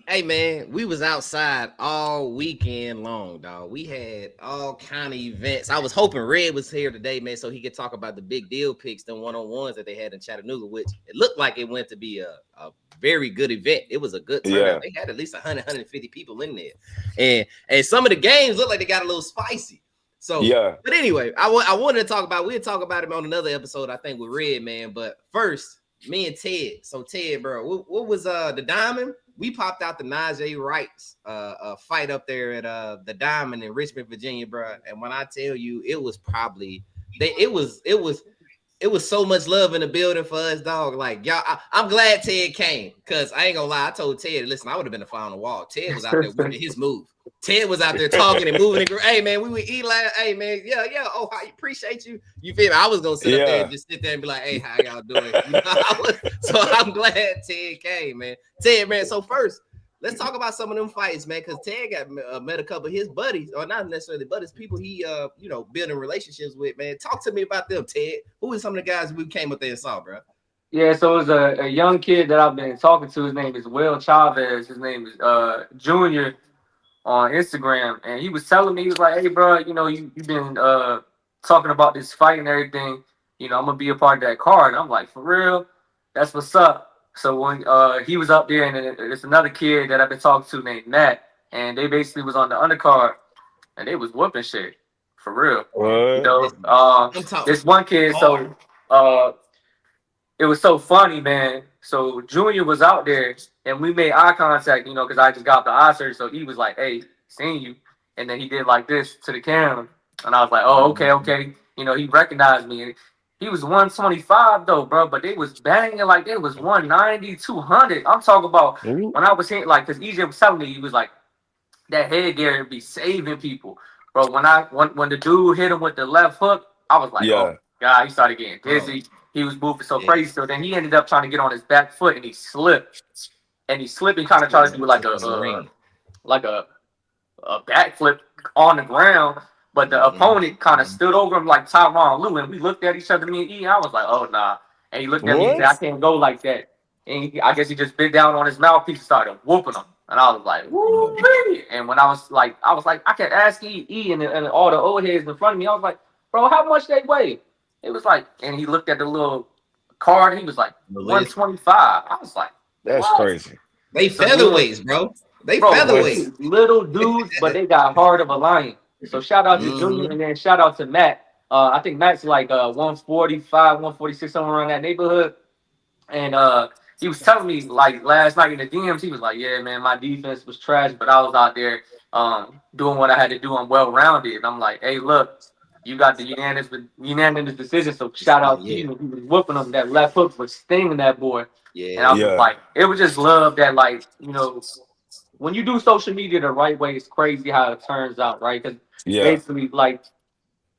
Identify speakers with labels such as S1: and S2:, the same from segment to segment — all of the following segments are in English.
S1: Hey man, we was outside all weekend long, dog. We had all kind of events. I was hoping Red was here today, man, so he could talk about the big deal picks, them one-on-ones that they had in Chattanooga, which it looked like it went to be a very good event. It was a good turnout.
S2: Yeah,
S1: They had at least 150 people in there. And some of the games looked like they got a little spicy. So,
S2: yeah.
S1: but anyway, I wanted to talk about, we'll talk about it on another episode, I think, with Red, man. But first, me and Ted. So Ted, bro, what was the Diamond? We popped out the Nnajai Wright's fight up there at the Diamond in Richmond, Virginia, bro. And when I tell you, it was probably it was so much love in the building for us, dog. Like y'all, I'm glad Ted came because I ain't gonna lie. I told Ted, listen, I would have been a fly on the wall. Ted was out there whipping his move. Ted was out there talking and moving. And, hey man, we were Eli. Hey man, yeah. Oh, I appreciate you. You feel me? I was gonna sit up there and
S2: Yeah.
S1: just sit there and be like, hey, how y'all doing? You know, so I'm glad Ted came, man. Ted, man. So first, let's talk about some of them fights, man. Because Ted got met a couple of his buddies, or not necessarily buddies, people he building relationships with, man. Talk to me about them, Ted. Who is some of the guys we came up there and saw, bro?
S3: Yeah, so it was a young kid that I've been talking to. His name is Will Chavez. His name is Junior on Instagram, and he was telling me, he was like, "Hey, bro, you've been talking about this fight and everything. I'm gonna be a part of that card." And I'm like, "For real? That's what's up." So when he was up there, and then it's another kid that I've been talking to named Matt, and they basically was on the undercard, and they was whooping shit for real. You
S2: What?
S3: know,
S1: I'm talking.
S3: this one kid, so uh, it was so funny, man. So Junior was out there, and we made eye contact, because I just got the eye surgery. So he was like, "Hey, seeing you," and then he did like this to the camera, and I was like, "Oh, okay, okay." He recognized me. And he was 125 though, bro, but they was banging like they was 190, 200. I'm talking about
S2: Mhm.
S3: when I was saying like, because EJ was telling me, he was like, that headgear be saving people, bro. When the dude hit him with the left hook, I was like, oh
S2: Yeah.
S3: god, he started getting
S1: Bro,
S3: dizzy. He was moving so
S1: yeah.
S3: crazy. So then he ended up trying to get on his back foot and he slipped. And he slipped and kind of tried to do like
S1: In the ring.
S3: like a a backflip on the ground. But the opponent kind of stood over him like Tyron Lue, and we looked at each other, me and E. I was like, "Oh nah," and he looked at me and said, "I
S2: What?
S3: can't go like that." And I guess he just bit down on his mouthpiece and started whooping him. And I was like, "Woo!" And when I was like, I kept asking E and all the old heads in front of me. I was like, "Bro, how much they weigh?" It was like, and he looked at the little card. He was like
S1: The list.
S3: 125. I was like,
S2: That's
S3: "What?"
S2: crazy.
S1: They
S3: So then,
S1: featherweights, bro. They
S3: bro,
S1: featherweight.
S2: What's
S3: little dudes, but they got heart of a lion. So shout out to Junior
S1: Mm-hmm.
S3: and then shout out to Matt. I think Matt's like 145, 146, somewhere around that neighborhood. And he was telling me like last night in the DMs, he was like, "Yeah, man, my defense was trash, but I was out there doing what I had to do. I'm well rounded." And I'm like, "Hey, look, you got the unanimous decision. So shout
S1: Oh
S3: out to
S1: yeah,
S3: you." He was whooping him. That left hook was stinging that boy. And I
S1: yeah,
S3: was just
S2: yeah.
S3: like, it was just love that, like, when you do social media the right way, it's crazy how it turns out, right? Because
S2: Yeah.
S3: basically, like,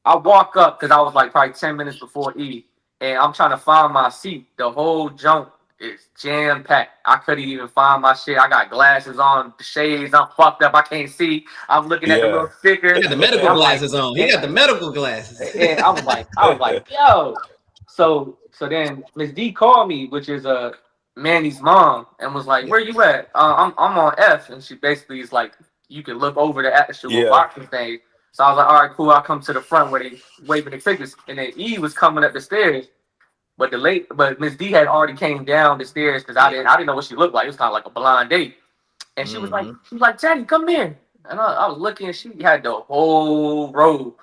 S3: I walk up because I was like probably 10 minutes before E, and I'm trying to find my seat. The whole junk is jam packed. I couldn't even find my shit. I got glasses on, shades. I'm fucked up. I can't see. I'm looking at the
S2: Yeah.
S3: little sticker,
S1: he got the
S3: and
S1: medical
S3: I'm like,
S1: glasses on. He
S3: and,
S1: got the medical glasses.
S3: and I was like, yo. So then Miss D called me, which is Manny's mom, and was like,
S1: Yeah,
S3: "Where you at?" I'm on F, and she basically is like, "You can look over the actual
S2: Yeah.
S3: boxing thing." So I was like, "All right, cool." I'll come to the front where they waving the tickets, and then E was coming up the stairs, but Miss D had already came down the stairs because I
S1: yeah.
S3: didn't know what she looked like. It was kind of like a blind date, and
S1: Mm-hmm.
S3: she was like, "Teddy, come in." And I was looking, and she had the whole row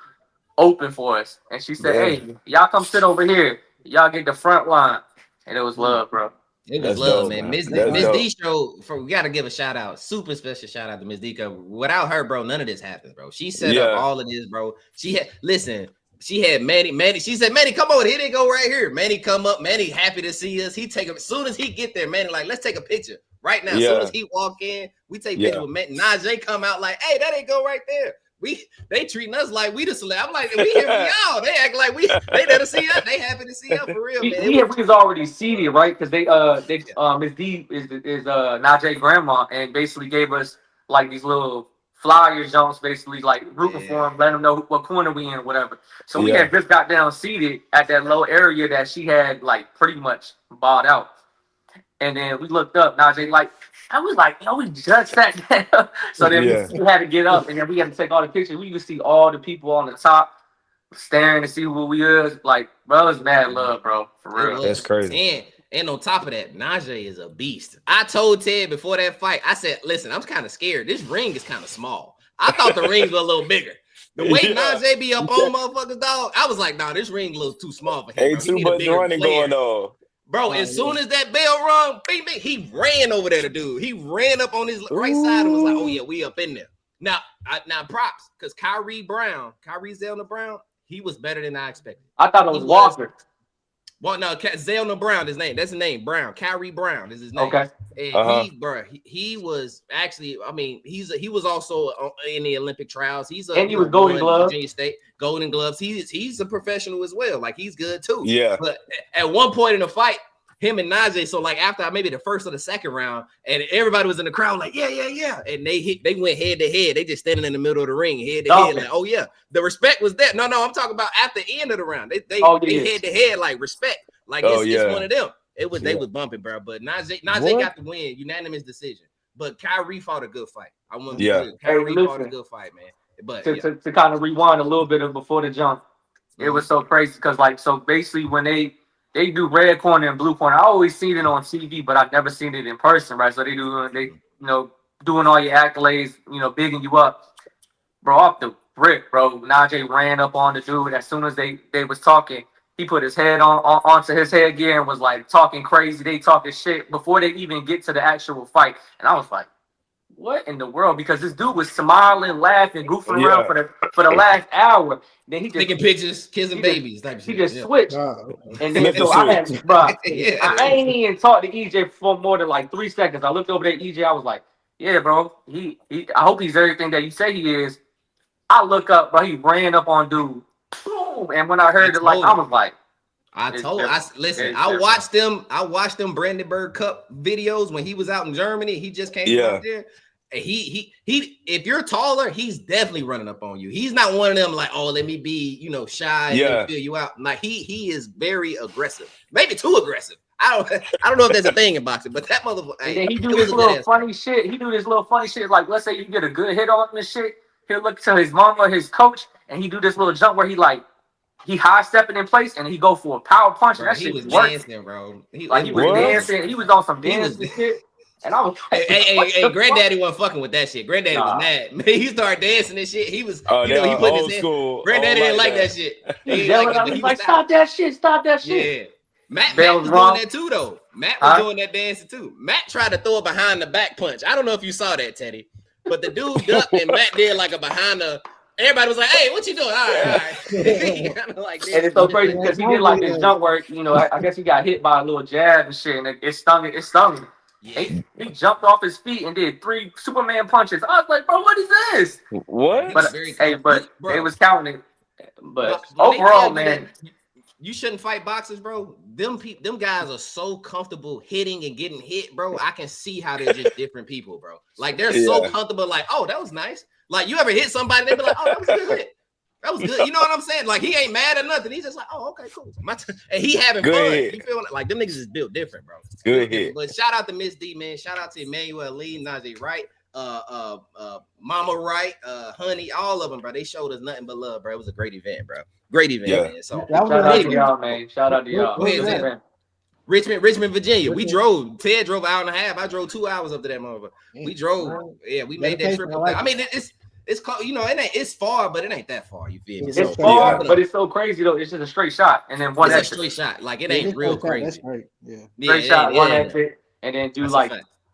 S3: open for us. And she said,
S2: Yeah.
S3: "Hey, y'all come sit over here. Y'all get the front line." And it was love, bro.
S1: It was
S2: That's
S1: love,
S2: dope,
S1: man.
S2: man. That's
S1: Miss
S2: dope.
S1: D show we gotta give a shout out, super special shout out to Miss D. Cause without her, bro, none of this happens, bro. She set up
S2: Yeah.
S1: all of this, bro. She had Manny. She said, Manny, come over here. They go right here. Manny come up. Manny happy to see us. He take him as soon as he get there. Manny like, let's take a picture right now. As soon as
S2: Yeah.
S1: he walk in, we take picture
S2: Yeah.
S1: with Manny. Najee come out like, hey, that ain't go right there. They treating us like we the celeb. I'm like, we here for y'all. They act like they there to see us. They happy to see us for real,
S3: We
S1: man.
S3: we, we was already seated, right? Because they Miss D is Najee grandma, and basically gave us like these little flyer jumps, basically like rooting
S1: Yeah,
S3: for them, letting them know what corner we in, whatever. So we
S2: Yeah.
S3: had just got down seated at that low area that she had like pretty much bought out. And then we looked up. Najee like, I was like, yo, we just sat down. So then we had to get up, and then we had to take all the pictures. We could see all the people on the top staring to see who we is. Like, bro, it's mad love, bro. For real.
S2: That's crazy.
S1: And on top of that, Nnajai is a beast. I told Ted before that fight, I said, listen, I'm kind of scared. This ring is kind of small. I thought the rings were a little bigger. The way Nnajai be up on motherfuckers, dog, I was like, nah, this ring a little too small for him.
S2: Ain't too much running going on.
S1: Bro, as soon as that bell rung, bing, bing, he ran over there to dude. He ran up on his right side and was like, oh, yeah, we up in there. Now props, because Kyree Brown, he was better than I expected.
S3: I thought it was Walker.
S1: Well, no, Zelna Brown, his name. That's his name, Brown. Kyree Brown is his name.
S3: Okay.
S1: And he was actually, I mean, he was also in the Olympic trials. He
S3: was Golden Gloves.
S1: Virginia State, Golden Gloves. He's a professional as well. Like, he's good too.
S2: Yeah.
S1: But at one point in the fight, him and Nnajai, so like after maybe the first or the second round, and everybody was in the crowd like, yeah. And they went head to head. They just standing in the middle of the ring, head to head, like, oh yeah. The respect was there. No, I'm talking about at the end of the round. They head to head, like respect. Like it's one of them. They was bumping, bro. But Nnajai got the win, unanimous decision. But Kyree fought a good fight. Kyree fought a good fight, man. But
S3: to kind of rewind a little bit of before the jump, it was so crazy because so basically when they do red corner and blue corner, I always seen it on TV, but I've never seen it in person, right? So they doing all your accolades, bigging you up, bro. Off the brick, bro. Nnajai ran up on the dude as soon as they was talking. He put his head onto his headgear and was like talking crazy. They talking shit before they even get to the actual fight. And I was like, what in the world? Because this dude was smiling, laughing, goofing around for the last hour. Then he just
S1: taking pictures, kissing babies.
S3: He just switched. And then so I had, bro, I ain't even talked to EJ for more than like 3 seconds. I looked over there at EJ. I was like, yeah, bro. He I hope he's everything that you say he is. I look up, bro. He ran up on dude. Boom. And when I heard it, like, I was like,
S1: I watched them Brandenburg Cup videos when he was out in Germany. He just came out there. And he if you're taller, he's definitely running up on you. He's not one of them like, oh, let me be, shy and fill you out. Like he is very aggressive, maybe too aggressive. I don't know if there's a thing in boxing, but that motherfucker.
S3: And then he do this little funny shit. Like, let's say you get a good hit on him and shit. He'll look to his mom or his coach, and he do this little jump where he high stepping in place and he go for a power punch. And that shit was
S1: dancing, bro. He was
S3: dancing. He was on some dancing shit. And I was like,
S1: hey, Granddaddy wasn't fucking with that shit. Granddaddy was mad. Man, he started dancing and shit. He was, he put his hand. Granddaddy didn't like that shit.
S3: He was like, stop that shit.
S1: Yeah. Matt was doing that too, though. Matt was doing that dancing too. Matt tried to throw a behind the back punch. I don't know if you saw that, Teddy, but the dude ducked and Matt did like a behind the. Everybody was like, "Hey, what you doing?" All right.
S3: And it's so crazy because he did like this jump where I guess he got hit by a little jab and shit, and it stung him. Yeah. He jumped off his feet and did 3 Superman punches. I was like, bro, what is this?
S2: What?
S3: But it was counting. But overall, man,
S1: you shouldn't fight boxers, bro. Them guys are so comfortable hitting and getting hit, bro. I can see how they're just different people, bro. Like they're so comfortable. Like, oh, that was nice. Like you ever hit somebody, they be like, oh, that was a good hit. That was good. You know what I'm saying? Like he ain't mad or nothing. He's just like, oh, okay, cool. And he having
S2: good
S1: fun.
S2: Hit.
S1: You feel like them niggas is built different, bro.
S2: Good hit.
S1: But shout out to Miss D, man. Shout out to Emmanuel Lee, Nnajai Wright, Mama Wright, Honey, all of them, bro. They showed us nothing but love, bro. It was a great event, bro. Great event, man. So
S3: shout out to y'all, man. Shout out to y'all.
S1: Richmond, Virginia. We drove. Ted drove an hour and a half. I drove 2 hours up to that motherfucker. We drove. Yeah, we made that trip. I mean, it's called, it's far, but it ain't that far. You feel me?
S3: It's far, but it's so crazy though. It's just a straight shot, and then one exit.
S1: Straight shot. Like it ain't real crazy.
S4: That's right. Yeah.
S3: Straight shot, one exit, and then do like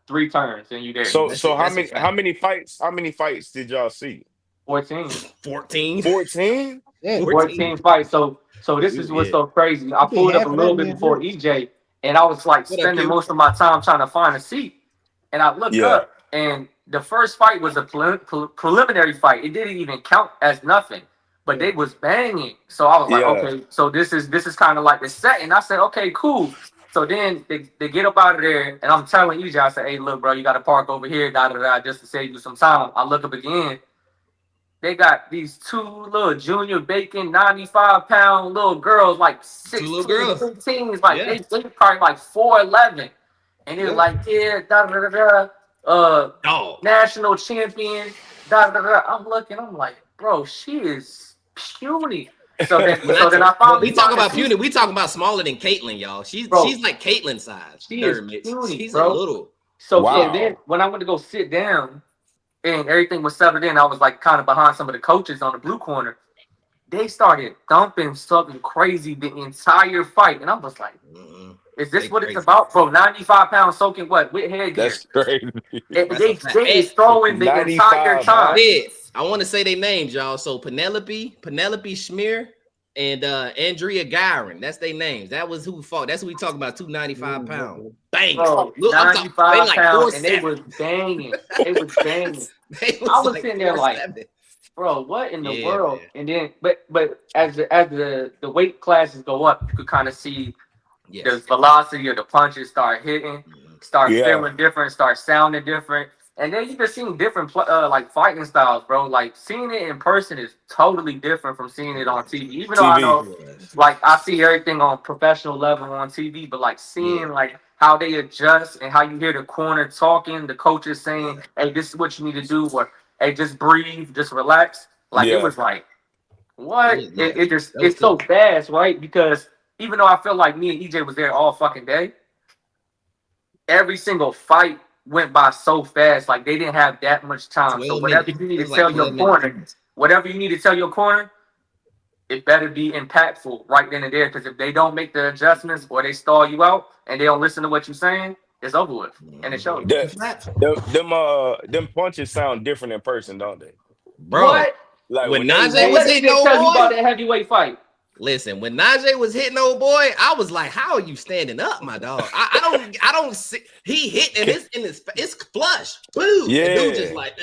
S3: 3 turns, and you there.
S2: So how many fights did y'all see?
S3: 14.
S2: 14?
S4: Yeah,
S3: 14 fights. So this is what's so crazy. I pulled up a little bit before EJ, and I was like spending most of my time trying to find a seat, and I looked up, and the first fight was a preliminary fight. It didn't even count as nothing, but they was banging. So I was like, okay, so this is kind of like the set. And I said, okay, cool. So then they get up out of there, and I'm telling EJ, I said, hey, look, bro, you got to park over here, just to save you some time. I look up again. They got these 2 little junior bacon, 95-pound little girls, like 16, 15s, like they probably like 4'11", and they were like, yeah, national champion. I'm looking, I'm like, bro, she is puny. So then I
S1: when
S3: finally
S1: we talk
S3: found
S1: about
S3: that
S1: puny, we talking about smaller than Caitlyn, y'all. She's like Caitlyn size.
S3: she is puny,
S1: She's
S3: bro.
S1: a little.
S3: So then when I went to go sit down and everything was settled in, I was like kind of behind some of the coaches on the blue corner. They started thumping something crazy the entire fight, and I was like, "Is this what it's about, bro? 95 pounds soaking wet with headgear?
S2: That's crazy.
S3: They is throwing the entire time."
S1: I want to say their names, y'all. So Penelope Schmier, and Andrea Gyron. That's their names. That was who fought. That's who we talking about. 295 pounds. Bang.
S3: Bro,
S1: look,
S3: 95 pounds, and they was banging. They was banging. I was sitting there like, bro, what in the world? Man. And then, but as the weight classes go up, you could kind of see the velocity of the punches start hitting, start feeling different, start sounding different. And then you just seeing different like fighting styles, bro. Like seeing it in person is totally different from seeing it on TV. Even though I know, like I see everything on professional level on TV, but like seeing like how they adjust and how you hear the corner talking, the coaches saying, "Hey, this is what you need to do," or "Hey, just breathe, just relax." Like it was like, what? It's so fast, right? Because even though I feel like me and EJ was there all fucking day, every single fight went by so fast, like they didn't have that much time. So whatever you need to tell your corner, it better be impactful right then and there. Because if they don't make the adjustments or they stall you out and they don't listen to what you're saying, it's over with. And it shows.
S2: Them punches sound different in person, don't they?
S1: Bro,
S3: what?
S2: Like
S1: when Nnajai was hitting old
S3: boy,
S1: boy
S3: about that heavyweight fight.
S1: Listen, when Nnajai was hitting old boy, I was like, "How are you standing up, my dog?" I don't see. He hit and it's flush. Boom.
S2: Yeah.
S1: And dude just like,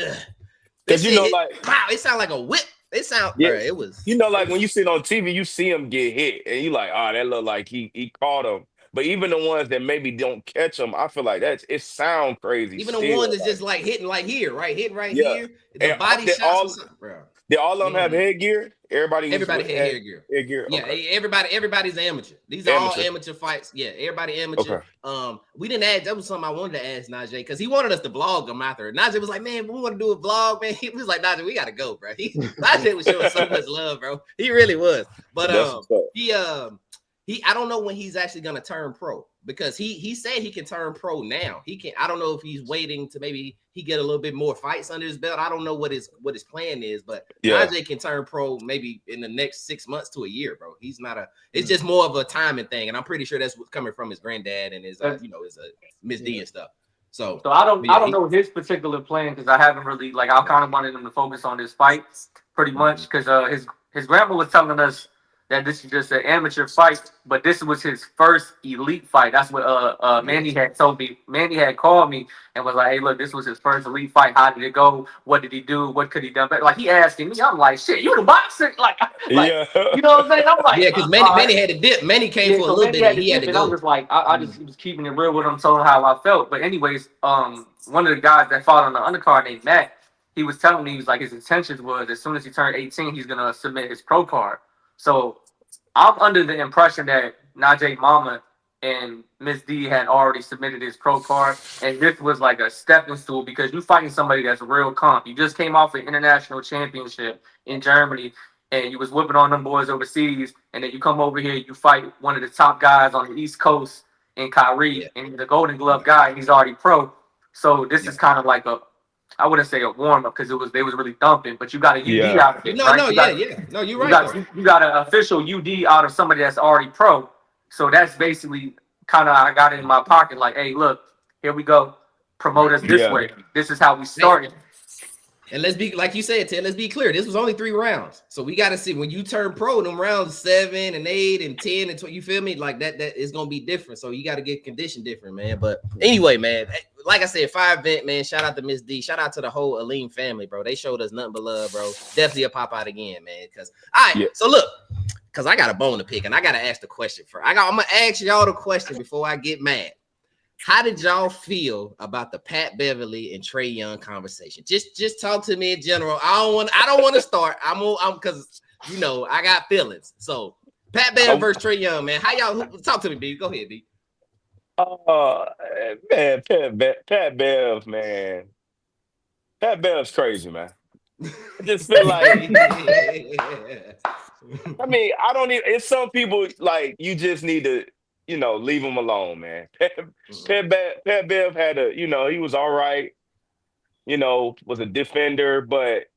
S2: because like,
S1: wow, it sounded like a whip. It sound, bro, it was.
S2: Like when you sit on TV, you see him get hit, and you like, oh, that look like he caught him. But even the ones that maybe don't catch him, I feel like it sound crazy.
S1: Even the ones that's just like hitting like here, right? Hitting right here. The
S2: and
S1: body shots, bro.
S2: Did all of them have headgear? Everybody had
S1: headgear. Yeah, everybody's amateur. These are all amateur fights. Yeah, everybody amateur. Okay. We didn't add. That was something I wanted to ask Nnajai because he wanted us to vlog him after. Nnajai was like, "Man, we want to do a vlog, man." He was like, "Nnajai, we gotta go, bro." Nnajai was showing so much love, bro. He really was. But I don't know when he's actually gonna turn pro because he said he can turn pro now. He can. I don't know if he's waiting to maybe he get a little bit more fights under his belt. I don't know what his plan is, but Nnajai can turn pro maybe in the next 6 months to a year, bro. He's not it's just more of a timing thing, and I'm pretty sure that's what's coming from his granddad and his his Miss D and stuff. So
S3: I don't know his particular plan because I haven't really I kind of wanted him to focus on this fight pretty much because his grandma was telling us that this is just an amateur fight, but this was his first elite fight. That's what Manny had told me. Manny had called me and was like, "Hey, look, this was his first elite fight. How did it go? What did he do? What could he done better?" Like he asking me, I'm like, "Shit, you the boxer?" Like you know what I'm saying? I'm like,
S1: yeah, because Manny had to dip. Manny came for a little bit, and he had to go.
S3: I was like, I just was keeping it real with him, told him how I felt. But anyways, one of the guys that fought on the undercard named Matt, he was telling me, he was like, his intentions was as soon as he turned 18, he's gonna submit his pro card. So I'm under the impression that Nnajai Mama and Miss D had already submitted his pro card, and this was like a stepping stool because you're fighting somebody that's a real comp. You just came off an international championship in Germany, and you was whipping on them boys overseas, and then you come over here, you fight one of the top guys on the East Coast in Kyree, and he's a Golden Glove guy, and he's already pro. So this is kind of like I wouldn't say a warm up because they was really thumping, but you got a UD out of it. No,
S1: you're right.
S3: You got an official UD out of somebody that's already pro. So that's basically kind of I got it in my pocket. Like, hey, look, here we go. Promote us this way. This is how we started.
S1: And let's be like you said, Ted. Let's be clear. This was only 3 rounds, so we got to see when you turn pro. Them rounds 7 and 8 and 10 and 20. You feel me? Like that is gonna be different. So you got to get conditioned different, man. But anyway, man. Like I said, 5-vent, man. Shout out to Miss D. Shout out to the whole Aleem family, bro. They showed us nothing but love, bro. Definitely a pop out again, man. Because so look, because I got a bone to pick, and I got to ask the question first. I'm gonna ask y'all the question before I get mad. How did y'all feel about the Pat Beverly and Trae Young conversation? Just talk to me in general. I don't want to start. I'm because I got feelings. So Pat Beverly versus Trae Young, man. How y'all talk to me, B? Go ahead, B.
S2: Man, Pat Bev, man. Pat Bev's crazy, man. I just feel like, I mean, I don't even, it's some people like you just need to, leave them alone, man. Pat Bev had he was all right, was a defender, but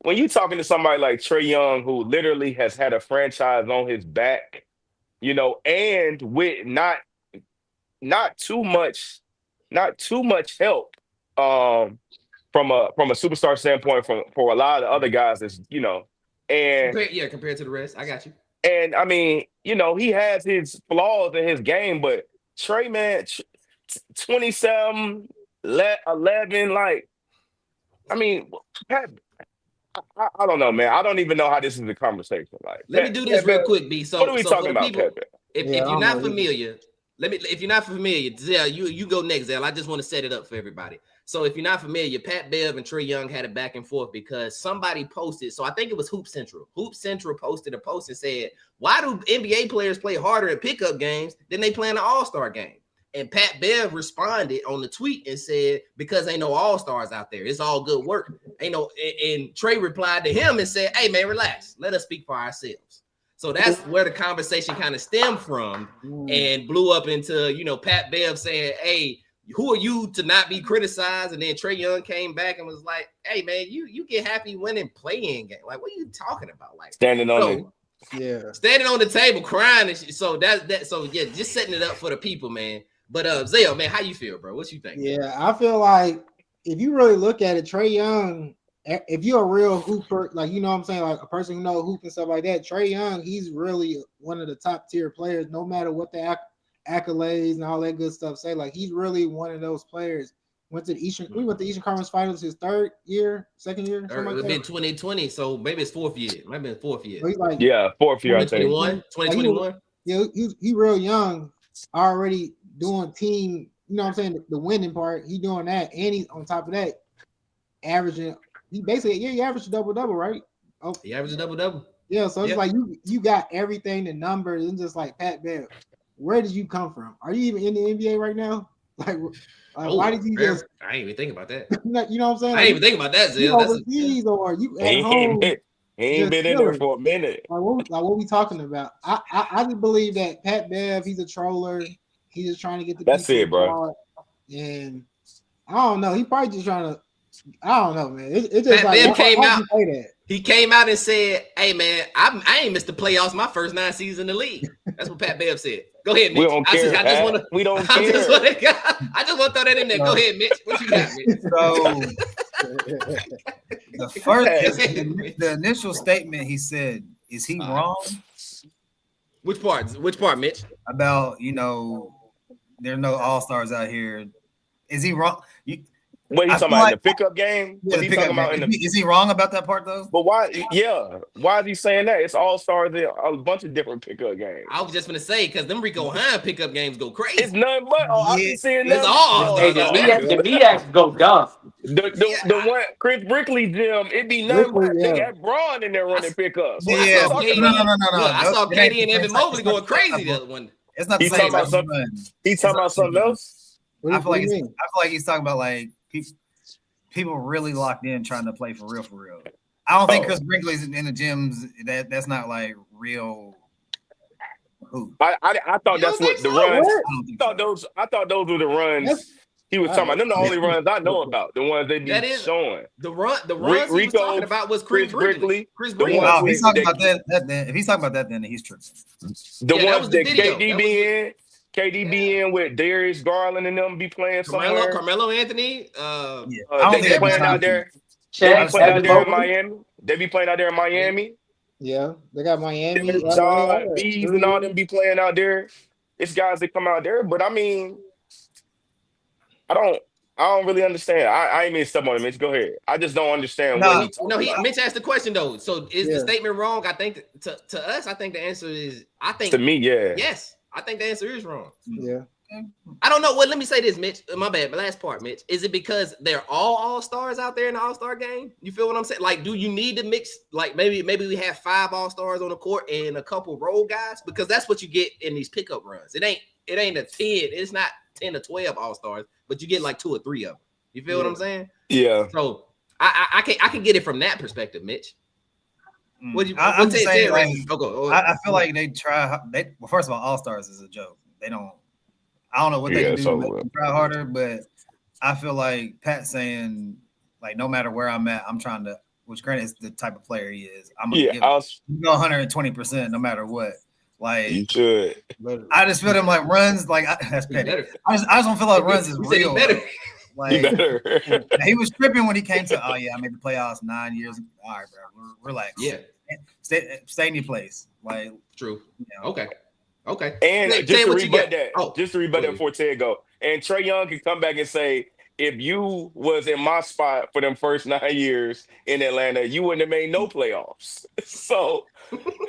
S2: when you talking to somebody like Trae Young, who literally has had a franchise on his back, and with not too much, help, from a superstar standpoint, for a lot of the other guys, is and
S1: compared to the rest, I got you.
S2: and I mean, he has his flaws in his game, but Trey, man, 27, 11, like, I mean, Pat, I don't know, man. I don't even know how this is a conversation. Like,
S1: Let me do this real quick, B. So,
S2: what are we
S1: so
S2: talking
S1: for the
S2: about,
S1: people,
S2: Pat?
S1: if you're not familiar, if you're not familiar, Zell, you go next, Zell. I just want to set it up for everybody. So if you're not familiar, Pat Bev and Trae Young had a back and forth because somebody posted. So I think it was Hoop Central. Hoop Central posted a post and said, "Why do NBA players play harder in pickup games than they play in the All-Star game?" And Pat Bev responded on the tweet and said, "Because ain't no All-Stars out there. It's all good work. Ain't no." And Trae replied to him and said, "Hey man, relax. Let us speak for ourselves." So that's where the conversation kind of stemmed from and blew up into, Pat Bev saying, "Hey, who are you to not be criticized?" And then Trae Young came back and was like, "Hey man, you get happy winning playing game. Like, what are you talking about? Like
S2: standing on
S1: the table crying and shit." So just setting it up for the people, man. But Zell, man, how you feel, bro? What you think?
S4: Yeah, I feel like if you really look at it, Trae Young, if you're a real hooper, like, what I'm saying, like a person who knows hoop and stuff like that, Trae Young, he's really one of the top tier players, no matter what the accolades and all that good stuff say. Like, he's really one of those players. We went to the Eastern Conference Finals his second year.
S1: It's been 2020, so maybe it's fourth year. Might have been fourth year.
S4: So he's like,
S2: fourth year, I think.
S1: 2021.
S4: Yeah, he real young, already doing team, the winning part. He doing that, and he's on top of that, averaging. He basically, he averaged a double-double, right?
S1: Oh, he averaged a double-double.
S4: Yeah, so it's like you got everything, the numbers, and just like Pat Bev. Where did you come from? Are you even in the NBA right now? Why did you just?
S1: I ain't even think about that.
S4: You know what I'm saying?
S1: I ain't even think about that, Zell.
S4: You overseas or you at home?
S2: He ain't been in there for a minute.
S4: What we talking about? I just believe that Pat Bev, he's a troller. He's just trying to get the.
S2: That's it, bro.
S4: And I don't know. He probably just trying to. I don't know, man. It's just
S1: Pat Bev came out.
S4: That?
S1: He came out and said, "Hey, man, I ain't missed the playoffs my first 9 seasons in the league." That's what Pat Bev said. Go ahead, Mitch.
S2: We don't care. We don't care.
S1: I just want to throw that in there. Go ahead, Mitch. What you got, Mitch?
S5: So the initial statement he said, is he wrong?
S1: Which part, Mitch?
S5: About, there are no all-stars out here. Is he wrong?
S2: What are you talking about in the pickup game?
S5: Yeah, is he wrong about that part though?
S2: But why? Yeah, why is he saying that? It's all stars in a bunch of different pickup games.
S1: I was just gonna say because them Rico Hine pickup games go crazy.
S2: It's nothing but I be seeing
S1: it's all.
S3: Hey, the BX go dumb.
S2: The one Chris Brickley gym, it be nothing but they got Braun in there running pickups.
S5: Yeah,
S1: no. I saw Katie and Evan Mobley going crazy the other one.
S5: It's not the same.
S2: He's talking about something else.
S5: I feel like he's talking about like people really locked in trying to play for real. I don't think Chris Brinkley's in the gyms. That's not like real. Hoop.
S2: I thought that's what the runs. I thought those were the runs he was talking about. Them the only runs I know about. The ones they be showing.
S1: The runs he was talking about was Chris Brinkley.
S5: Chris Brinkley. If he's talking about that, if he's talking about that, then he's tripping.
S2: The ones that KD be in. KD be in with Darius Garland and them be playing somewhere.
S1: Carmelo Anthony.
S2: They be playing out there. They be playing out there in Miami. They be playing out there in Miami.
S4: Yeah, they got Miami.
S2: John Bees and all them be playing out there. It's guys that come out there, but I mean, I don't really understand. I ain't mean to step on it, Mitch. Go ahead. I just don't understand what he's talking about.
S1: Mitch asked the question though. So is the statement wrong? I think to us, I think the answer is to
S2: me,
S1: yes. I think the answer is wrong.
S4: Yeah.
S1: I don't know. Well, let me say this, Mitch. My bad. My last part, Mitch. Is it because they're all stars out there in the All-Star game? You feel what I'm saying? Like, do you need to mix? Like, maybe we have 5 All-Stars on the court and a couple role guys, because that's what you get in these pickup runs. It ain't a 10. It's not 10 or 12 All-Stars, but you get like 2 or 3 of them. You feel what I'm saying?
S2: Yeah.
S1: So I can get it from that perspective, Mitch.
S5: I'm just saying, like,
S1: go.
S5: I feel like they try. Well, first of all, All Stars is a joke. They don't. I don't know what they can do to make them try harder, but I feel like Pat saying, like, no matter where I'm at, I'm trying to. Which, granted, is the type of player he is. I'm gonna give 120% no matter what. Like,
S2: you should.
S5: I just feel them like runs. Like, that's petty. I just don't feel like runs is real. Like, he was tripping when he came to. Oh yeah, I made the playoffs 9 years. All right, bro, relax.
S1: Yeah,
S5: stay in your place. Like,
S1: true.
S5: You know.
S1: Okay.
S2: And just to rebut that before Ted go, and Trae Young can come back and say, if you was in my spot for them first 9 years in Atlanta, you wouldn't have made no playoffs. So,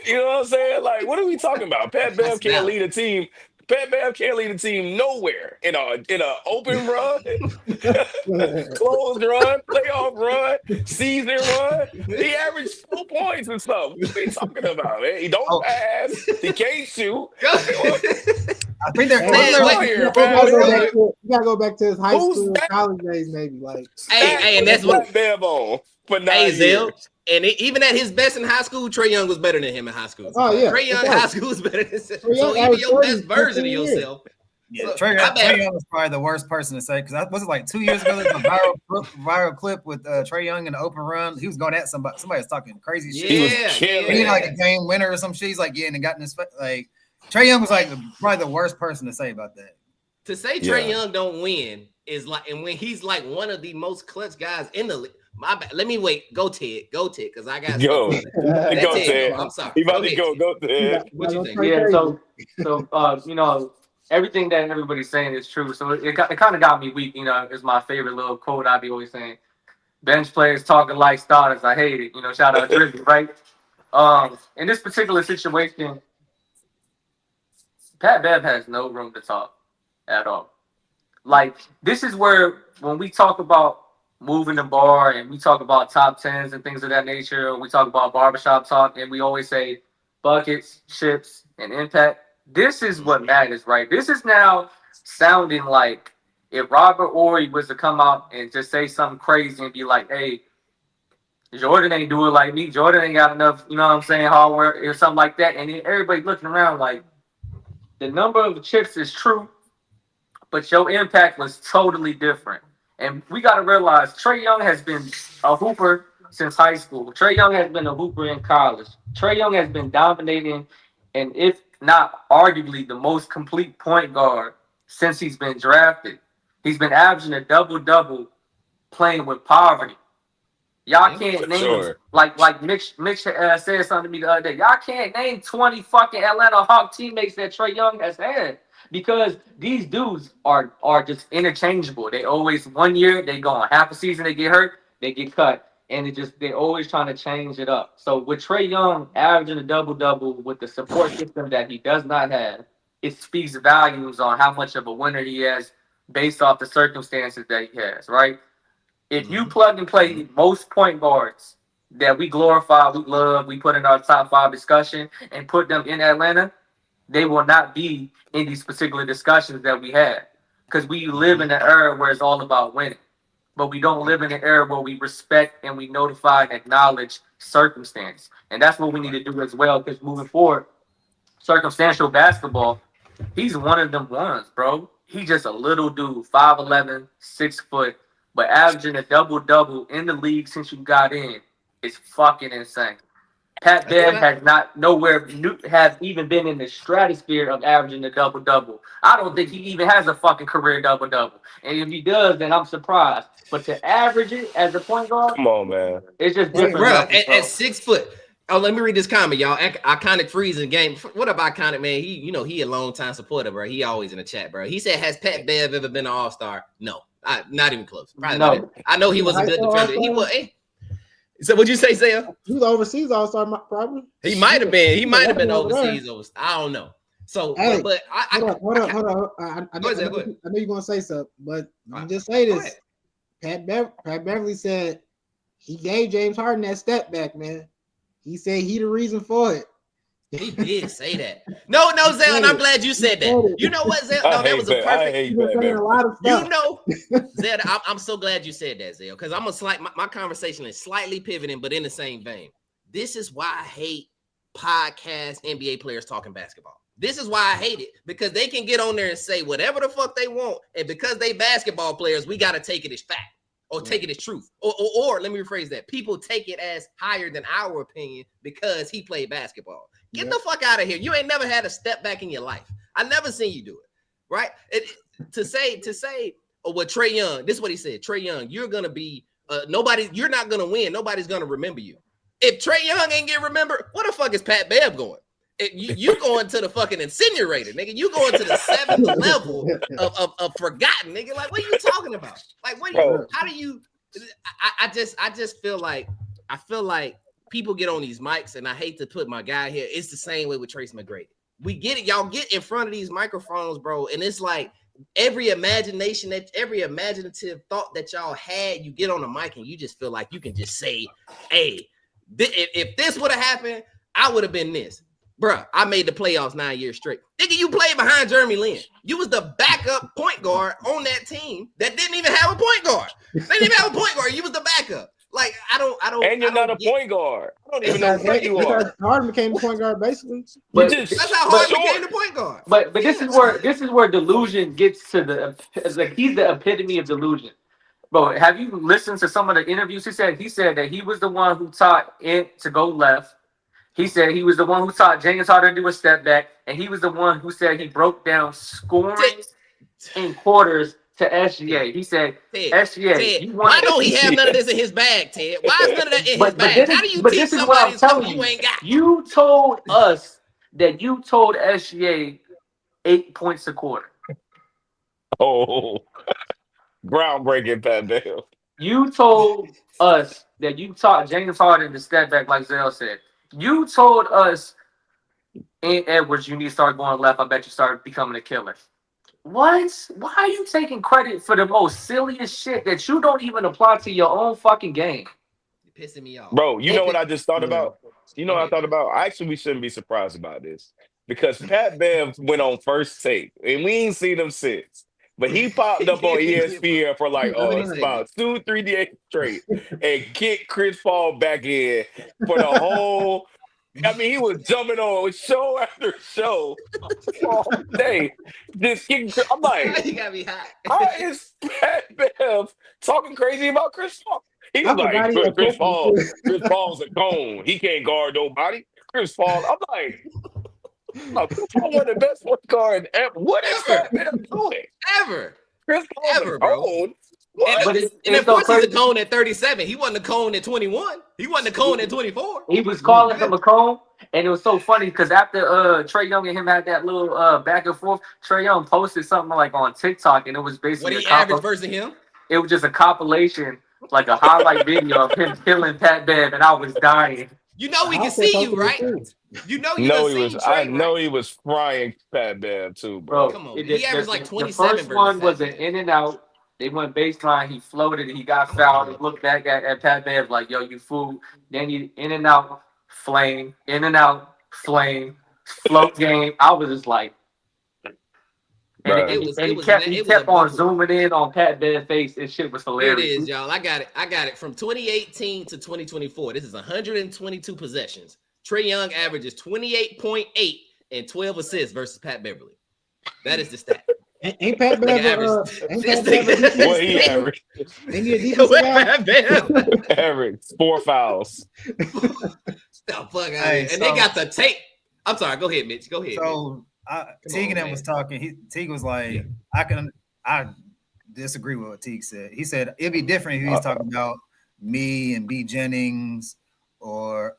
S2: you know what I'm saying? Like, what are we talking about? Pat Bev can't lead a team. Pat Bev can't lead a team nowhere in a open run, closed run, playoff run, season run. He averaged 4 points and stuff. What are you talking about, man? He don't pass. He can't shoot.
S5: I think they're
S4: you gotta go back to his high school, college days, maybe. Like,
S1: hey, and that's what
S2: Bev on for 9 years.
S1: And even at his best in high school, Trae Young was better than him in high school.
S4: Oh yeah,
S1: Trae Young in high school was better than him. So even your best version of yourself.
S5: Yeah, so, Trae Young was probably the worst person to say, because was it like 2 years ago? There was a viral clip with Trae Young in the open run. He was going at somebody. Somebody was talking crazy shit. He like a game winner or some shit. He's like, and it got in his face. Like, Trae Young was like probably the worst person to say about that.
S1: To say Trae Young don't win is like, and when he's like one of the most clutch guys in the league. My bad. Let me wait. Go Ted, because I got
S2: go Ted.
S1: I'm sorry.
S2: He about to go Ted.
S1: What you think?
S3: Yeah, so you know, everything that everybody's saying is true. So it kind of got me weak. You know, it's my favorite little quote I be always saying. Bench players talking like starters. I hate it. You know, shout out to Drizzy, right? In this particular situation, Pat Bev has no room to talk at all. Like, this is where, when we talk about moving the bar and we talk about top 10s and things of that nature, or we talk about barbershop talk, and we always say buckets, chips, and impact. This is what matters, right? This is now sounding like if Robert Horry was to come out and just say something crazy and be like, hey, Jordan ain't doing like me. Jordan ain't got enough, you know what I'm saying, hard work or something like that. And then everybody looking around like, the number of chips is true, but your impact was totally different. And we got to realize Trae Young has been a hooper since high school. Trae Young has been a hooper in college. Trae Young has been dominating, and if not arguably the most complete point guard since he's been drafted. He's been averaging a double-double playing with poverty. Y'all can't name like Mitch said something to me the other day. Y'all can't name 20 fucking Atlanta Hawk teammates that Trae Young has had. Because these dudes are just interchangeable. They always, 1 year, they go on half a season, they get hurt, they get cut. And they're always trying to change it up. So with Trae Young averaging a double-double with the support system that he does not have, it speaks volumes on how much of a winner he is based off the circumstances that he has, right? If you plug and play most point guards that we glorify, we love, we put in our top 5 discussion and put them in Atlanta, they will not be in these particular discussions that we have, because we live in an era where it's all about winning, but we don't live in an era where we respect and we notify and acknowledge circumstance. And that's what we need to do as well, because moving forward, circumstantial basketball, he's one of them ones, bro. He's just a little dude, 5'11", 6 foot, but averaging a double-double in the league since you got in is fucking insane. Pat Bev has not have even been in the stratosphere of averaging a double-double. I don't think he even has a fucking career double-double. And if he does, then I'm surprised. But to average it as a point guard,
S2: come on, man,
S3: it's just different.
S1: Bro, at 6 foot. Oh, let me read this comment, y'all. Iconic freezing game. What about Iconic, man? He a long time supporter, bro. He always in the chat, bro. He said, "Has Pat Bev ever been an All-Star?" No, not even close. Probably
S3: no.
S1: Not. I know he was a good defender. He was. So what'd you say, Sam?
S4: He was overseas All-Star, probably.
S1: He might have been. He might have been overseas. I don't know. So,
S4: Hey,
S1: but
S4: hold up. I know you're gonna say something, but let me just say this. Pat Beverly said he gave James Harden that step back, man. He said he the reason for it.
S1: He did say that. No, Zell, and I'm glad you said that. You know what, Zell? No, that was a perfect.
S2: I hate that.
S4: A lot of stuff.
S1: You know, Zell, I'm so glad you said that, Zell, because I'm my conversation is slightly pivoting, but in the same vein. This is why I hate podcast NBA players talking basketball. This is why I hate it, because they can get on there and say whatever the fuck they want, and because they basketball players, we got to take it as fact or take it as truth. Or let me rephrase that. People take it as higher than our opinion because he played basketball. Get the fuck out of here. You ain't never had a step back in your life. I never seen you do it, right? To say, what Trae Young, this is what he said. Trae Young, you're going to be, you're not going to win. Nobody's going to remember you. If Trae Young ain't get remembered, what the fuck is Pat Bev going? You going to the fucking incinerator, nigga. You going to the 7th level of forgotten, nigga. Like, what are you talking about? Like, how do you, I just feel like, people get on these mics, and I hate to put my guy here. It's the same way with Trace McGrady. We get it. Y'all get in front of these microphones, bro, and it's like every imaginative thought that y'all had, you get on the mic and you just feel like you can just say, hey, if this would have happened, I would have been this. Bruh, I made the playoffs 9 years straight. Nigga, you played behind Jeremy Lin. You was the backup point guard on that team that didn't even have a point guard. They didn't even have a point guard. You was the backup. Like, I don't.
S2: And you're not a point guard. I don't even know what you are.
S4: Harden became the point guard, basically.
S3: But
S1: that's how Harden became the point guard.
S3: But this is where delusion gets to he's the epitome of delusion. Bro, have you listened to some of the interviews? He said that he was the one who taught it to go left. He said he was the one who taught James Harden to do a step back, and he was the one who said he broke down scoring in quarters to SGA. He said, SGA,
S1: why don't he have none of this in his bag, Ted? Why is none of that in his bag? How do you teach somebody something you ain't got?
S3: You told us that you told SGA 8 points a quarter.
S2: Oh, groundbreaking, Pat Bell.
S3: You told us that you taught James Harden to step back, like Zell said. You told us in Edwards you need to start going left. I bet you start becoming a killer. What? Why are you taking credit for the most silliest shit that you don't even apply to your own fucking game?
S1: You're pissing me off.
S2: Bro, you know what I just thought about? You know what I thought about? Actually, we shouldn't be surprised about this because Pat Bev went on First Take, and we ain't seen him since. But he popped up on ESPN for like about 2-3 days straight and kicked Chris Paul back in for the whole. I mean, he was jumping on show after show all day. Just kicking. I'm like,
S1: you gotta be hot.
S2: How is Pat Bev talking crazy about Chris Paul? He's like, Chris Paul's a cone. He can't guard nobody. Chris Paul. I'm like. Chris Paul one of the best point guards ever. What is Pat Bev doing?
S1: Ever.
S2: Chris Paul ever, bro.
S1: And of course he's a cone at 37. He wasn't a cone at 21. He wasn't a cone at 24.
S3: He was calling him a cone, and it was so funny because after Trae Young and him had that little back and forth, Trae Young posted something like on TikTok, and it was basically
S1: what he averaged versus him.
S3: It was just a compilation, like a highlight video of him killing Pat Bev, and I was dying.
S1: You know we can see you, right? You know you can see Trae,
S2: I know he was frying Pat Bev too, bro.
S1: Come on, he averaged like 27.
S3: The first one was an in and out. They went baseline. He floated. He got fouled. He looked back at Pat Bev like, "Yo, you fool." Then he in and out, flame, in and out, flame, float game. I was just like, and he kept on zooming in on Pat Bev's face. This shit was hilarious.
S1: Here it is, y'all. I got it from 2018 to 2024. This is 122 possessions. Trae Young averages 28.8 and 12 assists versus Pat Beverly. That is the stat.
S4: Ain't Pat Bev
S2: what he averaged? Average 4 fouls.
S1: The fuck out here. And they got the tape. I'm sorry. Go ahead, Mitch. Go ahead.
S5: So Teague was talking. Teague was like, I disagree with what Teague said. He said it'd be different if he was talking about me and B Jennings or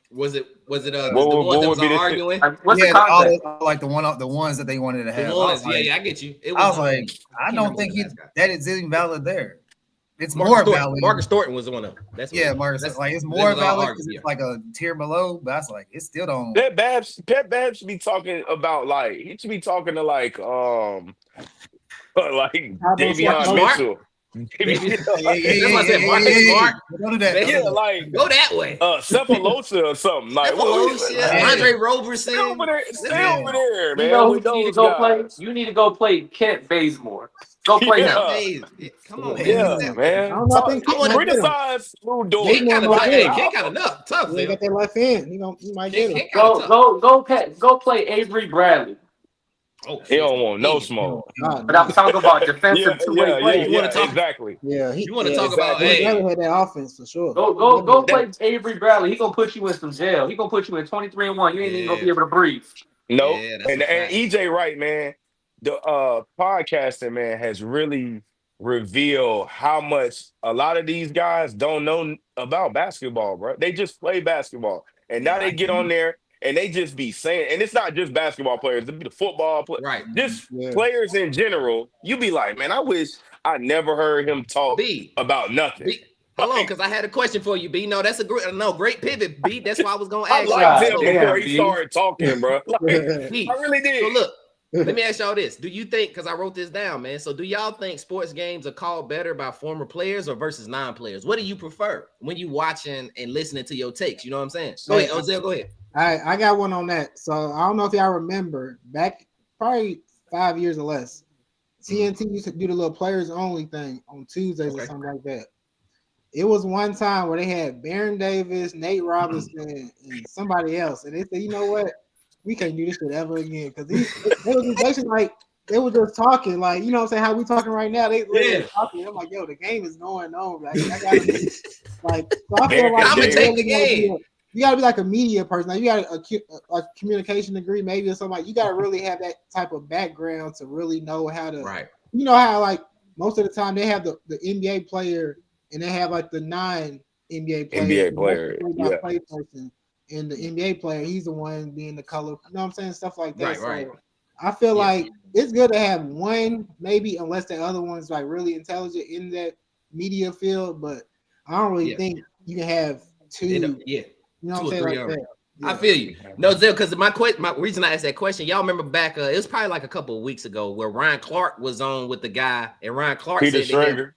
S1: was it the ones that was arguing?
S3: What's the context?
S5: Like the ones that they wanted to have.
S1: I get you.
S5: I was like, I don't think that is invalid there. it's more valid.
S1: Marcus Thornton was one of them. That's
S5: Marcus. Like it's more valid because it's like a tier below, but that's like it still don't.
S2: Pat Babs should be talking about like he should be talking to like Davion Mitchell.
S1: That's what I said. Marcus Smart.
S2: Like
S1: go that way.
S2: Cephalosha or something. Like
S1: Andre Roberson.
S2: Stay over there, man.
S3: You know who you need to go play? You need to go play Kent Bazemore. Go play him.
S1: Come on, man.
S2: Yeah, man. I want to criticize Lou Dort.
S1: Kent kind of tough.
S4: They got that left hand. He might get him.
S3: Go play Avery Bradley.
S2: Oh, he don't want no smoke.
S3: But I'm talking about defensive two-way play.
S2: You want to talk
S1: exactly?
S4: Yeah,
S1: you want to talk about?
S4: He never had that offense for sure.
S3: Go play Avery Bradley. He gonna put you in some jail. He gonna put you in 23-1. You ain't even gonna be able to breathe.
S2: No, and Nnajai Wright, man, the podcasting man has really revealed how much a lot of these guys don't know about basketball, bro. They just play basketball, and now they get on there. And they just be saying, and it's not just basketball players, it be the football players,
S1: right?
S2: Just players in general. You be like, man, I wish I never heard him talk about nothing.
S1: Hold on, because I had a question for you, B. No, that's a great pivot, B. That's why I was gonna ask.
S2: I liked him before he started talking, bro. I really did.
S1: So look, let me ask y'all this: do you think? Because I wrote this down, man. So do y'all think sports games are called better by former players or versus non-players? What do you prefer when you watching and listening to your takes? You know what I'm saying? Go ahead, Ozell. Go ahead.
S4: I got one on that. So I don't know if y'all remember back probably 5 years or less. TNT used to do the little players only thing on Tuesdays or something like that. It was one time where they had Baron Davis, Nate Robinson, and somebody else, and they said, you know what, we can't do this shit ever again because they was basically like they were just talking, like you know what I'm saying, how we talking right now. They were talking. I'm like, yo, the game is going on. Like I gotta be like, so I feel like
S1: commentate the game.
S4: You got to be like a media person. Like you got a communication degree, maybe or something. Like you got to really have that type of background to really know how to.
S1: Right.
S4: You know how like most of the time they have the NBA player and they have like the non-NBA player. Play person and the NBA player, he's the one being the color. You know what I'm saying? Stuff like that.
S1: Right.
S4: So I feel like it's good to have one, maybe unless the other one's like really intelligent in that media field. But I don't really think you can have two. You know what I'm saying? Like
S1: I feel you. No, Zell, because my reason I asked that question, y'all remember back, it was probably like a couple of weeks ago where Ryan Clark was on with the guy, and Ryan Clark
S2: Peter
S1: said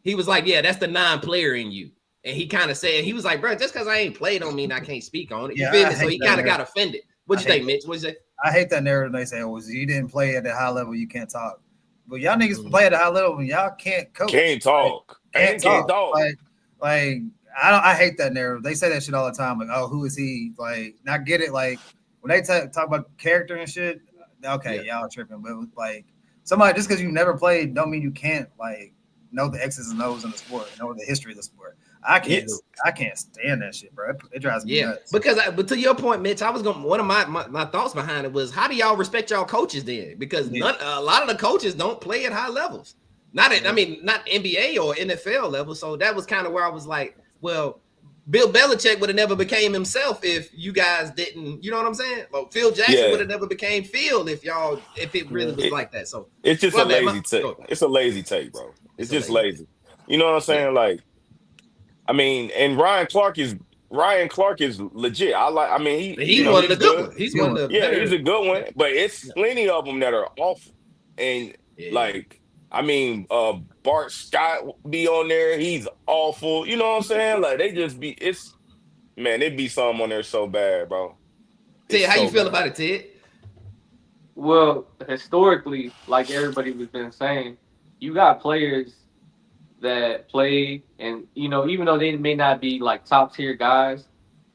S1: he was like, yeah, that's the non-player in you. And he kind of said, he was like, bro, just because I ain't played don't mean I can't speak on it. You feel me? So he kind of got offended. What'd you think, Mitch? What'd you say?
S5: I hate that narrative. They say, oh, you didn't play at a high level, you can't talk. But y'all niggas play at a high level and y'all can't coach.
S2: Can't talk.
S5: Can't talk. Like I hate that narrative. They say that shit all the time. Like, oh, who is he? Like, and I get it. Like, when they talk about character and shit, okay, y'all tripping. But like, somebody just because you never played, don't mean you can't like know the X's and O's in the sport, know the history of the sport. I can't stand that shit, bro. It drives me nuts.
S1: But to your point, Mitch, I was going. One of my thoughts behind it was, how do y'all respect y'all coaches then? Because a lot of the coaches don't play at high levels. Not NBA or NFL level. So that was kind of where I was like, well, Bill Belichick would have never became himself if you guys didn't, you know what I'm saying? Well, Phil Jackson would have never became Phil if it really was like that. So
S2: it's just a lazy take. It's a lazy take, bro. It's just lazy. You know what I'm saying? Like, I mean, and Ryan Clark is legit. He's
S1: one of the good ones. He's one of the better.
S2: He's a good one, but it's plenty of them that are off. And like, I mean, Bart Scott be on there. He's awful. You know what I'm saying? Like, they just be, it'd be something on there so bad, bro.
S1: Ted, how you feel about it, Ted?
S3: Well, historically, like everybody was been saying, you got players that play, and you know, even though they may not be like top tier guys,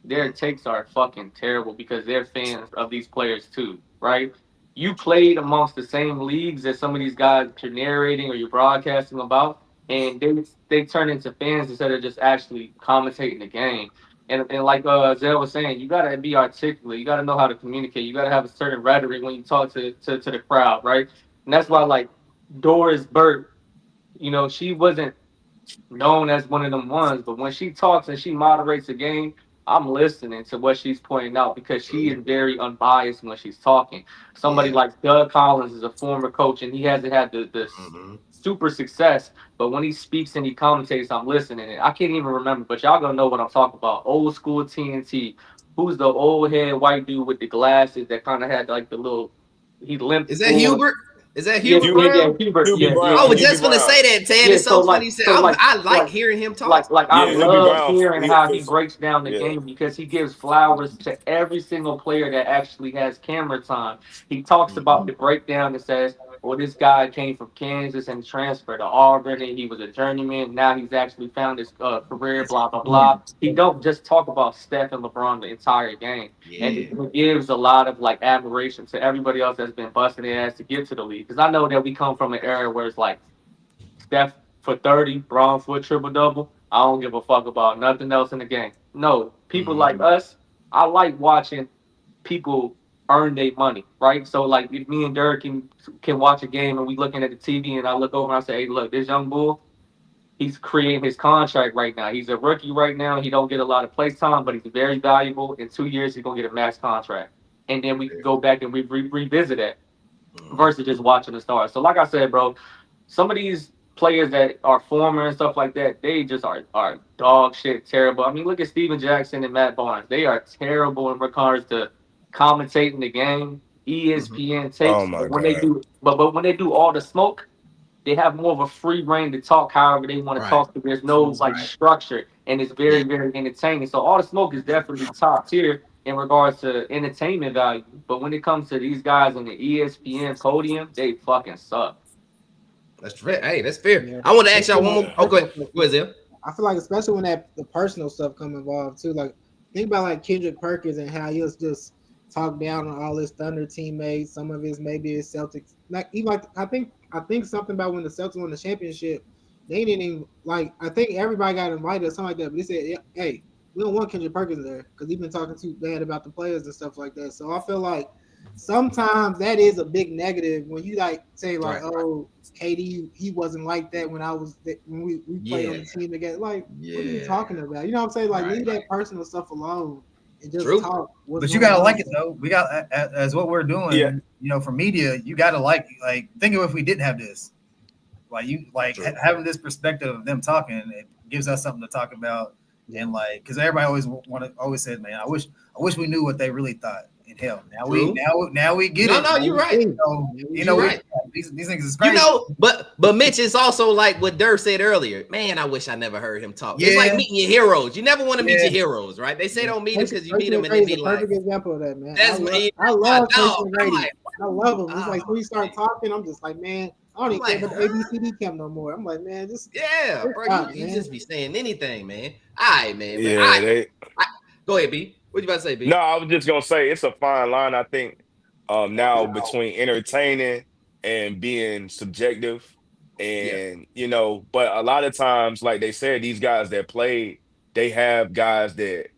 S3: their takes are fucking terrible because they're fans of these players too, right? You played amongst the same leagues as some of these guys that you're narrating or you're broadcasting about, and they turn into fans instead of just actually commentating the game. And like Zell was saying, you gotta be articulate. You gotta know how to communicate. You gotta have a certain rhetoric when you talk to the crowd, right? And that's why, like, Doris Burke, you know, she wasn't known as one of them ones, but when she talks and she moderates the game, I'm listening to what she's pointing out because she is very unbiased when she's talking. Somebody like Doug Collins is a former coach, and he hasn't had the super success. But when he speaks and he commentates, I'm listening. And I can't even remember, but y'all gonna know what I'm talking about. Old school TNT. Who's the old head white dude with the glasses that kind of had like the little? He limped
S1: Is that
S3: forward.
S1: Hubert? Is that
S3: Yeah,
S1: Hubert
S3: yeah,
S1: Brown?
S3: Hubert.
S2: Hubie
S3: Yeah,
S2: Brown.
S1: I was
S2: Hubie
S1: just gonna
S2: Brown.
S1: say that, Ted.
S3: yeah.
S1: It's so funny. I like
S3: Like,
S1: hearing him talk.
S3: I
S2: Yeah, Hubie
S3: love
S2: Brown.
S3: hearing
S2: Yeah,
S3: how he breaks down the
S2: yeah.
S3: game because he gives flowers to every single player that actually has camera time. He talks about the breakdown and says, well, this guy came from Kansas and transferred to Auburn and he was a journeyman. Now he's actually found his career, blah, blah, blah. He don't just talk about Steph and LeBron the entire game. And
S1: Yeah.
S3: it gives a lot of like admiration to everybody else that's been busting their ass to get to the league. Because I know that we come from an era where it's like Steph for 30, Braun for a triple double. I don't give a fuck about nothing else in the game. No, people like us, I like watching people earn their money, right? So like if me and Dirk can watch a game and we looking at the TV and I look over and I say, hey, look, this young bull, he's creating his contract right now. He's a rookie right now. He don't get a lot of play time, but he's very valuable. In 2 years, he's gonna get a max contract. And then we can go back and revisit that versus just watching the stars. So like I said, bro, some of these players that are former and stuff like that, they just are dog shit terrible. I mean, look at Steven Jackson and Matt Barnes. They are terrible in regards to commentating the game, ESPN
S2: Oh
S3: takes.
S2: my
S3: But when they
S2: God.
S3: do but when they do all the smoke, they have more of a free reign to talk however they want to
S1: Right.
S3: talk. There's no like
S1: Right.
S3: structure, and it's very, very entertaining. So all the smoke is definitely top tier in regards to entertainment value. But when it comes to these guys on the ESPN podium, they fucking suck.
S1: That's fair. Hey, that's fair.
S4: Yeah.
S1: I want to ask y'all one more. Okay, go ahead, Zim.
S4: I feel like especially when the personal stuff come involved too. Like think about like Kendrick Perkins and how he'll just talk down on all his Thunder teammates. Some of his maybe his Celtics. Like even like I think something about when the Celtics won the championship, they didn't even like. I think everybody got invited or something like that. But they said, yeah, hey, we don't want Kendrick Perkins there because he's been talking too bad about the players and stuff like that. So I feel like sometimes that is a big negative when you like say like,
S1: Right.
S4: oh, KD, he wasn't like that when we played on the team together. Like, what are you talking about? You know what I'm saying? Like, leave that personal stuff alone and just
S1: True.
S4: talk.
S5: But you gotta like it though. We got as what we're doing.
S2: Yeah.
S5: You know, for media, you gotta like think of if we didn't have this. Like you like having this perspective of them talking, it gives us something to talk about. And like, because everybody always said, man, I wish we knew what they really thought. In hell, now we get it.
S1: No, you're right.
S5: So, you know,
S1: right.
S5: These niggas is crazy.
S1: You know, but Mitch is also like what Dirk said earlier. Man, I wish I never heard him talk. It's like meeting your heroes. You never want to meet your heroes, right? They say don't meet them because you meet them and they be like,
S4: perfect example of that, man.
S1: That's
S4: I love
S1: no,
S4: Tracy
S1: I'm like,
S4: I love him. It's like when we start talking, I'm just like, man, I don't even care about the ABCD camp no more. I'm like, man, just
S1: bro, you just be saying anything, man. All right, man.
S2: Yeah,
S1: go ahead, B. What you about to say, B?
S2: No, I was just gonna say it's a fine line, I think, now between entertaining and being subjective. And you know, but a lot of times, like they said, these guys that played, they have guys that,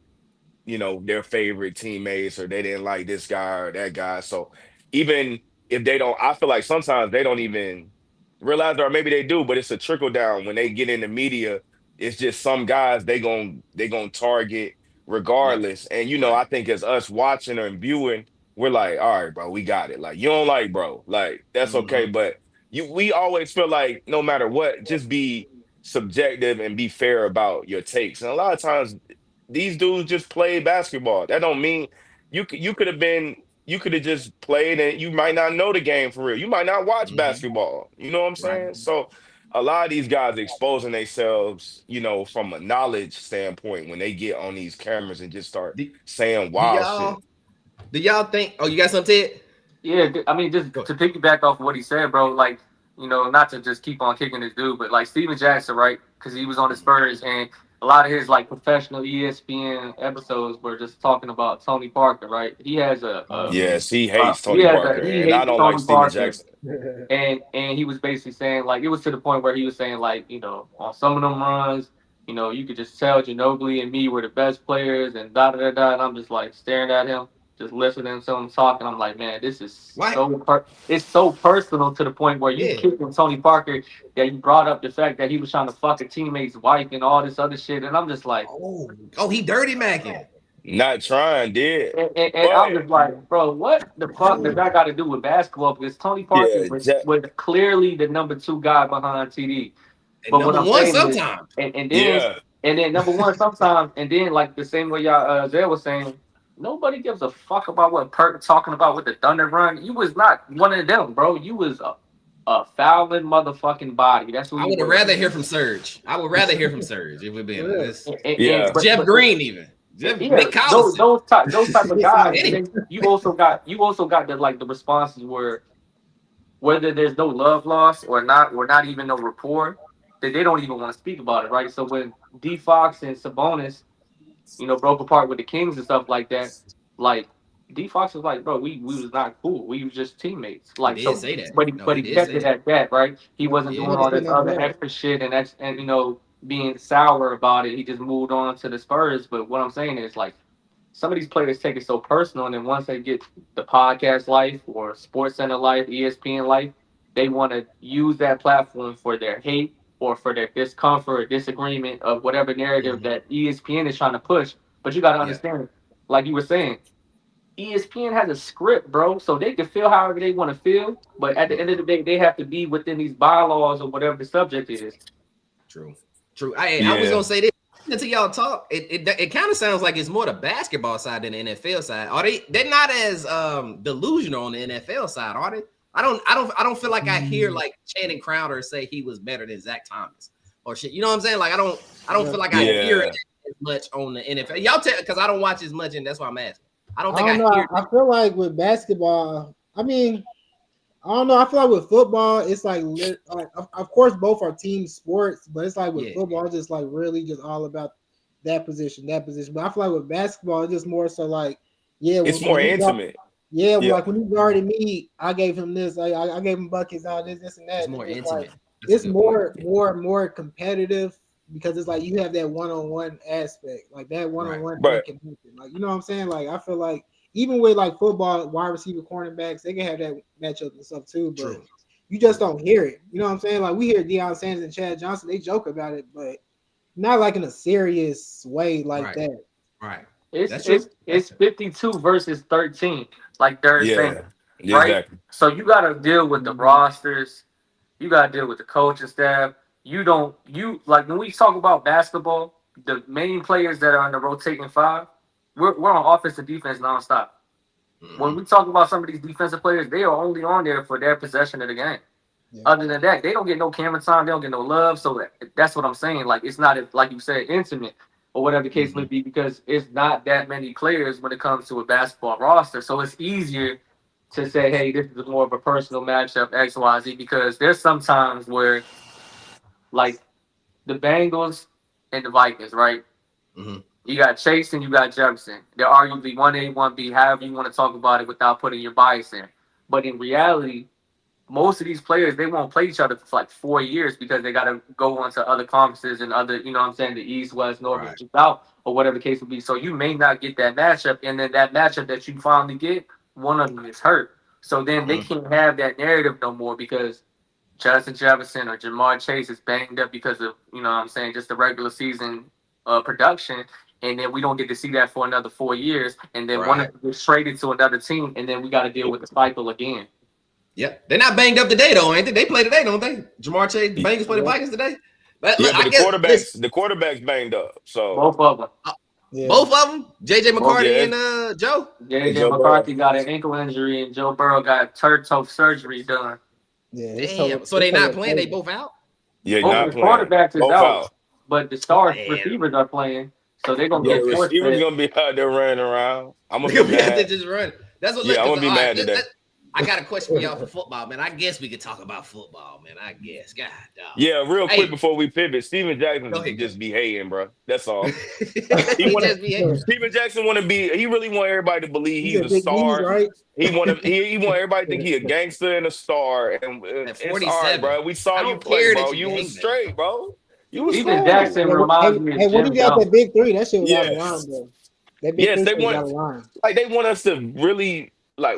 S2: you know, their favorite teammates or they didn't like this guy or that guy. So even if they don't, I feel like sometimes they don't even realize, or maybe they do, but it's a trickle down when they get in the media. It's just some guys they gonna target regardless. And you know, I think as us watching or viewing, we're like, all right, bro, we got it. Like you don't like bro, like that's okay. But we always feel like no matter what, just be subjective and be fair about your takes. And a lot of times these dudes just play basketball. That don't mean you could have just played and you might not know the game for real. You might not watch basketball. You know what I'm saying?
S1: Right.
S2: So a lot of these guys exposing themselves, you know, from a knowledge standpoint when they get on these cameras and just start saying wild shit.
S1: Do y'all think? Oh, you got something, Ted?
S3: Yeah, I mean, just to piggyback off of what he said, bro, like, you know, not to just keep on kicking this dude, but like Steven Jackson, right? Because he was on the Spurs and a lot of his like professional ESPN episodes were just talking about Tony Parker, right? He has
S2: yes, he hates Tony Parker, and I don't like Steven Jackson.
S3: And he was basically saying like it was to the point where he was saying like, you know, on some of them runs, you know, you could just tell Ginobili and me were the best players and da da da da. And I'm just like staring at him, just listening to him talk, and I'm like, man, this is it's so personal to the point where you kicking Tony Parker that you brought up the fact that he was trying to fuck a teammate's wife and all this other shit, and I'm just like,
S1: oh, he dirty macking.
S2: Not trying, did.
S3: And I'm just like, bro, what the fuck does that got to do with basketball? Because Tony Parker
S2: Yeah,
S3: was clearly the number 2 guy behind TD.
S1: And
S3: But what
S1: number
S3: I'm
S1: one
S3: saying is,
S1: sometimes.
S2: yeah.
S3: and then number one sometimes, and then like the same way y'all Zay was saying, nobody gives a fuck about what Perk talking about with the Thunder run. You was not one of them, bro. You was a fouling motherfucking body. That's who
S1: I
S3: you
S1: would have
S3: were.
S1: rather hear from Serge. I would rather hear from Serge if we're being honest.
S2: Yeah.
S1: Jeff Green even. Nick
S3: those
S1: Collison.
S3: those type of guys.
S1: Anyway.
S3: And then you also got the responses where whether there's no love lost or not even no rapport, that they don't even want to speak about it, right? So when D Fox and Sabonis, broke apart with the Kings and stuff like that, like D Fox was like, bro, we was not cool. We was just teammates. Like
S1: He
S3: so,
S1: did say that.
S3: but
S1: No,
S3: he
S1: did
S3: kept
S1: say
S3: it
S1: that.
S3: at that, right? He wasn't
S1: Yeah.
S3: doing all this other extra shit and being sour about it. He just moved on to the Spurs. But what I'm saying is like some of these players take it so personal, and then once they get the podcast life or Sports Center life, ESPN life, they want to use that platform for their hate or for their discomfort or disagreement of whatever narrative that ESPN is trying to push. But you got to understand, like you were saying, ESPN has a script, bro, so they can feel however they want to feel. But at the end of the day, they have to be within these bylaws or whatever the subject is.
S1: True. I was gonna say this until y'all talk. It kind of sounds like it's more the basketball side than the NFL side. Are they? They're not as delusional on the NFL side, are they? I don't feel like I hear like Channing Crowder say he was better than Zach Thomas or shit. You know what I'm saying? Like I don't feel like I hear it as much on the NFL. Y'all tell because I don't watch as much, and that's why I'm asking. I don't know.
S4: I feel like with basketball, I mean, I don't know. I feel like with football, it's like of course both are team sports, but it's like with football, it's just like really just all about that position. But I feel like with basketball, it's just more so like
S2: it's more intimate.
S4: Like when you guarded me, I gave him this. I gave him buckets, all this and that.
S1: It's more intimate.
S4: Like, it's more competitive because it's like you have that one-on-one aspect, like that one-on-one connection. Like you know what I'm saying? Like I feel like even with like football, wide receiver, cornerbacks, they can have that matchup and stuff too, but you just don't hear it. You know what I'm saying? Like we hear Deion Sanders and Chad Johnson, they joke about it, but not like in a serious way like that.
S1: Right.
S3: It's 52 versus 13, like they're saying, right?
S2: Exactly.
S3: So you got to deal with the rosters, you got to deal with the coaching staff. You like when we talk about basketball, the main players that are in the rotating five, we're on offense and defense nonstop. When we talk about some of these defensive players, they are only on there for their possession of the game. Other than that, they don't get no camera time, they don't get no love. So that's what I'm saying. Like it's not like you said, intimate or whatever the case may be, because it's not that many players when it comes to a basketball roster. So it's easier to say, hey, this is more of a personal matchup, X, Y, Z, because there's some times where like the Bengals and the Vikings, right? You got Chase and you got Jefferson. They're arguably 1A, 1B, however you want to talk about it without putting your bias in. But in reality, most of these players, they won't play each other for like 4 years because they got to go on to other conferences and other, you know what I'm saying, the East, West, North, and South, or whatever the case would be. So you may not get that matchup. And then that matchup that you finally get, one of them is hurt. So then they can't have that narrative no more because Justin Jefferson or Jamar Chase is banged up because of, you know what I'm saying, just the regular season production. And then we don't get to see that for another 4 years. And then one of them gets traded to another team. And then we got to deal with the cycle again.
S1: Yep. They're not banged up today, though, ain't they? They play today, don't they? Jamar Chase, the Bengals play the Vikings today. But
S2: the quarterbacks banged up. So
S3: both of them.
S1: Both of them? JJ McCarthy and Joe?
S3: JJ McCarthy got an ankle injury and Joe Burrow got toe surgery done.
S1: Damn. So they not playing? They both out?
S3: Yeah, both the quarterbacks is out. But the star receivers are playing. So they're gonna get forced.
S2: Receivers gonna be out there running around. I'm gonna be
S1: mad. Just run. That's what.
S2: I'm gonna be mad today.
S1: I got a question for y'all for football, man. I guess we could talk about football, man. I guess. God, dog.
S2: Yeah, real quick before we pivot, Steven Jackson just be hating, bro. That's all. Steven Jackson want to be. He really want everybody to believe he's a star. Right? He want everybody to think he a gangster and a star. And it's all right, bro. We saw you play, bro. You was straight, bro.
S3: Steven Jackson reminds me of Jim
S4: when he got
S3: Jones.
S4: the big three, that shit was out of line, bro.
S2: They want us to really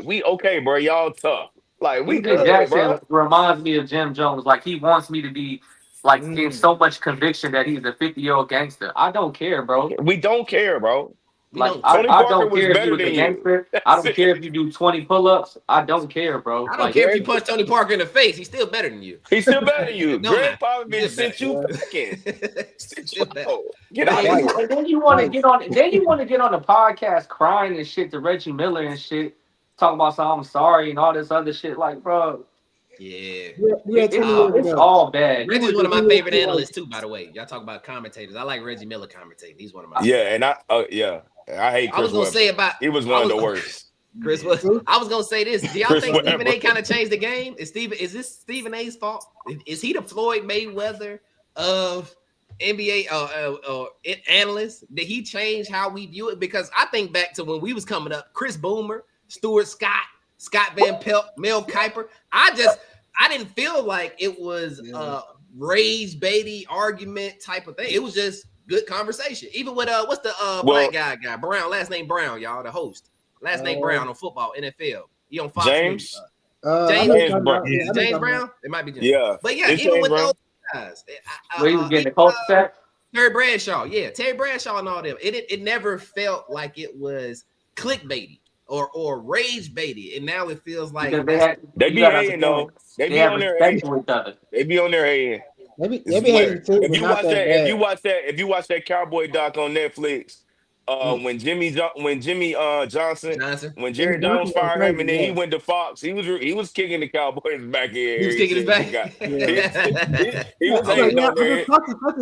S2: we okay, bro. Y'all tough. Like we
S3: Steven Jackson reminds me of Jim Jones. Like he wants me to be in so much conviction that he's a 50-year-old gangster. I don't care, bro.
S2: We don't care, bro.
S3: Like
S2: Tony
S3: I
S2: Parker
S3: don't
S2: was
S3: care if you
S2: better
S3: was a
S2: than you.
S3: gangster. I don't care if you do 20 pull-ups. I don't care, bro.
S1: I don't
S3: Like
S1: care if you punch Tony Parker in the face. He's still better than you.
S2: He's still better than you.
S1: It don't
S2: Greg
S1: matter.
S2: Popovich
S1: He's still
S2: sent you
S1: better.
S2: packing.
S1: He's still better.
S2: Get out of
S4: Right.
S2: here.
S3: And then you want to get on. Then you want to get on the podcast crying and shit to Reggie Miller and shit, talking about some I'm sorry and all this other shit. Like, bro,
S1: Yeah.
S4: We had 20 years
S3: it's
S4: ago.
S3: all bad.
S1: Reggie's one of my favorite analysts too, by the way. Y'all talk about commentators. I like Reggie Miller commentating. He's one of my
S2: Yeah, and I hate Chris
S1: I was gonna
S2: Webber.
S1: say about
S2: He was one of the worst.
S1: Chris was. I was gonna say this. Do y'all
S2: Chris
S1: think Stephen A
S2: Webber.
S1: kind of changed the game? Is this Stephen A's fault? Is he the Floyd Mayweather of NBA analysts? Did he change how we view it? Because I think back to when we was coming up, Chris Boomer, Stuart Scott, Scott Van Pelt, Mel Kiper. I didn't feel like it was rage baity argument type of thing. It was just good conversation. Even with what's the black guy Brown, last name Brown, y'all, the host. Last name Brown on football, NFL. He on Fox
S2: James?
S1: News.
S2: James Brown.
S1: James Brown? It might be James.
S2: Yeah.
S1: But yeah,
S2: It's
S1: even
S2: James
S1: with
S2: Brown.
S1: those guys.
S3: Where he was getting the culture sack.
S1: Terry Bradshaw, Terry Bradshaw and all them. It never felt like it was clickbaity or rage baity, and now it feels like
S3: Because
S2: They be hating though. They be on their
S3: respect for each other.
S2: They be on their hating.
S4: Maybe
S2: It's
S4: hating
S2: weird.
S4: too.
S2: If
S4: but
S2: you
S4: not
S2: watch that,
S4: bad.
S2: if you watch that Cowboy doc on Netflix, when Jimmy Johnson, when Jerry Jones fired him and then he went to Fox, he was kicking the Cowboys back in.
S1: he was kicking his back.
S2: He was hating on there.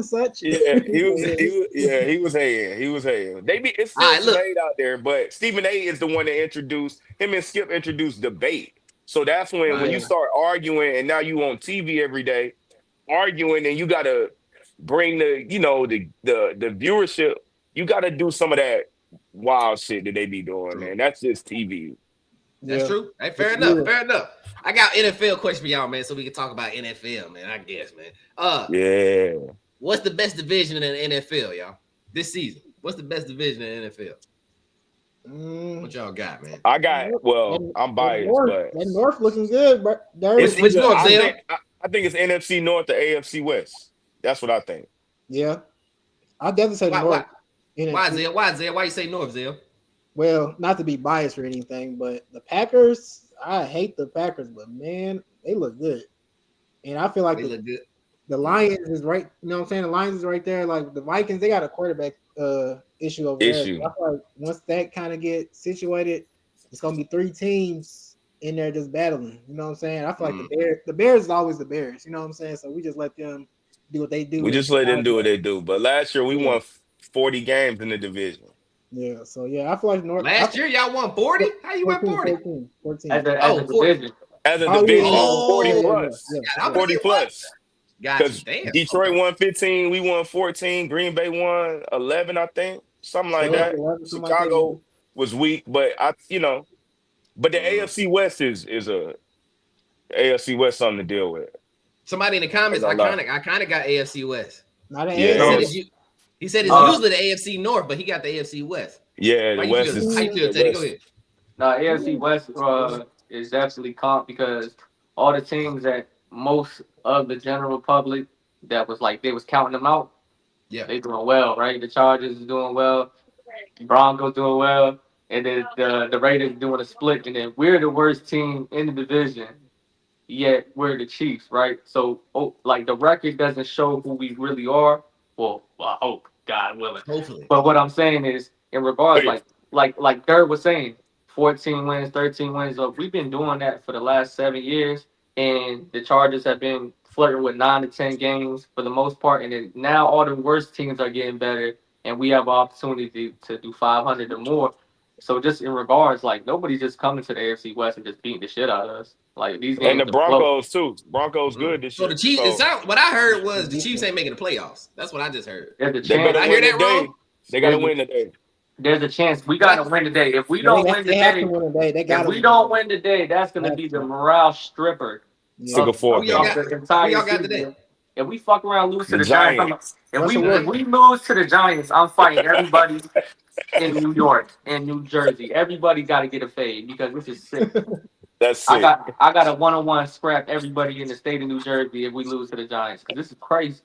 S4: Such.
S2: Yeah, he was hating. It's still some hate out there, but Stephen A is the one that introduced him and Skip introduced debate. So that's when you start arguing, and now you on TV every day arguing, and you gotta bring the viewership. You gotta do some of that wild shit that they be doing, man. That's just TV.
S1: That's true. Hey, fair enough. I got NFL question for y'all, man, so we can talk about NFL, man. I guess, man. What's the best division in the NFL, y'all? This season. What's the best division in the NFL? What y'all got, man?
S2: I'm biased, but
S4: that North looking good, but
S1: which North, Zell?
S2: I think it's NFC North to AFC West. That's what I think.
S4: Yeah. I'll definitely say North.
S1: Why, Zell? Why you say North, Zell?
S4: Well, not to be biased or anything, but the Packers, I hate the Packers, but man, they look good. And I feel like
S1: they look good.
S4: The Lions is right. You know what I'm saying? The Lions is right there. Like the Vikings, they got a quarterback issue over there. So I feel like once that kind of get situated, it's gonna be three teams in there just battling. You know what I'm saying? I feel like the Bears is always the Bears. You know what I'm saying? So we just let them do what they do.
S2: We just let them do what they do. But last year we won 40 games in the division.
S4: Yeah. So yeah, I feel like North.
S1: Last year y'all won 40. How you won 40?
S4: 14.
S3: As a division.
S2: As a division, 40
S1: plus.
S2: Yeah, 40 plus.
S1: Because
S2: Detroit won 15, we won 14, Green Bay won 11, I think, something like that. 11, Chicago was weak, but but the AFC West is a AFC West something to deal with.
S1: Somebody in the comments, I kind of got AFC West.
S4: Not an
S1: AFC. He said it's usually the AFC North, but he got the AFC West.
S2: Yeah, the West is.
S1: How you feel, Teddy? Go ahead.
S3: No, AFC West is definitely comp because all the teams that most of the general public that was like they was counting them out.
S1: Yeah,
S3: they doing well, right? The Chargers is doing well, Broncos doing well, and then the Raiders doing a split, and then we're the worst team in the division, yet we're the Chiefs, right? So like the record doesn't show who we really are. Well, I hope, God willing.
S1: Hopefully.
S3: But what I'm saying is, in regards, like Dirk was saying, 14 wins, 13 wins. We've been doing that for the last 7 years, and the Chargers have been flirting with 9 to 10 games for the most part. And then now all the worst teams are getting better, and we have an opportunity to do 500 or more. So just in regards, like nobody's just coming to the AFC West and just beating the shit out of us. Like these games.
S2: And the Broncos too. Broncos good this year.
S1: So the Chiefs. What I heard was the Chiefs ain't making the playoffs. That's what I just heard.
S3: There's a chance.
S1: I hear that wrong.
S2: They gotta win today.
S3: There's a chance we gotta win today. If we don't win today, that's gonna be the morale stripper.
S2: Took a four.
S1: Y'all got today.
S3: If we fuck around, lose to the Giants. If we lose to the Giants, I'm fighting everybody in New York and New Jersey. Everybody got to get a fade because this is sick.
S2: That's sick.
S3: I got a 1-on-1 scrap everybody in the state of New Jersey if we lose to the Giants because this is crazy.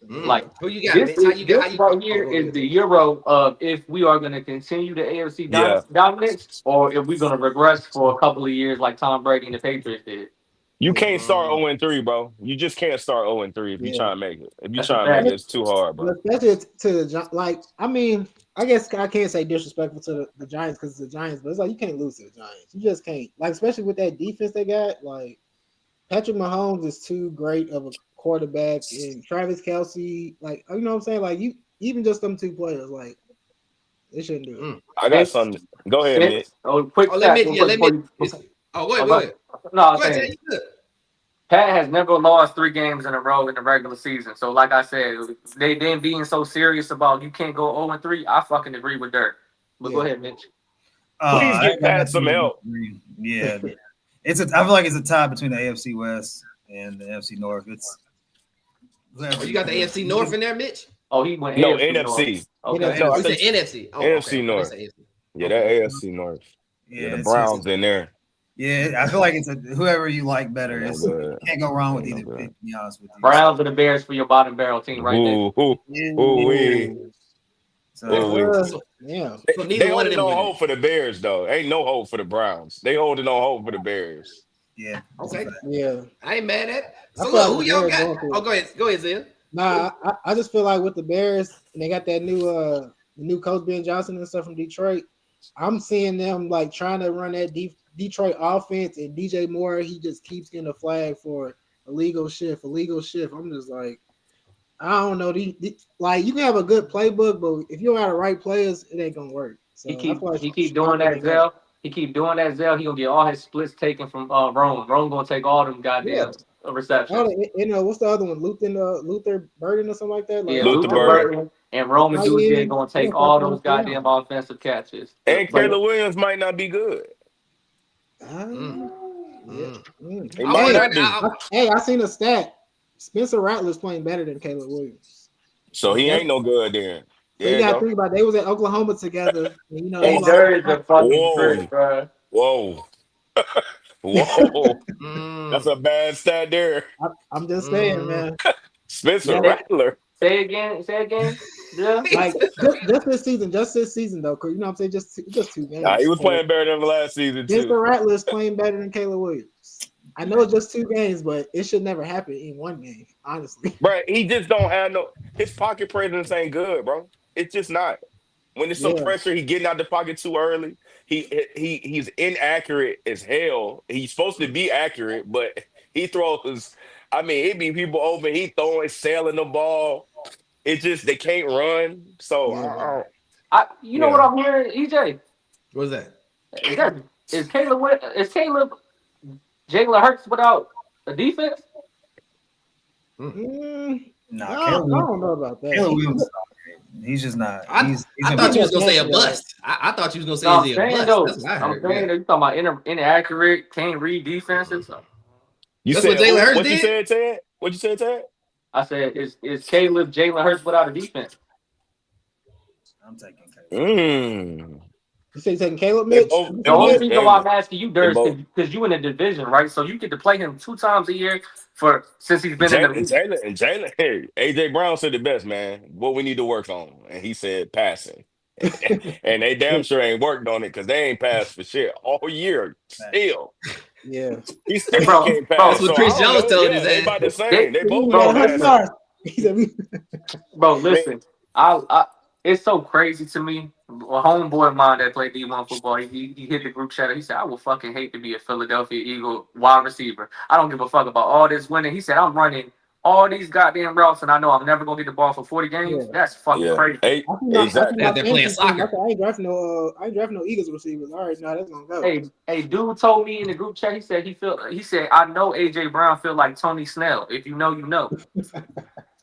S3: Like
S1: who you got?
S3: this,
S1: Mitch? How you got? How
S3: this
S1: you?
S3: right here is the Euro of if we are going to continue the AFC dominance, or if we're going to regress for a couple of years like Tom Brady and the Patriots did.
S2: You can't start 0-3, bro. You just can't start 0-3 if you try to make it. If you
S3: That's
S2: try
S3: a
S2: to make
S3: fact.
S2: it, it's too hard, bro.
S4: Especially to the like, I mean, I guess I can't say disrespectful to the Giants because it's the Giants, but it's like you can't lose to the Giants. You just can't. Like, especially with that defense they got. Like, Patrick Mahomes is too great of a quarterback, and Travis Kelce, like, you know what I'm saying? Like, you even just them two players, like, they shouldn't do it.
S2: I got something. Go ahead, Mitch.
S3: Quick
S1: let
S3: stat.
S1: me. Go ahead.
S3: No, I'm
S1: Go ahead.
S3: saying Pat has never lost 3 games in a row in the regular season. So, like I said, they then being so serious about you can't go 0-3. I fucking agree with Dirk. But go ahead, Mitch.
S2: Please get Pat some help.
S5: Yeah, I feel like it's a tie between the AFC West and the NFC North. It's
S1: you got the AFC North in there, Mitch?
S3: Oh, he went
S2: No,
S3: AFC
S2: NFC.
S3: North.
S2: Okay.
S1: No, I said NFC. Oh,
S2: NFC
S1: okay.
S2: North. Yeah, that AFC North. Yeah, the Browns in there.
S5: Yeah, I feel like it's whoever you like better. You can't go wrong with either. To be honest with you,
S3: Browns or the Bears for your bottom barrel team, right there.
S2: So,
S4: yeah.
S2: They holding no hope for the Bears, though. Ain't no hope for the Browns. They holding no hope for the Bears.
S5: Yeah.
S1: Okay.
S4: Yeah.
S1: I ain't mad at it. So
S4: look,
S1: who y'all got? Oh, go ahead, Zia.
S4: Nah, I just feel like with the Bears, and they got that new coach Ben Johnson and stuff from Detroit. I'm seeing them like trying to run that Detroit offense, and DJ Moore, he just keeps getting a flag for illegal shift. I'm just like, I don't know. Like, you can have a good playbook, but if you don't have the right players, it ain't gonna work. So
S3: He keep doing that, Zell. He gonna get all his splits taken from Rome. Rome gonna take all them goddamn receptions.
S4: What's the other one? Luther Burden or something like that. Like,
S3: Luther Burden and Roman dude gonna take all those goddamn offensive catches.
S2: And Caleb Williams might not be good.
S4: He might not be. Hey, I seen a stat. Spencer Rattler's playing better than Caleb Williams.
S2: So he ain't no good then.
S4: So you got to think about it. They was at Oklahoma together. And, you know,
S3: there is a fucking trick, bro.
S2: Whoa. That's a bad stat there.
S4: I'm just saying, man.
S2: Spencer Rattler.
S3: Say again. Yeah.
S4: Like just this season though, because you know what I'm saying, just 2 games.
S2: Nah, he was playing better than the last season too.
S4: Spencer Rattler is playing better than Caleb Williams. I know it's just 2 games, but it should never happen in 1 game, honestly.
S2: Bro, he just don't have his pocket presence ain't good, bro. It's just not. When it's some pressure, he getting out the pocket too early. He's inaccurate as hell. He's supposed to be accurate, but he throws. I mean, it be people open. He sailing the ball. It just they can't run. So
S3: you know what I'm hearing, EJ?
S1: What's that?
S3: Is Caleb Jalen Hurts without a defense?
S5: No,
S4: I don't know about that.
S5: Caleb Williams, he's just not.
S1: I thought you was gonna say a bust. I thought you was gonna say is he a bust.
S3: I'm saying you talking about inaccurate, can't read defenses.
S2: That's what Jalen Hurts did. What you said, Ted? What you said, Ted?
S3: I said, is Caleb Jalen Hurts without a defense?
S5: I'm taking Caleb.
S4: You say you're taking Caleb, Mitch?
S3: The only reason why I'm asking you, Dirk, is because you in the division, right? So you get to play him 2 times a year since he's been in the league.
S2: Jalen, AJ Brown said the best, man. What we need to work on, and he said passing. And they damn sure ain't worked on it because they ain't passed for shit all year. Still.
S4: Yeah.
S2: He still can't pass.
S1: That's what Chris Jones told his
S2: They
S1: ass.
S2: about the same. They both
S3: Bro, listen. It's so crazy to me. A homeboy of mine that played D1 football, he hit the group chat. He said, I would fucking hate to be a Philadelphia Eagle wide receiver. I don't give a fuck about all this winning. He said, I'm running all these goddamn routes, and I know I'm never going to get the ball for 40 games. Yeah. That's fucking crazy.
S2: Exactly.
S1: They're playing soccer.
S4: I ain't drafting no Eagles receivers. All right, now that's going to go.
S3: Hey, dude told me in the group chat, he said, I know AJ Brown feel like Tony Snell. If you know, you know.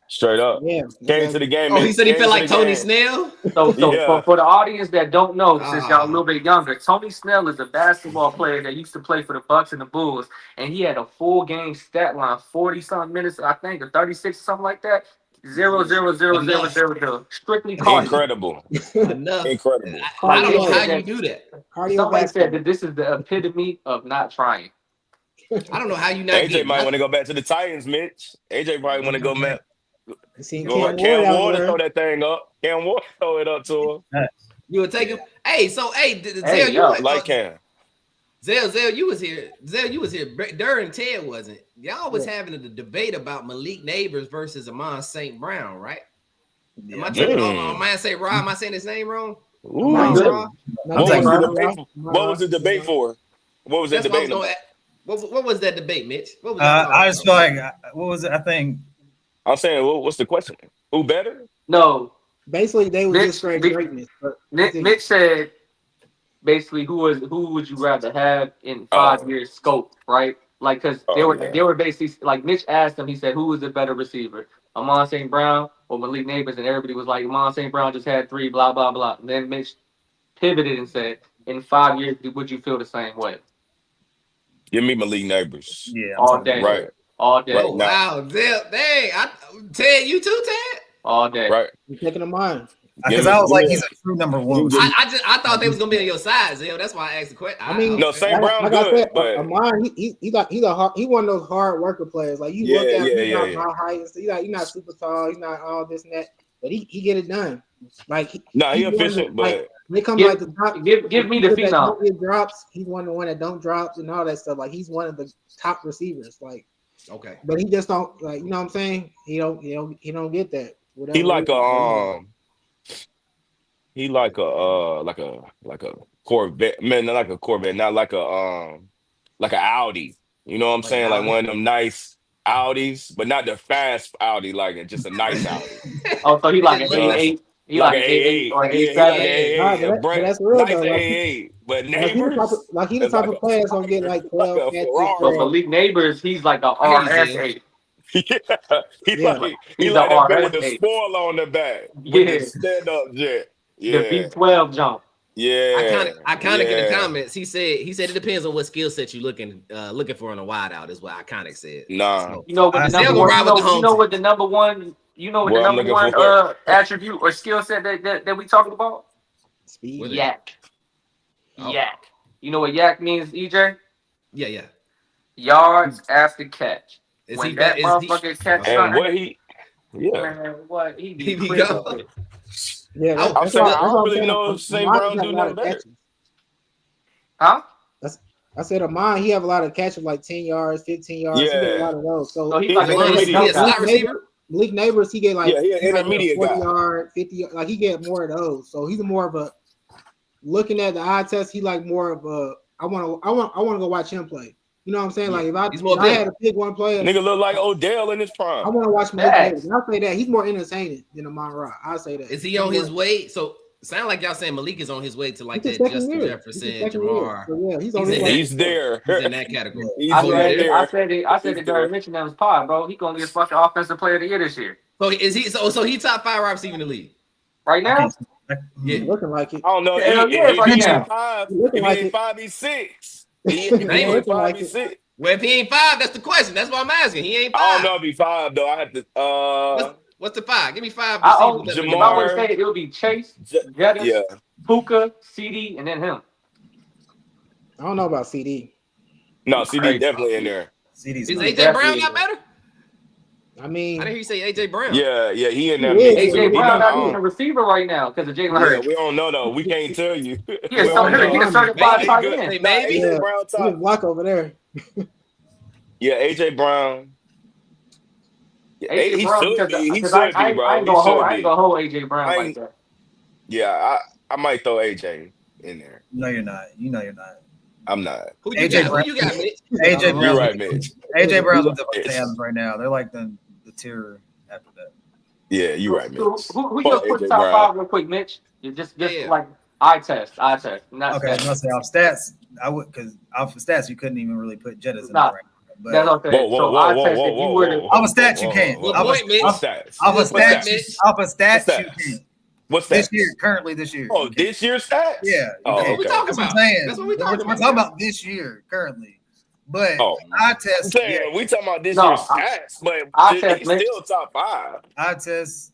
S2: Straight up.
S4: Yeah.
S2: Came to the game.
S1: Oh, he said he felt like Tony Snell?
S3: So for the audience that don't know, since y'all a little bit younger, Tony Snell is a basketball player that used to play for the Bucks and the Bulls, and he had a full game stat line, 40-something minutes, I think, or 36, something like that. 0, 0, 0, 0, 0, 0. Strictly caution.
S2: Incredible.
S1: Enough.
S2: Incredible.
S1: I don't know how you do that.
S3: Somebody said that this is the epitome of not trying.
S1: I don't know how you not
S2: AJ might want to go back to the Titans, Mitch. AJ probably want to go back.
S4: You seen
S2: Go
S4: Cam
S2: ahead.
S4: Ward
S2: Cam
S4: out
S2: Ward
S4: there.
S2: throw that thing up. Cam Ward throw it up to him.
S1: You would take him. Hey, so Zell,
S3: Hey,
S1: you
S3: yo.
S1: was,
S2: Like Cam.
S1: Zell, you was here. Zell, you was here during Ted wasn't. Y'all was
S4: Yeah.
S1: having a debate about Malik Neighbors versus Amon St. Brown, right? Am
S5: Yeah.
S1: I taking Am I saying Rob? Am I saying his name wrong?
S2: Ooh.
S1: Amon
S3: good.
S1: Ra?
S2: What was the debate?
S4: What
S2: What was the debate for? What was the
S1: That's what I was
S2: debate
S1: going
S2: about?
S1: to. What was that debate, Mitch? What was that?
S5: I just feel like what was it? I think
S2: I'm saying, what's the question? Who better?
S3: No,
S4: Basically, they was
S3: Mitch-
S4: just straight
S3: Mitch-
S4: greatness. But
S3: Mitch said basically who would you rather have in 5 years scope, right? Like because they were basically like Mitch asked him, he said, who was the better receiver? Amon St. Brown or Malik Neighbors, and everybody was like, Amon St. Brown just had 3, blah, blah, blah. And then Mitch pivoted and said, in 5 years, would you feel the same way?
S2: Give me Malik Neighbors.
S5: yeah,
S3: All day.
S2: Right.
S3: All day.
S2: Right.
S1: Oh, wow, Zell, dang. Ted, you too, Ted?
S3: All day.
S2: Right.
S4: you taking the mind.
S5: because I was like, he's a true number one.
S1: I thought they was gonna be on your side, Zell. That's why I asked the question.
S4: I mean,
S2: No, St. Brown
S4: like
S2: good,
S4: I said,
S2: but
S4: Amon, he's one of those hard worker players. Like you look at him, he's not my height. He's not super tall. He's not all this and that, but he get it done. Like
S2: he
S4: he's one of
S2: efficient,
S4: the,
S2: but
S4: like, when it comes
S3: Give-
S4: like the drop,
S3: give me the
S4: that
S3: phenom.
S4: don't get drops. He's one of the one that don't drop and all that stuff. Like he's one of the top receivers. Like,
S1: Okay.
S4: but he just don't like. You know what I'm saying? He don't get that. Whatever
S2: he like
S4: reason.
S2: he like a Corvette, man, not like a Corvette, not like a Audi. You know what I'm
S1: Like
S2: saying? Like
S1: Audi?
S2: one of them nice Audis, but not the fast Audi, like just a nice Audi.
S3: Oh, so he like an
S1: Like
S3: A8. He
S2: like
S3: like
S2: an
S3: an A8 or
S2: A8.
S3: an
S2: Yeah, he like an
S3: A7.
S4: Nah,
S2: A8.
S4: but that's real
S2: Nice
S4: though. Like,
S2: A8. But
S4: Like he the
S2: neighbors,
S4: type of player that's gonna get like 12
S2: like a
S4: catches.
S2: Ferrari.
S3: So Malik Neighbors, he's like a
S1: I hear you,
S3: RS8.
S2: Yeah, he
S4: Yeah.
S2: like
S3: He's
S2: that
S3: a
S2: bit with the
S3: RS8.
S2: spoiler on the back, with
S3: Yeah.
S2: the stand up jet.
S3: The
S2: Yeah,
S3: V12 jump.
S2: yeah.
S1: I kind of get the comments. He said it depends on what skill set you're looking for on a wide out, is what Iconic said.
S2: Nah.
S1: So,
S3: You know what the
S1: Still
S3: number
S1: gonna
S3: one,
S1: ride with the home team.
S3: what the number one,
S2: What I'm looking for.
S3: attribute or skill set that we talking about?
S4: Speed.
S1: What is it?
S3: Yak.
S1: Oh.
S3: Yak. You know what yak means, EJ?
S1: yeah.
S3: Yards after catch.
S1: Is
S3: When
S1: he
S3: that
S1: back?
S3: motherfucker catch
S2: And
S3: something,
S2: what he, yeah.
S3: man, what he
S1: He
S3: be
S1: be
S3: critical.
S1: gone.
S4: Yeah,
S1: I'm
S4: that's
S2: saying,
S4: why,
S2: I don't
S4: I'm
S2: really
S4: saying
S2: know if St.
S4: Amon
S2: Brown
S4: got
S2: do
S4: a lot
S2: nothing
S4: of
S2: better.
S4: catches.
S3: Huh?
S4: I said Amon, he have a lot of catches like 10 yards, 15 yards. He get a
S2: Yeah.
S4: lot of those. So
S3: So he's
S2: He
S3: like a
S1: Amon,
S3: great
S1: he
S3: jump
S1: a slot
S3: guy.
S1: receiver.
S4: Malik Neighbors, he get like,
S2: Yeah, he an intermediate
S4: 40
S2: guy.
S4: yard, 50 yard, like he get more of those. So he's more of a looking at the eye test, he like more of a I want to go watch him play. You know what I'm saying? Like
S1: He's
S4: if
S1: more
S4: I had
S1: built.
S4: to pick one player,
S2: Nigga look like Odell in his
S4: I
S2: prime.
S4: want to watch Malik
S3: Facts.
S4: Neighbors. I'll say that he's more entertaining than Amon Ra. I'll say that.
S1: Is he on his way? So sound like y'all saying Malik is on his way to like
S4: He's
S1: that
S4: his second
S1: Justin
S4: year.
S1: Jefferson,
S4: He's his second year.
S1: Jamar.
S4: So yeah, he's on
S1: He's
S4: his
S1: in
S4: way.
S2: He's there.
S1: He's in that category.
S2: He's
S3: I
S2: there.
S3: said it during Mitch and Evans' pod, bro. He gonna get fucking offensive player of the year this year.
S1: So is he? So he top 5 wide receiver in the league.
S3: Right now?
S1: Yeah.
S4: Looking like it.
S2: I don't know.
S3: Hell yeah,
S2: If
S3: right
S2: he
S3: now.
S2: ain't 5,
S4: Looking
S2: if he
S4: like
S2: ain't
S4: it.
S2: 5, he's 6. If he
S1: Ain't
S2: ain't
S4: looking
S2: 5,
S4: like
S2: he's
S4: it.
S2: 6.
S1: Well, if he ain't 5, that's the question. That's why I'm asking. He ain't 5.
S2: I don't know if he's 5 though. I have to.
S1: What's the 5? Give me 5
S3: If
S1: receivers.
S3: I
S2: Jamar.
S3: would say it would be Chase,
S2: Yeah.
S3: Jettis, Puka, CD, and then him.
S4: I don't know about CD.
S2: No, CD
S3: Crazy.
S2: definitely in there.
S5: CD's
S1: Is
S5: not.
S1: AJ Brown not better?
S4: I mean,
S1: I didn't hear you say AJ Brown.
S2: Yeah, he in that
S4: He is.
S2: mix.
S3: AJ
S2: He
S3: Brown
S2: not
S3: not even a receiver right now because of Jalen
S2: Yeah,
S3: Hurts.
S2: we don't know though. We can't tell you.
S3: He
S2: We
S3: a
S2: don't know.
S3: certified
S1: Maybe.
S3: tight
S2: Good.
S3: end.
S1: Hey,
S2: Nah,
S1: maybe.
S2: AJ
S4: Yeah.
S2: Brown
S4: he
S2: top.
S4: was block over there.
S2: Yeah, AJ Brown. Yeah,
S3: AJ
S2: he
S3: Brown,
S2: should be. He
S3: because
S2: should
S3: I
S2: be, bro.
S3: ain't
S2: He
S3: gonna
S2: should
S3: hold
S2: be.
S3: AJ Brown
S2: I
S3: like
S2: ain't-
S3: that.
S2: Yeah, I might throw AJ in there.
S5: No, you're not. You know you're not.
S2: I'm not.
S1: Who you
S5: AJ
S1: got?
S5: Brown.
S1: Who you got, Mitch?
S5: AJ
S2: You're
S5: Brown's
S2: right, Mitch.
S5: AJ Brown's with the
S2: Yes.
S5: Adams right now. They're like the tier after that.
S2: Yeah, you're right,
S3: So,
S2: Mitch.
S3: who
S2: Fuck
S3: your quick
S2: AJ
S3: top
S2: Brown.
S3: 5 real quick, Mitch? You just
S1: Yeah.
S3: like eye test, not
S5: Okay,
S3: stats.
S5: let's say off stats. I would because off of stats you couldn't even really put Jettas in
S3: Nah.
S5: there right now. But
S3: That's what I'm saying. So eye test, if you were to
S5: Off of stats, you can't.
S1: What
S5: Off of-
S1: point, Mitch?
S2: What's stats?
S5: off of
S1: What's
S5: stats,
S1: that, Mitch?
S5: off of stats,
S2: What's
S5: you
S2: that?
S5: can't.
S2: What's
S5: This
S2: that?
S5: year, currently this year.
S2: Oh,
S5: you can't.
S2: this year's stats?
S5: Yeah.
S2: Oh,
S1: That's what we
S2: okay.
S1: talking
S5: That's what I'm
S1: about.
S5: saying.
S1: That's what we
S5: We're
S1: talking
S5: talking about this year currently. But
S2: Oh.
S5: eye
S2: I'm
S5: test,
S2: saying we talking about this
S3: No,
S2: year's stats, but
S3: I
S2: shit,
S3: test,
S2: he's
S3: Mitch.
S2: still top 5.
S5: eye test.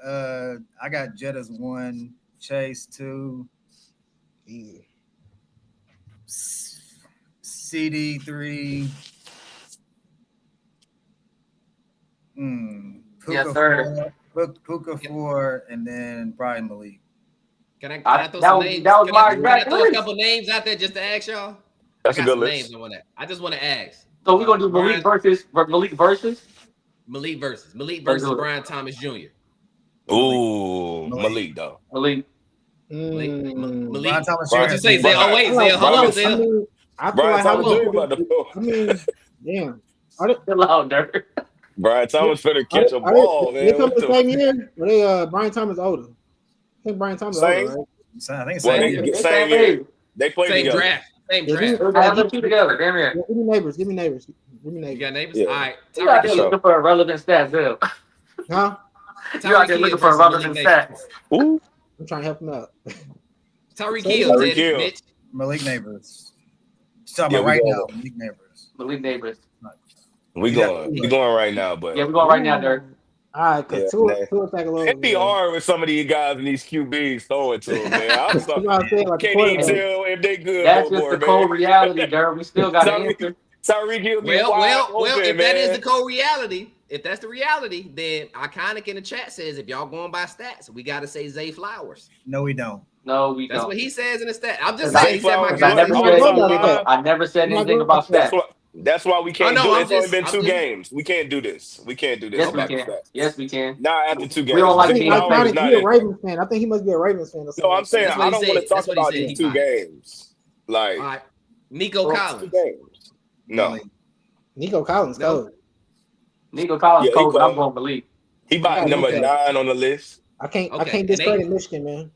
S5: I got Jettas 1, Chase 2,
S4: Easy.
S5: CD 3.
S3: Yes, sir.
S5: Puka 4, and then Brian Malik.
S1: Can I throw some names?
S3: That was my
S1: Can I
S3: exact
S1: throw a
S3: list.
S1: couple names out there just to ask y'all?
S2: That's
S1: I
S2: a
S1: got
S2: good
S1: some
S2: list.
S1: names I just want to ask.
S3: So we're gonna do Malik versus
S1: Malik versus
S3: Let's do it.
S1: Brian Thomas Jr.
S2: Ooh, Malik though.
S3: Malik.
S1: Malik.
S5: Brian Thomas
S1: What
S5: Jr.
S1: you say, Zell? Oh wait, Zell, hold on, Zell.
S4: I feel
S2: Brian
S4: like how
S2: Thomas
S4: we
S2: Jr. about to
S4: damn.
S3: Chill out, Dirk.
S2: Brian Thomas finna catch a ball,
S4: They
S2: man.
S4: come
S2: What
S4: the same
S2: the
S4: year? Or they Brian Thomas older? I think Brian Thomas
S2: Same?
S4: older, right?
S5: I think
S2: well,
S5: same.
S2: they same year. They played
S1: Same
S2: together.
S1: draft. Same
S4: Yeah,
S1: draft.
S3: They have them two together. Damn it.
S4: Give me neighbors. Give me neighbors. Give me
S1: You
S4: neighbors.
S1: got neighbors?
S2: Yeah.
S1: All right.
S3: You out
S1: Tyreek
S3: there
S1: Hill.
S3: looking for a relevant stat, Zell.
S4: Huh?
S3: You out there looking for a relevant stat.
S2: Ooh,
S4: I'm trying to help him out.
S1: Tyreek
S4: So
S1: Hill,
S2: Tyreek
S1: Teddy,
S2: Hill.
S1: Mitch.
S5: Malik Neighbors. Talking
S2: Yeah,
S5: about
S2: we
S5: right
S2: go
S5: now.
S2: over.
S5: Malik Neighbors.
S3: Malik Neighbors.
S2: we going right now, but
S3: Yeah, we're going right now, Dirk.
S4: All right,
S2: Yeah,
S4: because two take a little.
S2: it'd be hard with some of these guys and these QBs throwing to them, man. I'm
S4: That's
S2: sorry.
S4: what I said, like
S2: Can't even
S4: quarterback.
S2: tell if they good
S3: That's
S2: no
S3: just
S2: more,
S3: the
S2: man.
S3: cold reality, Dirk. We still got an answer.
S2: Tyreek Hill be
S1: Well,
S2: wide open,
S1: if
S2: man.
S1: that is the cold reality, if that's the reality, then Iconic in the chat says if y'all going by stats, we got to say Zay Flowers.
S5: No, we don't.
S3: No, we
S1: That's
S3: don't.
S1: what he says in the stat. I'm just
S3: Zay
S1: saying. He said my
S2: Flowers,
S1: guy.
S2: what?
S3: I never said anything about
S2: That's
S3: stats.
S2: that's why we can't
S1: Oh, no,
S2: do it.
S1: I'm
S2: It's only
S1: just-
S2: been
S1: I'm
S2: 2
S1: just-
S2: games. We can't do this. We can't do this.
S3: Yes, we
S2: about
S3: can.
S2: stats.
S3: Yes, we can.
S2: Not after 2 games.
S3: We don't like
S4: I think
S3: being
S2: Flowers is
S4: Iconic,
S2: not
S4: he a
S2: in.
S4: Ravens fan. I think he must be a Ravens fan. Or something
S2: No, I'm saying
S1: That's what
S2: I
S1: he
S2: don't want to
S1: said.
S2: talk
S1: That's what he
S2: about
S1: said.
S2: these
S1: He
S2: 2
S1: fine.
S2: games. Like
S1: All right. Nico
S2: these 2
S1: Collins.
S2: games. No.
S5: Malik.
S4: Nico Collins,
S1: No.
S4: cold.
S3: Nico Collins
S2: Yeah, he
S3: cold, but I'm
S2: cold.
S3: going Malik.
S2: He about
S4: Okay,
S2: number
S4: okay.
S2: 9 on the list.
S4: I can't
S1: Okay, and
S4: discredit Michigan, man.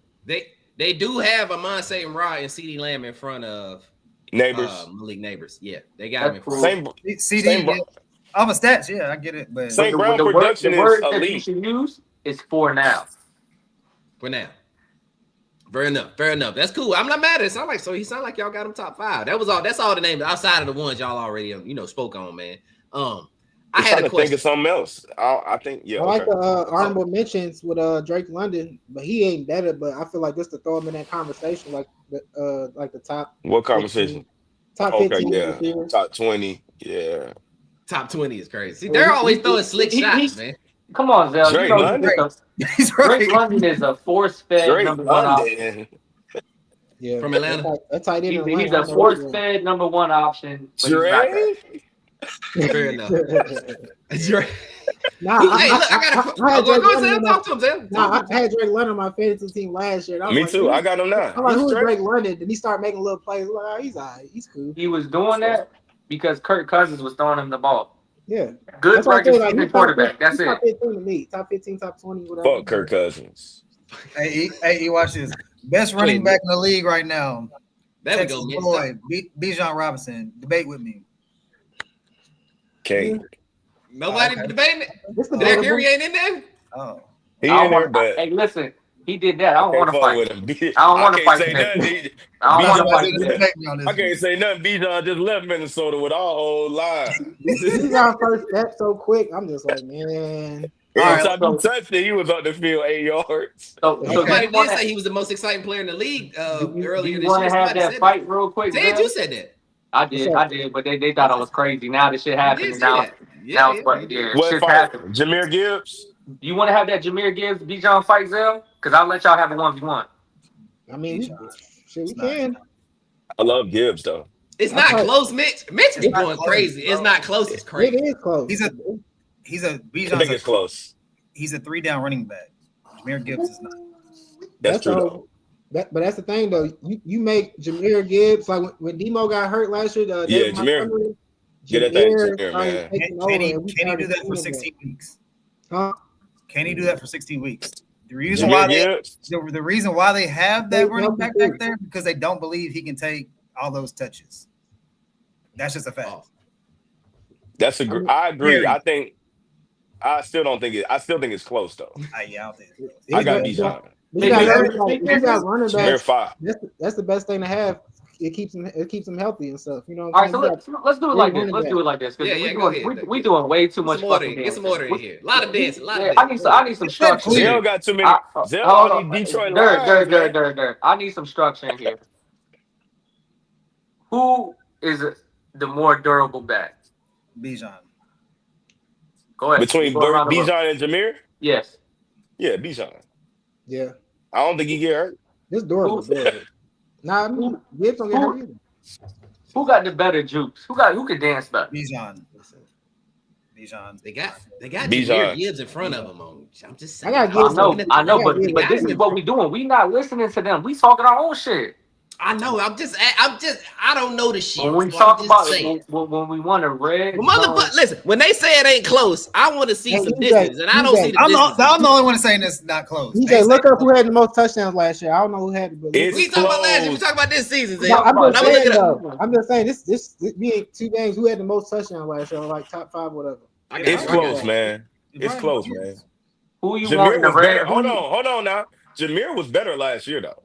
S1: They do have Amon St. Rod and CeeDee Lamb in front of
S2: Neighbors.
S1: Malik Neighbors. Yeah, they got him in front.
S2: Same
S5: CD,
S2: Same bro-
S5: all the stats, yeah, I get it. But
S2: Same
S3: The
S2: ground
S3: word
S2: production is
S3: that you
S2: elite.
S3: should use is for now.
S1: For now. Fair enough. That's cool. I'm not mad at it. Sound like he sound like y'all got him top 5. That was all. That's all the names outside of the ones y'all already spoke on, man. I
S2: I'm
S1: had
S2: trying
S1: a
S2: to think
S1: question.
S2: of something else. I think yeah.
S4: I like
S2: Okay.
S4: the honorable mentions with Drake London, but he ain't better. But I feel like just to throw him in that conversation, like the top.
S2: What conversation?
S4: Top
S2: Okay,
S4: 15
S2: yeah.
S4: receivers.
S2: Top 20. Yeah.
S1: Top 20 is crazy. See, they're always throwing slick shots, man.
S3: Come on, Zell.
S2: Drake
S3: You know
S2: London?
S5: he's right.
S3: Drake London is a force-fed
S2: Drake
S3: number 1 option.
S2: London.
S4: Yeah,
S1: From Atlanta.
S4: That tight end.
S3: He's a force-fed number 1 option. But he's not that.
S2: Drake?
S1: Fair enough. Drake.
S4: Nah,
S1: Hey, look, I got
S4: I had
S1: go
S4: Drake
S1: Zell.
S4: London.
S1: Talk to him, Zell.
S4: Nah, I had Drake London on my fantasy team last year. And I was
S2: Me
S4: like,
S2: too. I got him now.
S4: I'm like,
S2: He's
S4: who's
S2: straight.
S4: Drake London? Then he started making little plays. I'm like, oh, he's all right. He's cool.
S3: He was doing that because Kirk Cousins was throwing him the ball.
S4: Yeah.
S3: Good
S4: That's why I
S3: regular
S4: say, like,
S3: season
S4: he's
S3: quarterback. That's
S4: top
S3: it.
S4: 15 to me. Top 15, top 20, whatever.
S2: Fuck Kirk Cousins.
S5: Hey, watch this. Best running back in the league right now.
S1: There we
S5: Texas
S1: go, man.
S5: boy, Bijan Robinson. Debate with me.
S2: King.
S1: Nobody
S5: Okay.
S1: debating it.
S4: This the
S1: Derek
S4: debatable.
S1: Henry ain't in there.
S5: Oh,
S2: He
S3: I don't
S2: in there,
S3: want,
S2: but
S3: hey, listen, he did that. I don't want to
S2: fuck
S3: fight.
S2: with him.
S3: I don't wanna
S2: can't
S3: fight
S2: say
S3: him.
S2: nothing.
S3: I don't want to
S2: Bijan
S3: fight
S2: just-
S3: that.
S5: debate me on this
S2: I can't say nothing. Bijan just left Minnesota with our whole line.
S4: He got first step so quick. I'm just like, man.
S2: Every
S5: right,
S2: time he touched it, he was on the field 8 yards.
S3: So do
S1: Somebody
S3: you
S1: did
S3: wanna-
S1: say he was the most exciting player in the league
S3: do you
S1: earlier this
S3: want
S1: year.
S3: to have
S1: Somebody
S3: that
S1: said
S3: fight real quick?
S1: Ted,
S3: Zell?
S1: you said that.
S3: I did, but they thought I was crazy. Now this shit
S1: You
S3: happened.
S1: did
S3: And
S1: say
S3: now,
S1: that.
S3: now it's what?
S1: you
S3: Yeah,
S2: What
S3: shit's
S2: fight?
S3: happened.
S2: Jahmyr Gibbs?
S3: You want to have that Jahmyr Gibbs Bijan fight, Zell? Because I'll let y'all have a 1v1.
S4: I mean, we
S5: It's
S4: can.
S2: I love Gibbs though.
S1: It's not close, Mitch. Mitch be
S5: It's not
S1: going
S5: close,
S1: crazy. It's
S5: bro.
S1: not close. It's crazy.
S4: It is close.
S5: He's a
S2: I think
S5: Bijan's
S2: it's close.
S5: he's a 3-down running back. Jahmyr Gibbs is not.
S2: That's true
S4: all-
S2: though.
S4: But that's the thing though. You make Jahmyr Gibbs like when Demo got hurt last year.
S2: Yeah, Jahmyr. Get that thing, Jahmyr, man.
S5: Can he do that for 16 weeks?
S4: Huh?
S5: Can he do that for 16 weeks? The reason
S2: Jahmyr
S5: why
S2: Gibbs?
S5: the reason why they have that
S4: They
S5: running
S4: help
S5: back
S4: him
S5: back there because they don't believe he can take all those touches. That's just a fact.
S1: Oh.
S2: That's a. I agree.
S5: Very.
S2: I think. I still don't think it. I still think it's close though.
S5: Yeah, I don't think it's close.
S2: I got
S4: He's
S2: Bijan.
S4: You got running
S2: Jahmyr
S4: backs.
S2: 5.
S4: That's the best thing to have. It keeps him healthy and stuff. You know what
S3: All
S4: I'm
S3: right, so
S4: saying?
S3: let's do it like this. Let's do it like this.
S1: Yeah,
S3: Because
S1: go ahead.
S3: we doing way too much
S1: Get some order.
S3: fucking
S1: Get some order in here. A lot of dancing.
S3: I need some structure.
S2: Zell got too many. Zell
S3: hold
S2: all
S3: on.
S2: these Detroit Lions. man.
S3: Dirt. I need some structure in here. Who is the more durable back?
S5: Bijan.
S3: Go ahead.
S2: Between
S3: Go around the room.
S2: Bijan and Jameer?
S3: Yes.
S2: Yeah, Bijan.
S4: Yeah,
S2: I don't think he get hurt.
S4: this Doris is good. Nah, Gibbs don't get hurt either.
S3: Who got the better juice? Who can dance better?
S5: Bijan.
S1: They got
S2: Bijan.
S1: Jameer Gibbs in front of him. I'm just saying.
S4: I know, but this is what
S3: we doing. We not listening to them. We talking our own shit.
S1: I know. I don't know the shit.
S3: When we
S1: so
S3: talk about
S1: saying.
S3: it, when we want to red.
S1: Listen, when they say it ain't close, I want to see some distance, and I don't see the distance.
S5: I'm the only one saying this not close.
S4: DJ, look up who had the most touchdowns last year. I don't know who had it, but
S1: We talking about last year. We talking about this season.
S4: I'm just saying this being 2 games. Who had the most touchdowns last year? Like top 5, whatever.
S2: It's close, man. It's close, man.
S3: Who you want in the red?
S2: Hold on now. Jameer was better last year, though.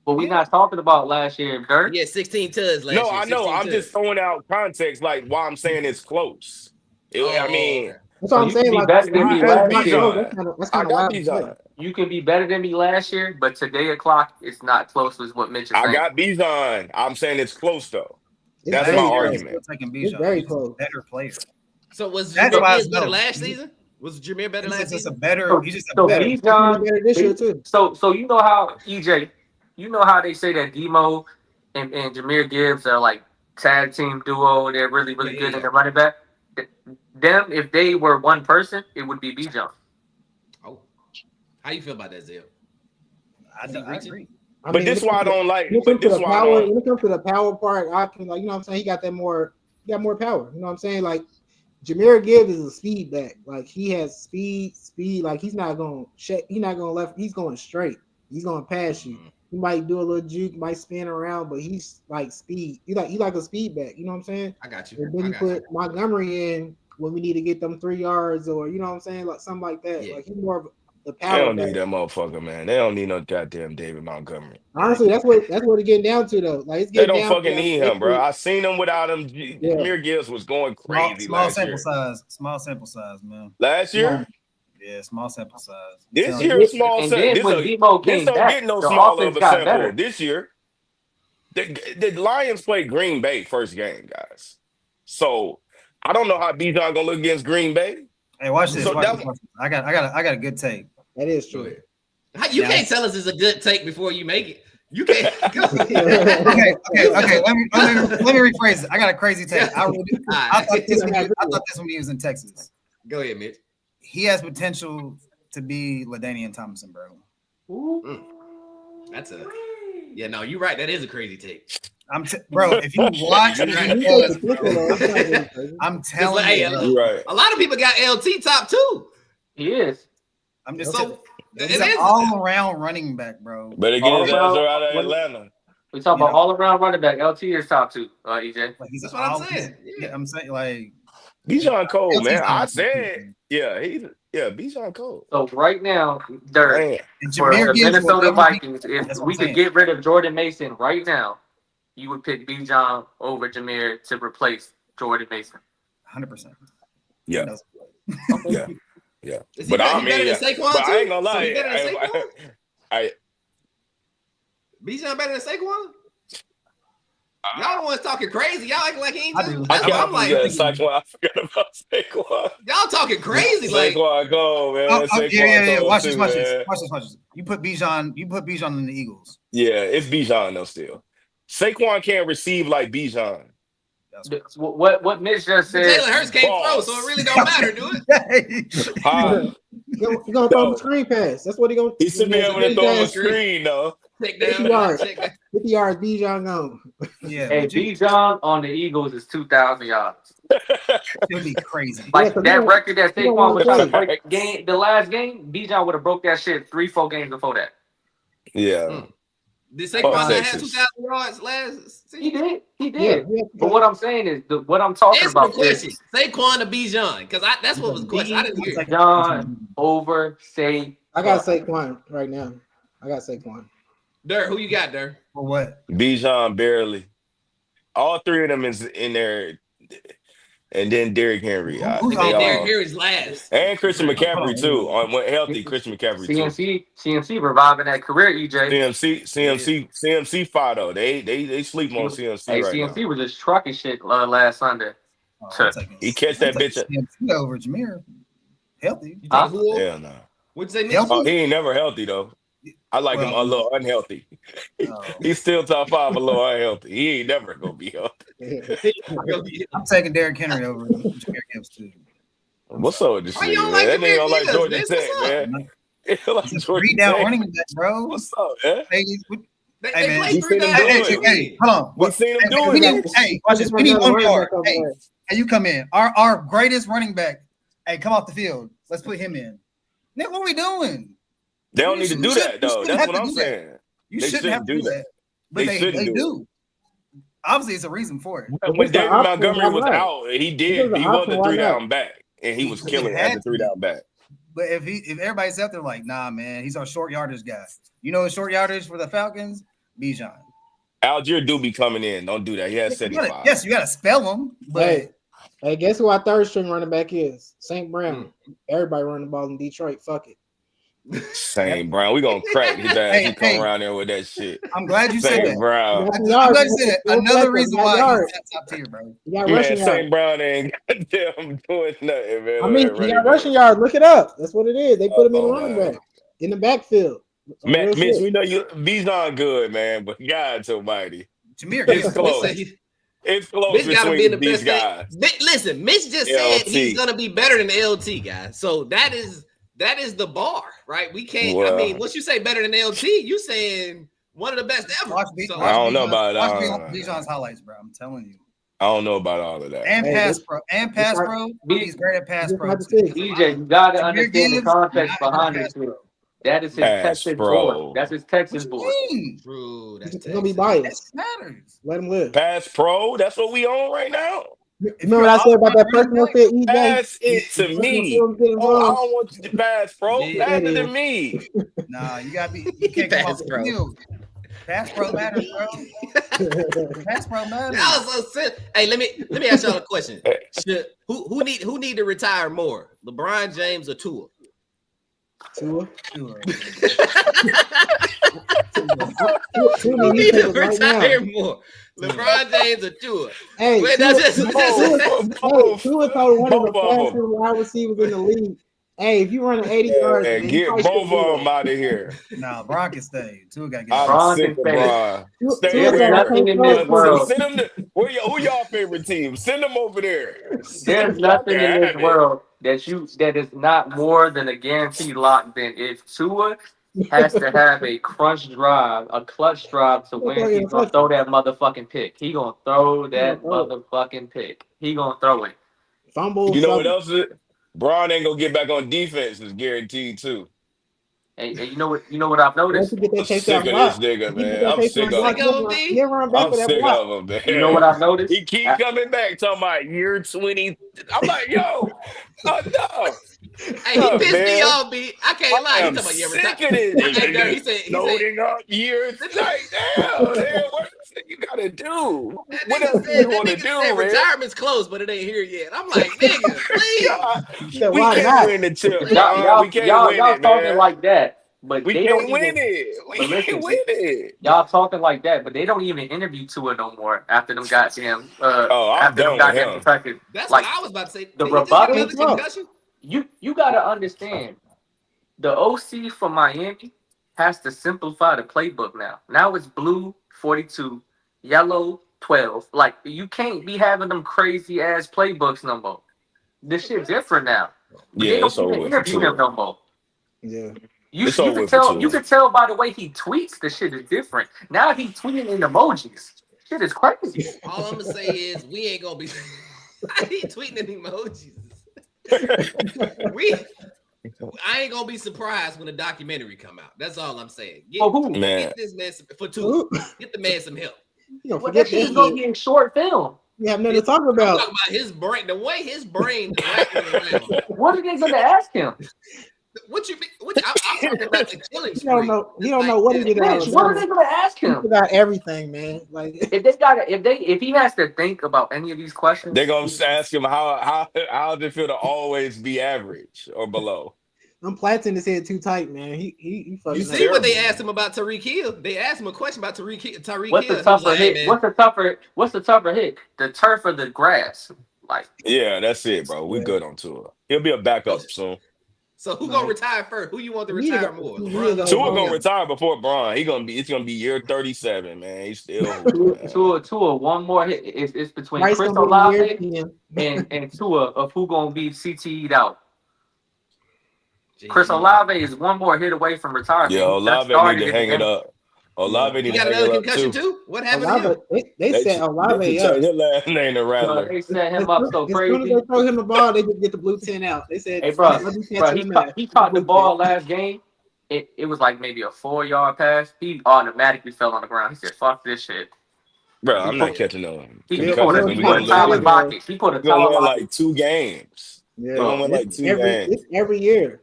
S3: But we're not talking about last year, Dirk.
S1: Yeah, 16 tuds last year.
S2: No, I know. I'm just throwing out context, like why I'm saying it's close. I mean,
S4: that's what I'm saying. Like,
S3: better than me last year.
S4: That's kind of wild.
S3: You can be better than me last year, but today o'clock it's not close. Is what Mitch is saying.
S2: I got Bijan. I'm saying it's close though. That's my argument.
S4: It's very close.
S5: Better player.
S1: So was Jameer better last season? Was Jameer better last season?
S5: He's just a better
S4: Bijan this year too.
S3: So you know how EJ, you know how they say that Demo and Jameer Gibbs are like tag team duo. They're really good in the running back. Them, if they were one person, it would be Bijan.
S1: Oh, how you feel about that, Zell?
S5: I agree.
S2: But this is why I don't like.
S4: When it comes to the power part, I can like, you know what I'm saying. He got more power. You know what I'm saying. Like Jameer Gibbs is a speed back. Like he has speed. Like he's not going left. He's going straight. He's going to pass you. He might do a little juke, might spin around, but he's like speed. He like a speed back. You know what I'm saying?
S1: I got you.
S4: And then he put Montgomery in when we need to get them 3 yards, or you know what I'm saying, like something like that. Yeah. Like he's more of the power.
S2: They don't need that motherfucker, man. They don't need no goddamn David Montgomery.
S4: Honestly, that's what it's getting down to though. Like
S2: they don't fucking need him, bro. I seen him without him. Jameer Gibbs was going crazy.
S5: Small sample size, man.
S2: Last year.
S5: Yeah, small sample size.
S2: This year, small sample. This don't get no smaller of a sample. This year, the Lions played Green Bay first game, guys. So I don't know how Bijan gonna look against Green Bay.
S5: Hey, watch this. I got a good take.
S4: That is true.
S1: You can't tell us it's a good take before you make it. You can't.
S5: Okay. Let me rephrase it. I got a crazy take. I thought this when he was in Texas.
S1: Go ahead, Mitch.
S5: He has potential to be LaDainian Tomlinson, bro.
S1: That's no, you're right. That is a crazy take.
S5: Bro, if you watch, I'm telling you,
S2: right.
S1: A lot of people got LT top 2.
S3: He is.
S5: I'm just he's an all-around running back, bro.
S2: But again, that's out of Atlanta.
S3: We talk about all-around running back. LT is top 2. EJ.
S1: That's what I'm saying.
S5: Yeah, I'm saying like.
S2: Bijan Cole, man. I said, Bijan Cole.
S3: So right now, Dirk, for the Minnesota Vikings, if we could get rid of Jordan Mason right now, you would pick Bijan over Jameer to replace Jordan Mason.
S5: 100%.
S2: Yeah.
S3: Okay.
S2: Yeah.
S1: But I ain't
S2: gonna lie.
S1: Bijan better than Saquon? Y'all the ones talking crazy. Y'all acting like he ain't just.
S2: I'm like, Saquon. I forgot about Saquon.
S1: Y'all talking crazy.
S2: Saquon, go, man.
S5: Yeah. Watch this. You put Bijan in the Eagles.
S2: Yeah, it's Bijan though still. Saquon can't receive like Bijan.
S3: What Mitch just said.
S1: Jalen Hurts can't throw, so it really don't matter, do it?
S4: He's gonna throw the screen pass. That's what he gonna.
S2: He should be able to throw a screen though.
S4: 50 yards. 50 yards. Bijan gone.
S5: Yeah.
S3: Hey, Bijan on the Eagles is 2,000 yards.
S5: It'd be crazy.
S3: Like that record that Saquon was trying to break the last game, Bijan would have broke that shit 3-4 games before that.
S2: Yeah.
S1: Did Saquon have 2,000 yards last season?
S3: He did. Yeah. But what I'm saying is, what I'm talking about is
S1: Saquon to Bijan, because that's what was the question. I didn't hear
S3: Bijan over Saquon.
S4: I got Saquon right now. I got Saquon.
S1: Dirk, who you got, Dirk?
S5: For what?
S2: Bijan barely. All 3 of them is in there, and then Derrick Henry.
S1: Derrick Henry's last,
S2: and Christian McCaffrey too. When healthy, Christian McCaffrey too.
S3: CMC reviving that career. EJ.
S2: CMC Fido. They sleep on CMC right
S3: CMC
S2: now.
S3: was just trucking shit last Sunday.
S2: He catch that bitch
S5: CMC over Jameer. Healthy.
S1: You
S3: Huh?
S1: take who?
S2: Hell no.
S1: What'd you say, Mitch?
S5: Healthy?
S2: Oh, he ain't never healthy though. I like him a
S5: Well,
S2: little unhealthy.
S5: oh.
S2: He's still top 5, a little unhealthy. He ain't never gonna be healthy.
S5: I'm taking Derrick Henry over Jahmyr Gibbs too.
S2: What's up with this
S1: Why you
S2: nigga,
S1: don't
S2: man?
S1: like
S2: That nigga don't
S1: Jahmyr
S2: like
S1: Gibbs,
S2: Georgia
S1: man?
S2: Tech,
S1: What's up?
S2: man. He don't like
S5: He's a
S2: Georgia
S5: 3-down
S2: Tech.
S5: running back, bro.
S2: What's up, man?
S5: Hey,
S1: They
S5: man.
S1: play
S2: We
S1: 3
S2: seen him
S1: down.
S2: do it.
S5: hey, hold on.
S2: We seen him do
S5: We
S2: it.
S5: need, hey, watch this. We need one yard. Hey, you come in. Our greatest running back. Hey, come off the field. Let's put him in. Nick, what are we doing?
S2: They don't need to do that, though. That's what I'm
S5: do that.
S2: saying.
S5: You
S2: They
S5: shouldn't have to do that. But
S2: They
S5: they
S2: shouldn't
S5: do. Obviously, it's a reason for it.
S2: When
S4: It's the
S2: David
S4: option,
S2: Montgomery was
S4: why not?
S2: out, he
S4: Because the
S2: was
S4: option,
S2: a
S4: why
S2: 3-down back, and he was
S5: He
S2: killing
S5: had
S2: as a
S5: to be.
S2: 3-down back.
S5: But if everybody's out there like, nah, man, he's our short yardage guy. You know the short yardage for the Falcons? Bijan.
S2: Algier do be coming in. Don't do that. He has 75.
S5: Yes, you got to spell him. But
S4: Hey, guess who our third string running back is? St. Brown. Everybody running the ball in Detroit. Fuck it.
S2: Same Brown. We gonna crack his ass. He come around there with that shit.
S5: I'm glad you said
S2: Same
S5: that.
S2: Brown.
S5: I'm glad you said that. Another reason why he's top tier, bro.
S4: You got
S2: Man,
S4: rushing
S2: St.
S4: yards.
S2: Brown ain't goddamn doing nothing, man.
S4: I mean, he got rushing yards. Look it up. That's what it is. They put him in running back in the backfield.
S2: Man, Mitch, we know you. Bijan good, man, but God Almighty,
S5: Jahmyr
S2: it's
S5: Gibbs.
S2: close. It's close
S1: Mitch gotta be in the
S2: between these
S1: best
S2: guys.
S1: Listen, Mitch just said
S2: LT.
S1: he's gonna be better than LT, guys. So that is the bar, right? We can't.
S2: Well,
S1: I mean, once you say better than LT, you saying one of the best ever.
S5: Watch
S2: I don't know about
S5: Bijan's highlights, bro. I'm telling you.
S2: I don't know about all of that.
S5: And pass pro. He's great at pass pro.
S3: DJ, you gotta
S5: Jahmyr
S3: understand the
S5: Gibbs,
S3: context
S5: not
S3: behind
S5: pass
S3: this.
S5: pro.
S3: That is his
S2: Pass
S3: Texas
S2: pro.
S3: boy. That's his Texas
S5: What
S3: boy.
S5: you mean?
S1: True. That's
S4: He's gonna be biased.
S5: That matters.
S4: Let him live.
S2: Pass pro. That's what we on right now.
S4: Remember what I said about that personal fit? EJ?
S2: Pass it to me. Oh, I don't want you to pass pro.
S1: Yeah.
S2: Pass it to me.
S5: Nah, you gotta be. You can't come off the field. Pass pro matters, bro. Pass pro matters.
S1: Hey, let me ask y'all a question. Who need to retire more, LeBron James or Tua?
S4: Tua.
S1: Who need to retire more, LeBron James or Tua?
S4: Hey,
S1: Wait,
S4: Tua told one of the fastest wide receivers in the league. Hey, if you run an 80 yards,
S2: and get both of them out of here.
S5: Nah, Bron can stay. Tua got to get
S2: I'm sick of Bron. Stay
S3: There's nothing in this world.
S2: Send them who y'all favorite team? Send them over there.
S3: There's nothing in this world that is not more than a guaranteed lock than if Tua has to have a clutch drive to win. He's gonna throw that motherfucking pick. He gonna throw that motherfucking pick. He gonna throw it.
S4: Fumble.
S2: You know what else is? Bron ain't gonna get back on defense. Is guaranteed too.
S3: And you know what I've noticed?
S2: I'm sick of this nigga, man. I'm sick of him. I'm sick of him, man.
S3: You know what I've noticed?
S2: He keep coming back talking about year 20. I'm like, yo, no.
S1: Hey, he pissed me off, B. I can't lie.
S2: I'm sick of this.
S1: He said,
S2: loading up years. Like, damn, man, what you gotta do? What else do you want to do, man?
S1: Retirement's close, but it ain't here yet. I'm like, nigga, please.
S2: We can't win the chip.
S3: Y'all talking
S2: man.
S3: like that. But
S2: we
S3: they
S2: can't
S3: don't
S2: win it. We can't win it.
S3: Y'all talking like that, but they don't even interview Tua no more after them goddamn.
S2: I'm done with him.
S1: Protected. That's like, what I was about to say.
S3: The rebuttal. You gotta understand. The OC from Miami has to simplify the playbook now. Now it's blue 42, yellow 12. Like you can't be having them crazy ass playbooks no more. This shit's different now.
S2: Yeah,
S3: they don't
S2: it's over with.
S3: interview him no more.
S4: Yeah.
S3: You can tell by the way he tweets the shit is different. Now he tweeting in emojis. Shit is crazy.
S1: All I'm gonna say is we ain't gonna be he tweeting in emojis. I ain't gonna be surprised when the documentary come out. That's all I'm saying. Get this man get the man some help.
S3: Well, that shit's gonna be in short film.
S4: You have nothing to talk about.
S1: I'm talking about his brain, the way his brain.
S3: What are they gonna ask him?
S1: What you mean? I'm talking about the killing spree.
S4: He don't know what he did.
S3: What are they gonna ask him?
S4: About everything, man. Like
S3: if he has to think about any of these questions,
S2: they're gonna ask him how does it feel to always be average or below.
S4: I'm planting his head too tight, man. He fucking.
S1: You see what they asked him about Tyreek Hill? They asked him a question about Tyreek Hill.
S3: What's the tougher hit? What's the tougher hit? The turf or the grass? Like,
S2: yeah, that's it, bro. We good on tour. He'll be a backup soon.
S1: So who gonna retire first? Who you want to
S4: He need to
S1: retire
S4: go-
S1: more?
S4: he need
S1: LeBron?
S4: to go
S2: Tua
S4: home.
S2: gonna retire before Bron. It's gonna be year 37, man. He's still
S3: Tua, one more hit. It's between
S4: Bryce
S3: Chris
S4: gonna be
S3: Olave
S4: the year 10.
S3: and Tua of who gonna be CTE'd out.
S1: Gee,
S3: Chris Olave is one more hit away from retirement.
S2: Yeah,
S3: He just
S2: Olave
S3: started
S2: need to
S3: in the
S2: hang it
S3: game.
S2: up. Olave
S1: he
S2: need to
S1: got
S2: hang
S1: another
S2: it up
S1: concussion
S2: too.
S1: too. What happened to him?
S4: Olave, they set
S2: They
S4: Olave
S2: should
S4: up.
S2: change his last name to
S3: So
S2: Rattler.
S3: they set him up so
S4: As soon as
S3: crazy.
S4: they throw him the ball, they just get the blue 10 out. They said,
S3: Hey, bro,
S4: "Let me catch
S3: bro,
S4: him there."
S3: he caught the
S4: Blue
S3: ball
S4: 10.
S3: last game. It was like maybe a 4-yard pass. He automatically fell on the ground. He said, "Fuck this shit."
S2: Bro, I'm not catching no
S3: He
S4: Bill-
S3: put
S2: concussions.
S3: a
S2: We gonna
S3: towel in
S2: win.
S3: pocket. He put a
S2: We gonna
S3: towel
S2: win
S3: in
S2: like 2 games.
S4: Yeah,
S2: We're gonna win like 2 games.
S4: It's every year.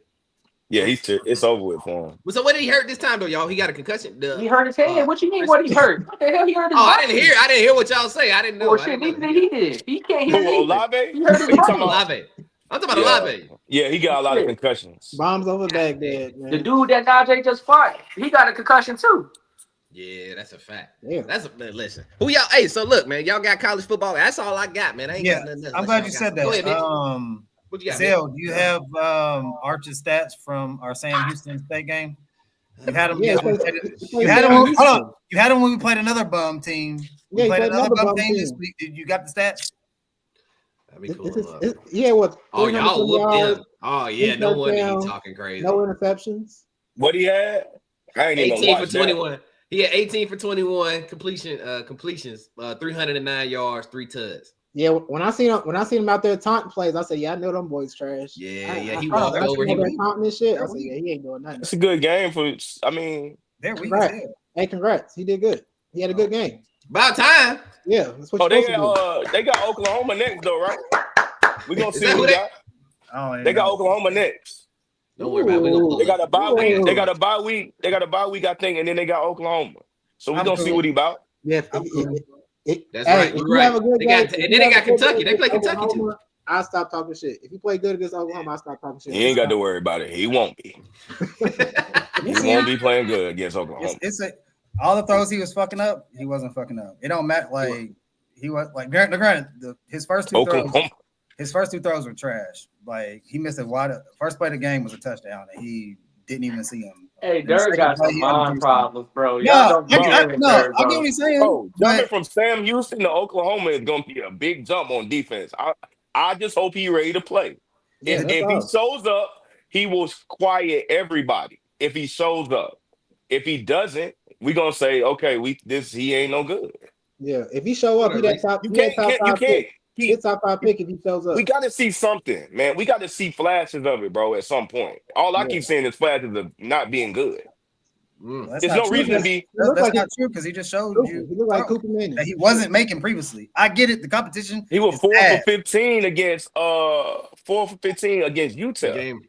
S2: Yeah, it's over with for him.
S1: So what did he hurt this time though, y'all? He got a concussion.
S3: He hurt his head. What you mean? What he hurt? What the hell? He hurt his
S1: Oh,
S3: body.
S1: I didn't hear what y'all say. I didn't know.
S3: Oh
S1: I
S3: shit!
S1: didn't know.
S3: Neither did he did. He can't hear
S2: Who,
S3: me.
S2: Olave?
S3: He hurt his
S2: You talking
S3: brain.
S2: about-
S1: Olave. I'm talking about
S2: Yeah.
S1: Olave.
S2: Yeah, he got a lot of concussions.
S4: Bombs over Baghdad, man.
S3: The dude that Nnajai just fought, he got a concussion too.
S1: Yeah, that's a fact.
S4: Yeah.
S1: That's a man, listen. Who y'all? Hey, so look, man, y'all got college football. That's all I got, man. I ain't got nothing else.
S5: I'm glad you said that.
S1: Go ahead, Nick. What you got? Nick?
S5: Zell, do you have Arch's stats from our Sam Houston State game? You had him.
S4: Yeah,
S5: You had him. Hold on. You had him when we played another bum team. We
S4: Yeah, he
S5: played
S4: played
S5: another
S4: another
S5: bum
S4: bum
S5: team
S4: team.
S5: this week. Did you got the stats?
S1: That'd be cool.
S4: Yeah, what?
S1: Oh, y'all
S4: 300
S1: whooped
S4: yards,
S1: them. Oh, yeah, no wonder he
S4: touchdowns,
S1: talking crazy.
S4: no interceptions.
S2: What he had? I ain't even
S1: 18 for
S2: watch that.
S1: 21. He had 18 for 21 completions, 309 yards, 3 tugs.
S4: Yeah, when I seen him out there taunting plays, I said, "Yeah, I know them boys trash."
S1: Yeah, he
S4: saw
S1: walked
S4: that.
S1: over.
S4: He
S1: He
S4: was taunting this shit. I
S5: They're
S4: said,
S5: weak.
S4: "Yeah, he ain't doing nothing."
S2: It's a good game for. I mean,
S5: They're weak
S4: Congrats.
S5: as hell.
S4: Hey, congrats. He did good. He had a good game.
S1: About time.
S4: Yeah, that's what
S2: oh,
S4: you're supposed to do.
S2: they got Oklahoma next though, right? We gonna
S1: Is
S2: see
S1: that
S2: who
S1: who
S2: they
S1: they-
S2: got. They got Oklahoma next.
S1: Don't worry about it. We gonna pull
S2: They
S1: it.
S2: got a bye week.
S4: Ooh.
S2: They got a bye week. They got a bye week, I think, and then they got Oklahoma. So we
S5: I'm
S2: gonna see
S5: cool.
S2: what he about.
S4: Yeah,
S1: That's right. You're right. They got- and then they got Kentucky. They play Kentucky, too.
S4: I'll stop talking shit. If you play good against Oklahoma, I'll stop talking shit.
S2: He ain't got to worry about it. He won't be. He won't be playing good against Oklahoma.
S5: All the throws he was fucking up, he wasn't fucking up. It don't matter. Like he was like granted, his first two throws.
S2: Oklahoma.
S5: His first 2 throws were trash. Like he missed a wide. First play of the game was a touchdown, and he didn't even see him.
S3: Hey,
S5: And the
S3: Dirk
S5: second
S3: got
S5: play,
S3: some
S5: he underthrew
S3: mind problems, bro.
S5: No,
S3: Y'all don't get
S5: I
S3: it,
S5: get
S3: Dirk,
S5: what
S3: bro.
S5: he's saying.
S2: Bro, jumping
S5: but
S2: from Sam Houston to Oklahoma is gonna be a big jump on defense. I just hope he's ready to play.
S4: Yeah,
S2: If
S4: that's
S2: he
S4: all.
S2: shows up, he will quiet everybody. If he shows up, if he doesn't, we gonna say, okay, he ain't no good.
S4: Yeah, if he show up, he that top.
S2: You
S4: He that top
S2: can't. You
S4: five
S2: can't.
S4: pick. He top 5 pick if he shows up.
S2: We got to see something, man. We got to see flashes of it, bro. At some point, all I
S4: Yeah.
S2: keep seeing is flashes of not being good.
S5: that's
S2: There's
S5: not
S2: no
S5: true.
S2: reason to be.
S5: That's not true because he just showed
S4: Cooper.
S5: you
S4: He look like Cooper Manning.
S5: that he wasn't making previously. I get it. The competition.
S2: He was
S5: is
S2: 4
S5: bad.
S2: for 15 against 4 for 15 against Utah.
S1: Game.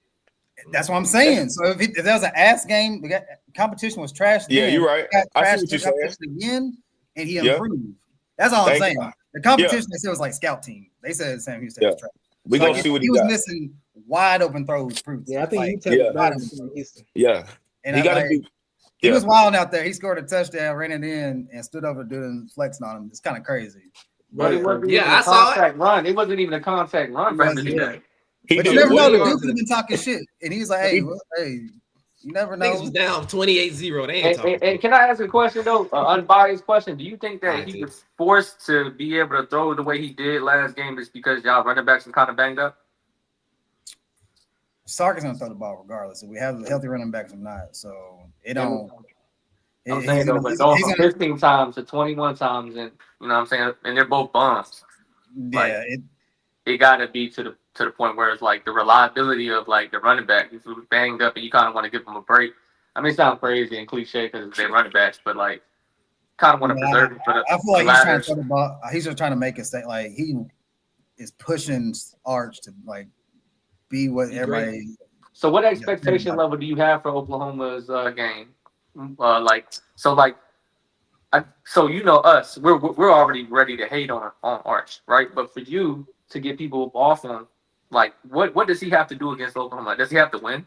S5: That's what I'm saying. So if there was an ass game, the competition was trash.
S2: Yeah,
S5: then,
S2: you're right.
S5: he got
S2: I see
S5: trashed
S2: what
S5: the
S2: you're saying.
S5: competition again, and he
S2: Yeah.
S5: improved. That's all I'm
S2: Thank
S5: saying.
S2: you.
S5: The competition they said was like scout team. They said Sam Houston was trash.
S2: We
S5: So
S2: gonna see what he
S5: was
S2: got.
S5: missing wide open throws. Proof.
S4: Yeah, I think
S5: Like,
S4: you tell
S2: yeah.
S4: me better than Houston.
S2: Yeah,
S5: and
S2: he
S5: I,
S2: got to
S5: like,
S2: be.
S5: he
S2: Yeah.
S5: was wild out there. He scored a touchdown, ran it in, and stood over doing flexing on him. It's kind of crazy.
S3: But it wasn't
S1: Yeah,
S3: even
S1: I
S3: a
S1: saw it.
S3: contact run. It wasn't even a contact run for him to do
S5: Yeah.
S3: that.
S2: He
S5: But
S2: did
S5: you never know.
S2: what
S5: The
S2: he
S5: dude
S2: was-
S5: could have been talking shit, and he was like, "Hey, you never know."
S1: Niggas was down 28-0. They ain't
S3: And,
S1: talking.
S3: and can I ask a question though? An unbiased question. Do you think that he
S1: Alright,
S3: was forced to be able to throw the way he did last game is because y'all running backs are kind of banged up?
S5: Sark is gonna throw the ball regardless if we have healthy running backs or not. So it don't.
S3: I'm
S5: he's
S3: saying though,
S5: gonna-
S3: but
S5: he's
S3: going from
S5: gonna-
S3: 15 times to 21 times, and you know what I'm saying, and they're both bums.
S5: yeah,
S3: It got to be to the point where it's like the reliability of like the running back. If he's banged up and you kind of want to give him a break. I mean, it sounds crazy and cliche because they're running backs, but like kind of want to preserve it for the
S5: I feel like he's trying to
S3: ladders.
S5: throw the ball. He's just trying to make it say like he is pushing Arch to like be what
S1: Be
S5: everybody.
S3: So what expectation level do you have for Oklahoma's game? So you know us, we're already ready to hate on Arch, right? But for you to get people off on, like, what does he have to do against Oklahoma? Does he have to win?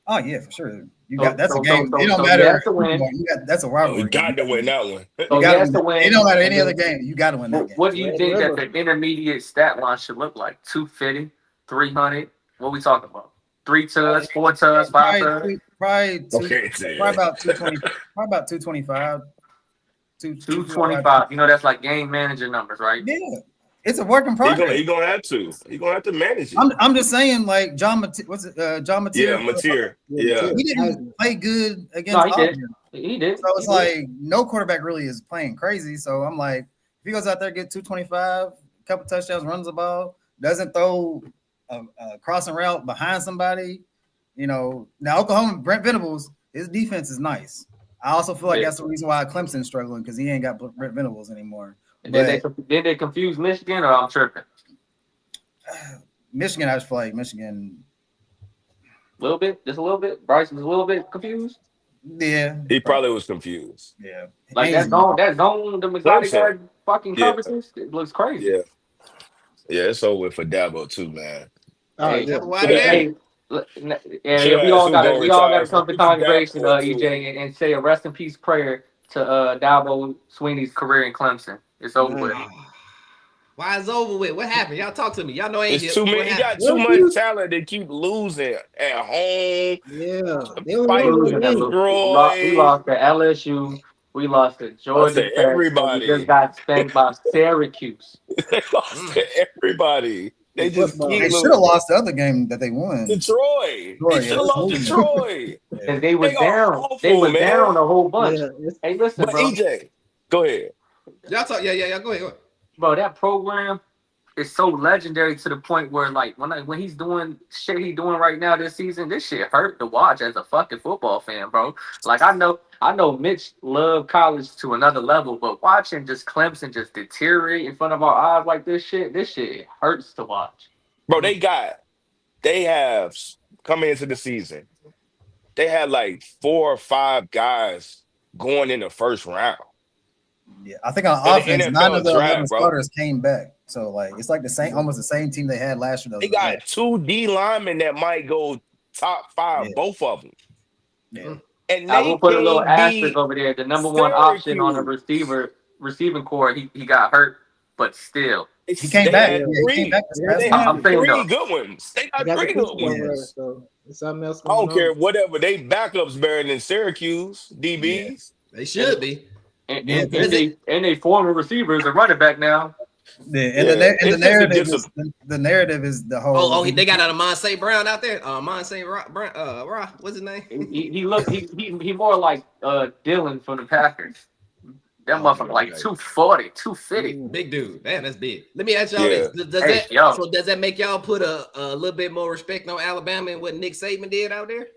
S5: Oh yeah, for sure. You
S3: So-
S5: got that's
S3: so-
S5: a game.
S3: so-
S5: it don't
S3: so he
S5: matter.
S3: has to win.
S5: That's a
S2: We
S5: rivalry.
S2: got to win that one.
S3: So he has to win.
S5: It don't matter any other game. You got to win that game.
S3: What do you
S4: Red
S3: think that
S4: River.
S3: the intermediate stat line should look like? 250, 300? What we talking about? 3 tuds, 4 tuds, 5 tuds.
S5: Probably
S2: Okay,
S5: about 220, probably about 225.
S3: 225. You know, that's like game manager numbers, right?
S5: Yeah, it's a work in
S2: He
S5: progress.
S2: gonna have to. He gonna have to manage it.
S5: I'm just saying, like John
S2: Yeah,
S5: Mateer.
S2: Mateer. Yeah.
S5: He didn't play good against
S3: No, he
S5: Auburn.
S3: did. He did.
S5: So it's like no quarterback really is playing crazy. So I'm like, if he goes out there, get 225, a couple touchdowns, runs the ball, doesn't throw a crossing route behind somebody, you know. Now Oklahoma, Brent Venables, his defense is nice. I also feel like that's the reason why Clemson's struggling, because he ain't got Brent Venables anymore.
S3: Did they confuse Michigan, or I'm tripping?
S5: Michigan, I just feel like Michigan.
S3: A little bit, just a little bit. Bryce was a little bit confused.
S5: Yeah,
S2: He probably was confused.
S5: Yeah,
S3: like that zone, the Mazzotti guy fucking coverages. It looks crazy.
S2: Yeah, it's over for Dabo too, man.
S3: We all got to come to congregation, EJ, and say a rest in peace prayer to Dabo Sweeney's career in Clemson. It's over with.
S1: Why is it over with? What happened? Y'all talk to me. Y'all know
S2: it's too many. He got too much talent. They keep losing at home.
S4: Yeah,
S3: we lost to LSU. We lost to Georgia.
S2: Everybody.
S3: We just got spanked by Syracuse.
S2: They lost to everybody. They just
S5: should have lost the other game that they won.
S2: Detroit. They should have lost Detroit.
S3: And they was down. They was down a whole bunch. Hey, listen, bro.
S2: EJ, go ahead.
S1: Y'all talk. Yeah. Go ahead.
S3: Bro, that program is so legendary to the point where, like, when he's doing shit he's doing right now this season, this shit hurt to watch as a fucking football fan, bro. Like, I know Mitch loved college to another level, but watching just Clemson just deteriorate in front of our eyes like this shit hurts to watch.
S2: Bro, they have coming into the season, they had like 4 or 5 guys going in the first round.
S5: Yeah, I think on offense, 9 of the 11 starters came back. So like it's like almost the same team they had last year.
S2: They got 2 D linemen that might go top 5, both of them.
S5: Yeah.
S2: And
S3: I will put a little asterisk over there. The number one option on the receiving core, he got hurt, but still.
S5: He came back.
S2: He came back. They had 3 good ones. They got 3 good ones.
S4: So something else.
S2: I don't care whatever. They backups better than Syracuse DBs.
S1: Yeah. They should be.
S3: And they former receivers are running back now.
S5: Yeah, and the narrative is the whole.
S1: They got Nnajai Brown out there. Nnajai Brown. What's his name?
S3: He more like Dylan from the Packers. That motherfucker like 240, 250.
S1: Big dude. Man, that's big. Let me ask y'all this. Does that make y'all put a little bit more respect on Alabama and what Nick Saban did out there?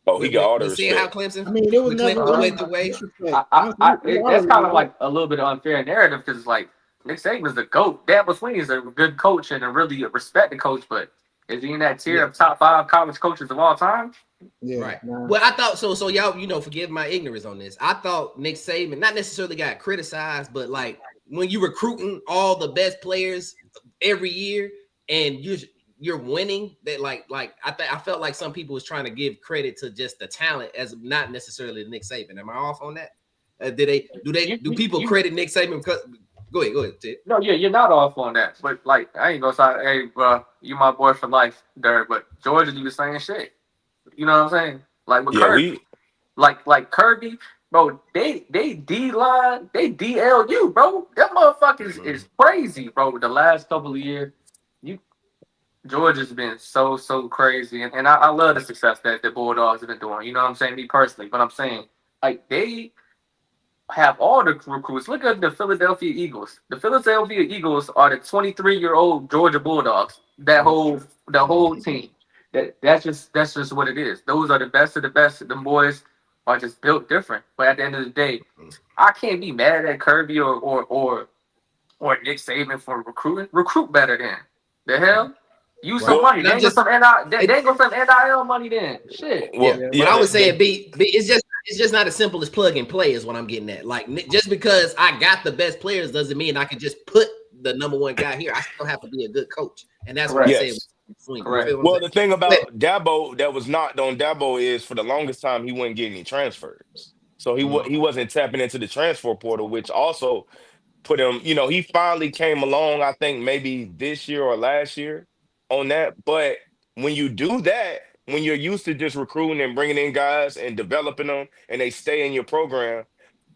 S2: Oh, he got all the respect.
S1: Seeing how Clemson.
S4: I mean, it was never
S1: went the way.
S3: That's kind of like a little bit of unfair narrative because like Nick Saban is the GOAT. Dabo Sweeney is a good coach and a really respected coach, but is he in that tier of top 5 college coaches of all time?
S4: Yeah,
S1: right. Well, I thought so. So y'all, forgive my ignorance on this. I thought Nick Saban not necessarily got criticized, but like when you recruiting all the best players every year and you're winning, that like I felt like some people was trying to give credit to just the talent as not necessarily Nick Saban. Am I off on that? Do people credit Nick Saban because? Go ahead, Ted.
S3: No, you're not off on that. But like I ain't gonna say, hey, bro, you my boy for life, Derek. But Georgia do the same shit. You know what I'm saying? Like with Kirby, like Kirby, bro. They D line, they DLU, bro. That motherfuckers is crazy, bro. The last couple of years, Georgia's been so crazy, and I love the success that the Bulldogs have been doing. You know what I'm saying? Me personally, but I'm saying like they have all the recruits. Look at the Philadelphia Eagles. The Philadelphia Eagles are the 23-year-old Georgia Bulldogs. The whole team. That's just what it is. Those are the best of the best. The boys are just built different. But at the end of the day, I can't be mad at Kirby or Nick Saban for recruiting. Recruit better than the hell. Use some money. They ain't got some NIL money then. Shit.
S1: Well, I would say it's just not as simple as plug and play is what I'm getting at. Like just because I got the best players doesn't mean I can just put the number one guy here. I still have to be a good coach. And that's what I say.
S2: Well, the thing about Dabo that was knocked on Dabo is for the longest time he wouldn't get any transfers. So he wasn't tapping into the transfer portal, which also put him, he finally came along, I think maybe this year or last year on that. But when you do that, when you're used to just recruiting and bringing in guys and developing them, and they stay in your program,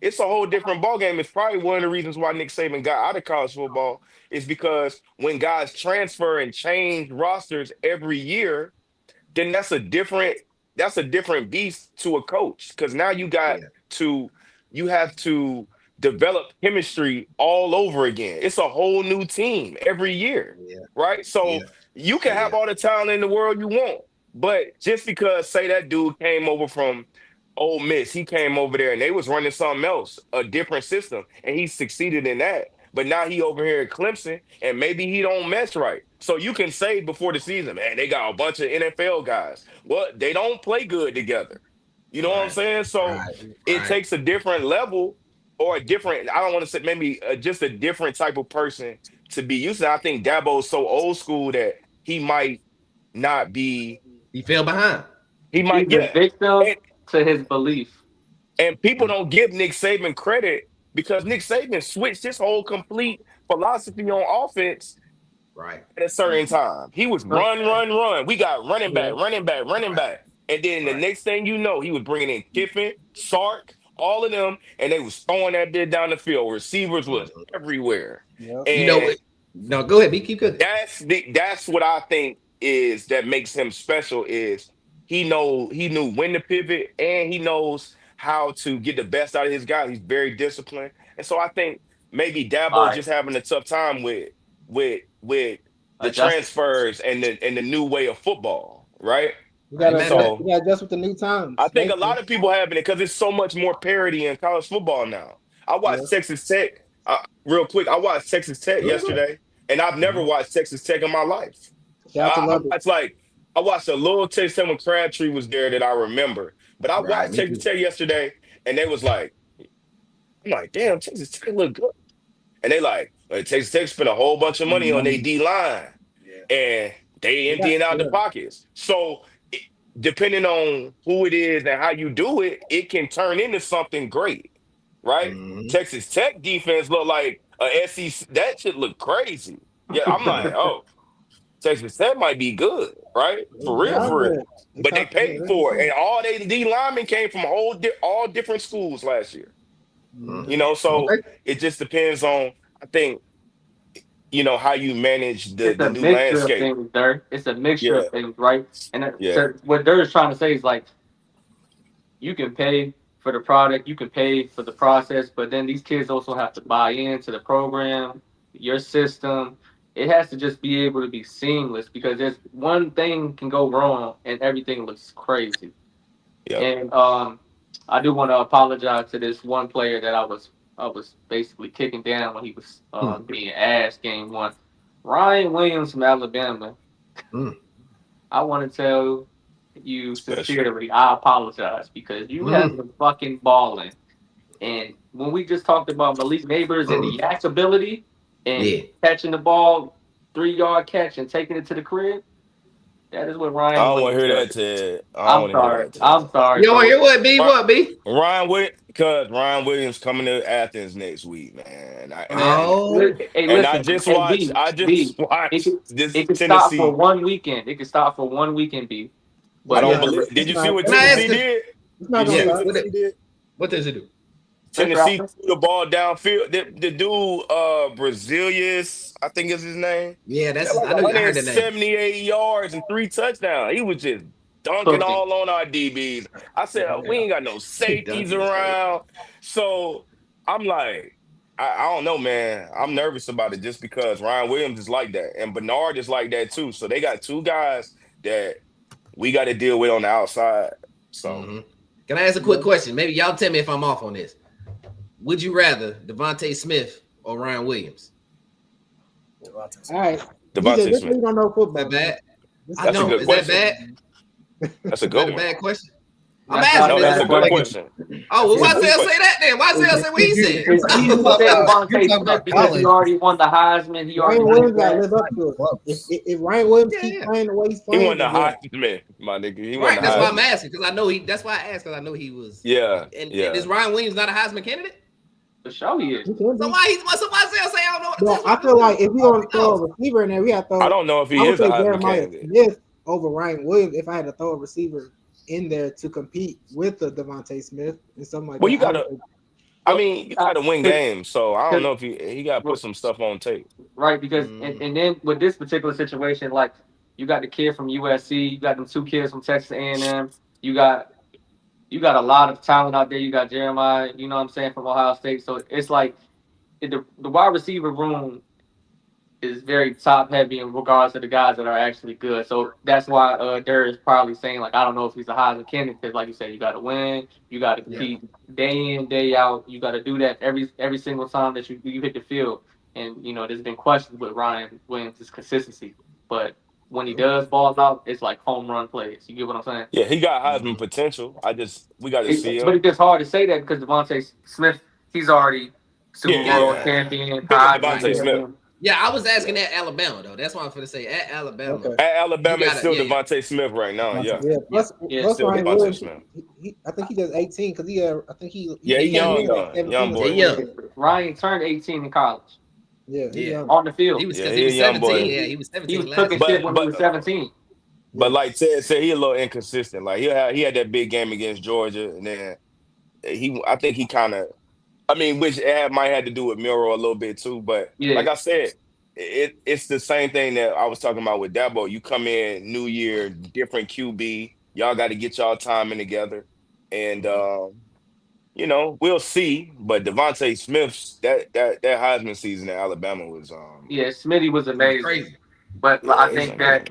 S2: it's a whole different ballgame. It's probably one of the reasons why Nick Saban got out of college football is because when guys transfer and change rosters every year, then that's a different beast to a coach because now
S1: Yeah,
S2: you have to develop chemistry all over again. It's a whole new team every year,
S1: yeah,
S2: right?
S1: yeah,
S2: So you can have
S1: yeah.
S2: all the talent in the world you want, but just because say that dude came over from Ole Miss, he came over there and they was running something else, a different system, and he succeeded in that. But now he over here at Clemson, and maybe he don't mesh right. So you can say before the season, man, they got a bunch of NFL guys. Well, they don't play good together. You know what I'm
S1: Right,
S2: saying? So
S1: right,
S2: it
S1: right.
S2: takes a different level or a different, I don't want to say maybe just a different type of person to be used to. I think Dabo is so old school that he might not be,
S1: He fell behind.
S2: he
S3: He's
S2: might,
S3: a
S2: yeah.
S3: victim
S2: And,
S3: to his belief.
S2: and people
S1: Mm,
S2: don't give Nick Saban credit because Nick Saban switched his whole complete philosophy on offense
S1: right.
S2: at a certain time. He was
S3: But
S2: run, run, run. We got running back,
S4: Yeah.
S2: running back, running
S1: Right,
S2: back. And then the
S1: right.
S2: next thing you know, he was bringing in Kiffin, Sark, all of them, and they was throwing that bit down the field. Receivers was
S1: Mhm.
S2: everywhere.
S4: Yep.
S1: You know
S2: And
S1: what? No, go ahead. Be keep cooking.
S2: that's what I think is that makes him special is he knew when to pivot and he knows how to get the best out of his guys. He's very disciplined. And so I think maybe Dabo is
S3: like
S2: just having a tough time with the
S3: adjusting.
S2: transfers and the new way of football, right?
S4: You
S1: Hey,
S4: gotta
S1: matter of
S4: adjust.
S1: fact,
S4: You
S2: So
S4: gotta adjust with the new
S2: I
S4: times.
S2: think a
S4: Basically.
S2: lot of people having it because it's so much more parity in college football now. I
S4: Yeah.
S2: watched Texas Tech real quick. I watched Texas Tech
S1: go ahead, go ahead.
S2: yesterday, and I've never
S1: Mhm.
S2: watched Texas Tech in my life.
S4: Shout out to Lubbock.
S2: I watched a little Texas Tech when Crabtree was there that I remember, but I
S1: Right,
S2: watched
S1: me
S2: Texas
S1: too.
S2: Tech yesterday, and they was like, I'm like, damn, Texas Tech look good, and they like, Texas Tech spent a whole bunch of money on their
S1: Mhm.
S2: D line
S1: Yeah.
S2: and they
S4: Yeah.
S2: emptying out the
S4: Yeah.
S2: pockets. So it- depending on who it is and how you do it, it can turn into something great, right?
S1: Mhm.
S2: Texas Tech defense look like a SEC. That shit look crazy. Yeah, I'm like, oh, Texas Tech might be good, right? For
S4: They
S2: real,
S4: are
S2: for real.
S4: good. They
S2: But they
S4: top. Yeah,
S2: paid
S4: they're
S2: for it,
S4: good.
S2: and all they D linemen came from all different schools last year.
S1: Mhm.
S2: You know, so
S1: Okay.
S2: it just depends on. I think how you manage the
S3: It's
S2: the
S3: a
S2: new
S3: mixture of
S2: landscape.
S3: things, Dirk. It's a mixture
S2: Yeah,
S3: of things, right? And
S2: yeah.
S3: so what Dirk is trying to say is like you can pay for the product, you can pay for the process, but then these kids also have to buy into the program, your system. It has to just be able to be seamless because there's one thing can go wrong and everything looks crazy.
S2: Yep.
S3: And I do want to apologize to this one player that I was basically kicking down when he was
S1: Hmm.
S3: being asked game one. Ryan Williams from Alabama.
S1: Mm.
S3: I want to tell you
S2: Special.
S3: sincerely, I apologize because you have
S1: Mm.
S3: been fucking balling. And when we just talked about Malik Neighbors and the yak ability and
S1: Yeah.
S3: catching the ball, 3 yard catch and taking it to the crib, that is what
S2: I
S3: Ryan
S2: don't want to
S3: Williams
S2: hear
S3: does.
S2: that, Ted. I don't
S3: I'm
S2: want to hear
S3: sorry.
S2: that,
S3: I'm
S2: Ted.
S3: sorry,
S1: You don't want to
S3: coach.
S1: hear what, B?
S2: Ri-
S1: What, B?
S2: Because Ryan Williams coming to Athens next week, man.
S3: Man,
S1: Oh.
S3: hey,
S2: And I
S3: listen,
S2: just
S3: hey
S2: watched.
S3: B,
S2: I
S3: B,
S2: just
S3: it
S2: watched
S3: could
S2: this
S3: it could stop for
S2: Tennessee.
S3: one weekend. It could stop for one weekend, B.
S2: I
S3: But
S2: don't
S4: Yeah.
S3: the
S2: believe. Did
S4: It's
S2: you see
S4: not.
S2: what
S1: Can I ask
S2: Tennessee
S1: this?
S2: did?
S4: It's not
S2: Did you
S4: gonna
S2: see
S1: Yeah.
S2: what
S4: stop.
S2: Tennessee did?
S1: What does it do?
S3: Chris
S2: Tennessee
S3: Robinson,
S2: threw the ball downfield. The dude, Brazilius, I think is his name.
S1: Yeah,
S2: He had like
S1: I know. I heard the name.
S2: 178 yards and 3 touchdowns. He was just dunking
S3: cooking.
S2: all on our DBs. I said,
S1: Yeah.
S2: we ain't got no safeties
S1: Duncan is crazy.
S2: around. So I'm like, I don't know, man. I'm nervous about it just because Ryan Williams is like that. And Bernard is like that too. So they got two guys that we got to deal with on the outside. So
S1: Hmm. Can I ask a quick question? Maybe y'all tell me if I'm off on this. Would you rather Devontae Smith or Ryan Williams?
S4: All right. DJ,
S2: Devontae
S4: this
S2: Smith.
S4: week don't know
S1: Is
S4: football.
S1: that bad?
S4: This
S1: I
S2: That's a
S1: know.
S2: good
S1: Is that
S2: question.
S1: bad?
S2: That's a
S1: Is that
S2: good
S1: a
S2: one.
S1: bad question? I'm
S3: That's
S1: asking
S3: not
S2: No,
S3: a
S1: this.
S2: that's
S3: bad
S2: a good
S1: Like,
S3: question.
S2: question.
S1: oh, well, why
S2: That's a good
S1: Zell say
S2: question.
S1: that then? Why Zell say what he said?
S3: It's easy to
S5: You're
S3: say
S5: talking
S3: Devontae Smith
S5: about
S3: because he
S5: college.
S3: already won the Heisman. He
S4: Ryan
S3: already
S4: Williams
S3: did
S4: got to
S3: that.
S4: live up to it.
S5: Close.
S4: If Ryan Williams
S1: Yeah,
S4: keep
S1: yeah.
S4: playing the way he's
S2: He
S4: playing,
S2: won the
S4: then yeah.
S2: Heisman, my nigga. He won
S1: Right.
S2: the
S1: That's why
S2: Heisman.
S1: I'm asking because I know he. That's why I asked because I know he was.
S2: Yeah,
S1: And
S2: yeah.
S1: is Ryan Williams not a Heisman candidate?
S3: For sure he is.
S4: He can
S1: So
S4: be.
S1: why Zell say I don't know what
S4: But
S1: this
S4: I
S1: one?
S4: feel like if you
S1: What
S4: want to throw a receiver in there, we got to
S2: I
S4: throw.
S2: don't know if
S4: I
S2: he
S4: would
S2: is a
S4: say
S2: Heisman
S4: Jeremiah
S2: candidate.
S4: Smith over Ryan Williams if I had to throw a receiver in there to compete with the Devontae Smith and something like
S2: Well,
S4: that.
S2: you gotta. I mean, you gotta win games. So I don't know if he got to put some stuff on tape.
S3: Right, because and then with this particular situation, like you got the kid from USC, you got them 2 kids from Texas A&M, you got a lot of talent out there. You got Jeremiah, you know what I'm saying, from Ohio State. So it's like the wide receiver room is very top heavy in regards to the guys that are actually good. So that's why Derek is probably saying, like, I don't know if he's a Heisman candidate because, like you said, you got to win, you got to compete day in, day out. You got to do that every single time that you hit the field. And you know, there's been questions with Ryan Williams' consistency, but when he does balls out, it's like home run plays. You get what I'm saying?
S2: Yeah, he got Heisman potential. We got to see
S3: But
S2: him.
S3: it's just hard to say that because Devontae Smith, he's already Super Bowl champion.
S2: Devontae Smith.
S1: Yeah, I was asking at Alabama though. That's what I'm finna say. At Alabama.
S4: Okay.
S2: At Alabama, it's still
S1: yeah.
S2: Devontae Smith right now. Yeah.
S4: Plus
S2: still
S4: Ryan
S2: Devontae
S4: Williams,
S2: Smith.
S4: I think he does 18 because he
S2: he young boy.
S3: Ryan turned 18 in college.
S4: Yeah.
S3: On the field.
S1: He was,
S2: Yeah,
S1: he was
S2: he a young
S1: 17.
S2: boy.
S1: Yeah, he was 17.
S3: He was cooking shit when he was 17.
S2: But like Ted said, he a little inconsistent. Like he had that big game against Georgia, and then I think he kind of, I mean, which might have to do with Muro a little bit too. But like I said, it's the same thing that I was talking about with Dabo. You come in, new year, different QB. Y'all got to get y'all timing together, and you know, we'll see. But Devontae Smith's that Heisman season at Alabama was
S3: Smitty was amazing.
S1: Crazy.
S3: But I think that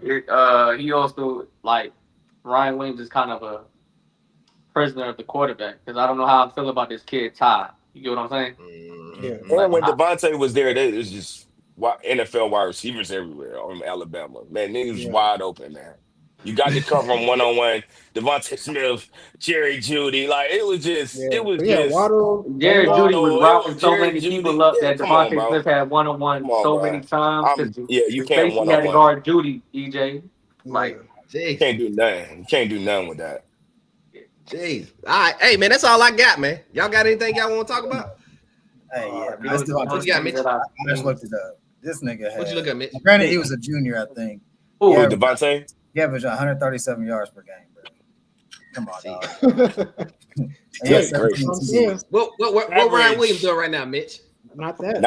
S3: he also, like, Ryan Williams is kind of a prisoner of the quarterback because I don't know how I feel about this kid Ty. You get what I'm saying?
S2: Yeah. And when Devontae was there, it was just NFL wide receivers everywhere on Alabama. Man, niggas wide open, man. You got to cover him one-on-one. Devontae Smith, Jerry Jeudy, like it was just.
S3: Jerry Jeudy was routing so many people up that Devontae Smith had one-on-one so many times.
S2: You can't one-on-one.
S3: Had to guard Jeudy, EJ. Like,
S2: you can't do nothing. You can't do nothing with that.
S1: Jeez. All right, hey man, that's all I got, man. Y'all got anything y'all want to talk about?
S5: Hey,
S1: what you got, Mitch?
S5: I just looked it up. This nigga had.
S1: What you look at, Mitch?
S5: Granted, he was a junior, I think.
S2: Who, Devontae?
S5: He averaged 137 yards per game, bro. Come on, dog.
S2: That's great.
S1: What Ryan Williams doing right now, Mitch?
S4: Not that.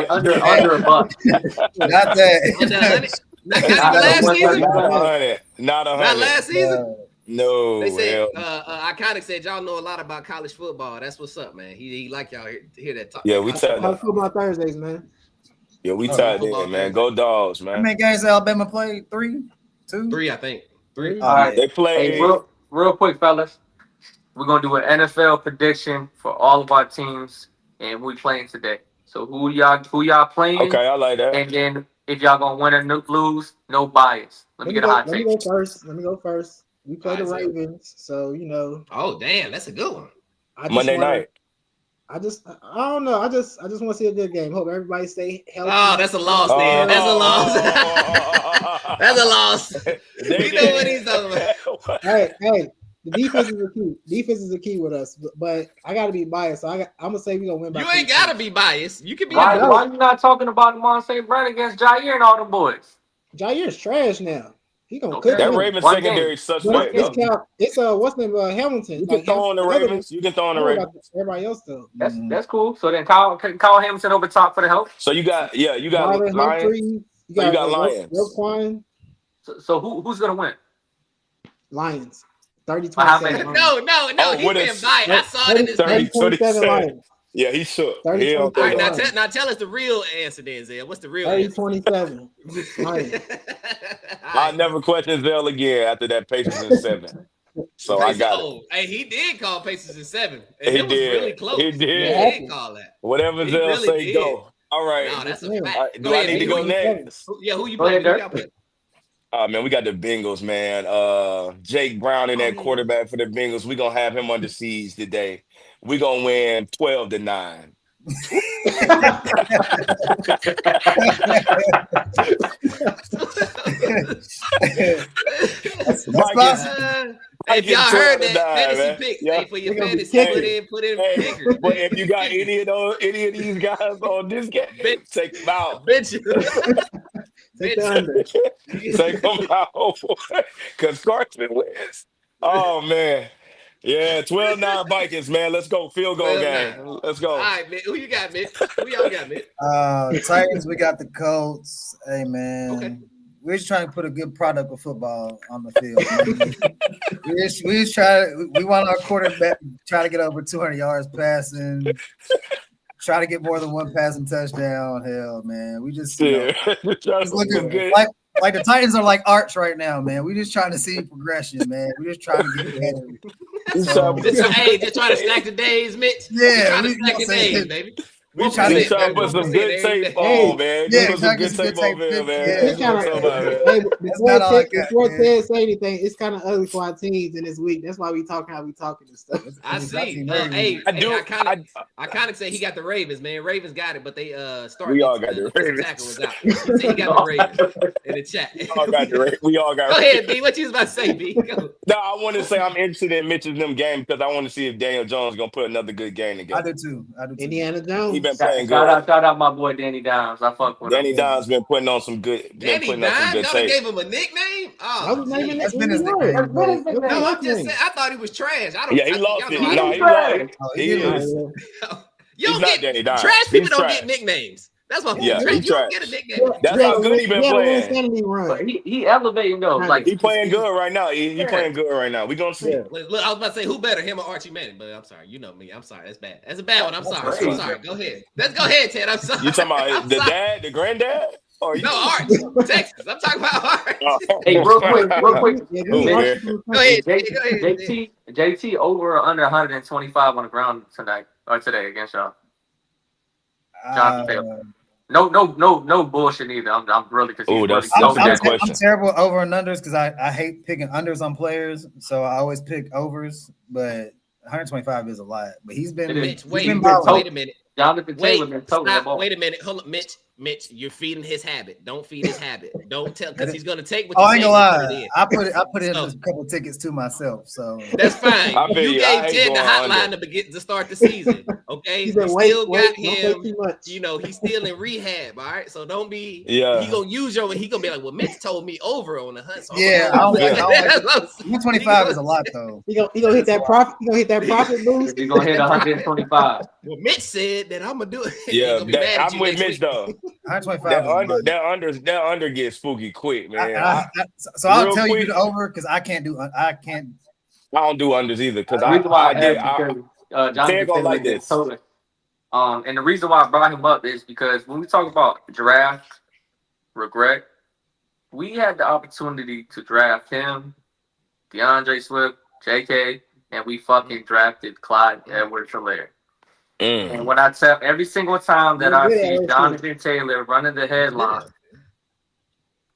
S3: Under a buck.
S5: Not that.
S1: Not last season.
S2: Not 100.
S1: Not last season.
S2: No.
S1: They said Iconic said y'all know a lot about college football. That's what's up, man. He like y'all hear that talk.
S2: Yeah, we tied
S4: College football Thursdays, man.
S2: Yeah, we tied in, man. Go Dogs, man.
S5: How many games Alabama played? 3? 2?
S1: 3, I think. 3.
S3: All right.
S2: They played.
S3: Hey, real quick, fellas. We're gonna do an NFL prediction for all of our teams, and we playing today. So who y'all playing?
S2: Okay, I like that.
S3: And then if y'all gonna win or lose, no bias. Let me get a hot take.
S4: Let me go first. We play the Ravens, so you know.
S1: Oh damn, that's a good one.
S2: Monday night.
S4: I don't know. I just want to see a good game. Hope everybody stay healthy.
S1: Oh, that's a loss, man. That's a loss. That's a loss. We know what he's talking about.
S4: Hey, the defense is the key. Defense is the key with us, but I got to be biased. So I'm gonna say we gonna win.
S1: You ain't gotta be biased. You can be.
S3: Why you not talking about Amon St. Brown against Jair and all the boys?
S4: Jair's trash now. He gonna cook
S2: that Ravens secondary suspect.
S4: It's what's name Hamilton.
S2: You can throw on the Ravens. You can throw on the Ravens.
S4: Everybody else though.
S3: That's cool. So then Kyle Hamilton over top for the help.
S2: So you got Lions. You got Lions.
S4: Roquan.
S3: So who's gonna win?
S4: Lions. 30-27.
S1: No. He been biased. I saw it in his
S4: 30-27 Lions.
S2: Yeah, he shook.
S1: All right, now tell us the real answer then, Zell. What's the real answer?
S4: 30-27.
S2: I never question Zell again after that Pacers in 7. So I got it.
S1: Hey, he did call Pacers in 7.
S2: And
S1: it was really close.
S2: He did.
S1: He did call that.
S2: Whatever Zell
S1: really
S2: say,
S1: did.
S2: go. All right.
S1: No, that's a fact.
S2: Do I need to go next?
S1: Yeah, who you playing?
S2: Man, we got the Bengals, man. Jake Brown in that quarterback for the Bengals. We're going to have him under siege today. We're going to win 12-9.
S1: If y'all heard that fantasy pick, hey, for your fantasy, put in pickers.
S2: But if you got any of these guys on this game, take them out.
S4: Take the under.
S2: Take them out. Because Carson wins. Oh, man. Yeah, 12-9 Vikings, man. Let's go. Field goal
S1: 12-9.
S2: game. Let's go.
S1: All right, man. Who you got, man? Who y'all got, man?
S5: Titans, we got the Colts. Hey, man.
S1: Okay.
S5: We're just trying to put a good product of football on the field. We want our quarterback to try to get over 200 yards passing, try to get more than one passing touchdown. Hell, man. We just, just looking
S2: good.
S5: Like the Titans are like Arch right now, man. We just trying to see progression, man. We just trying to get better.
S1: Just trying to stack the days, Mitch.
S5: Yeah,
S1: trying to stack the days, baby.
S5: We trying
S2: to put some good tape on, man.
S5: Yeah,
S2: put some good tape on there, man.
S4: Before Ted say anything, it's kind of ugly for our teams in this week. That's why we talking how we talking and stuff.
S1: I see. I kind of say he got the Ravens, man. Ravens got it, but they started.
S2: We all got the Ravens.
S1: Tackle was out. He got the Ravens in the chat.
S2: We all got.
S1: Go ahead, B. What you was about to say, B? Go.
S2: No, I want to say I'm interested in Mitch's them game because I want to see if Daniel Jones gonna put another good game together.
S5: I do too.
S4: Indiana Jones.
S2: He been playing good.
S3: Shout out my boy Danny Dimes. I fuck with him.
S2: Danny Dimes been putting on some good.
S1: Danny Dimes, y'all gave him a nickname. Oh,
S5: that's been his nickname.
S1: No, I'm just saying. I thought he was trash.
S2: He lost it. No, he lost. He is.
S1: You don't
S2: not
S1: get
S2: Danny Dimes.
S1: trash people don't get nicknames. That's my point.
S2: Yeah,
S1: You don't get a nickname.
S2: That's how good he been playing.
S3: But he elevating though. Like
S2: he playing good right now. He playing good right now. We gonna see.
S1: Look, I was about to say who better, him or Archie Manning, but I'm sorry. You know me. I'm sorry. That's bad. That's a bad one. I'm sorry. I'm sorry. Go ahead. Let's go ahead, Ted. I'm sorry.
S2: You talking about the dad, the granddad? Or
S1: no, Art. Texas. I'm talking about Art.
S3: Hey, real quick.
S1: Go ahead.
S3: JT over or under 125 on the ground tonight or today against y'all. Jonathan Taylor. No bullshit either. I'm really confused.
S5: I'm terrible at over and unders because I hate picking unders on players, so I always pick overs. But 125 is a lot. But he's been.
S1: Wait a minute.
S3: Jonathan Taylor been
S1: stop. Wait a minute. Hold on, Mitch, you're feeding his habit. Don't feed his habit. Don't tell because he's gonna take what you
S5: I ain't gonna lie. I put in a couple tickets to myself, so
S1: that's fine. You gave Ted the hotline to start the season. Okay, still got him. You know, he's still in rehab. All right, so don't be.
S2: Yeah,
S1: he gonna use your. He gonna be like, well, Mitch told me over on the hunt. So
S5: yeah, 125 is a lot though.
S4: He gonna hit that profit. He gonna hit that profit boost.
S3: He's gonna hit 125.
S1: Well, Mitch said that I'm gonna do it.
S2: Yeah, I'm with Mitch though.
S5: 125.
S2: That under gets spooky quick, man.
S5: So I'll tell you the over because I
S2: don't do unders either because
S3: Jonathan
S2: like this.
S3: And the reason why I brought him up is because when we talk about draft regret, we had the opportunity to draft him, DeAndre Swift, JK, and we fucking drafted Clyde Edwards-Helaire. And when I tell every single time that I see Jonathan Taylor running the headlines,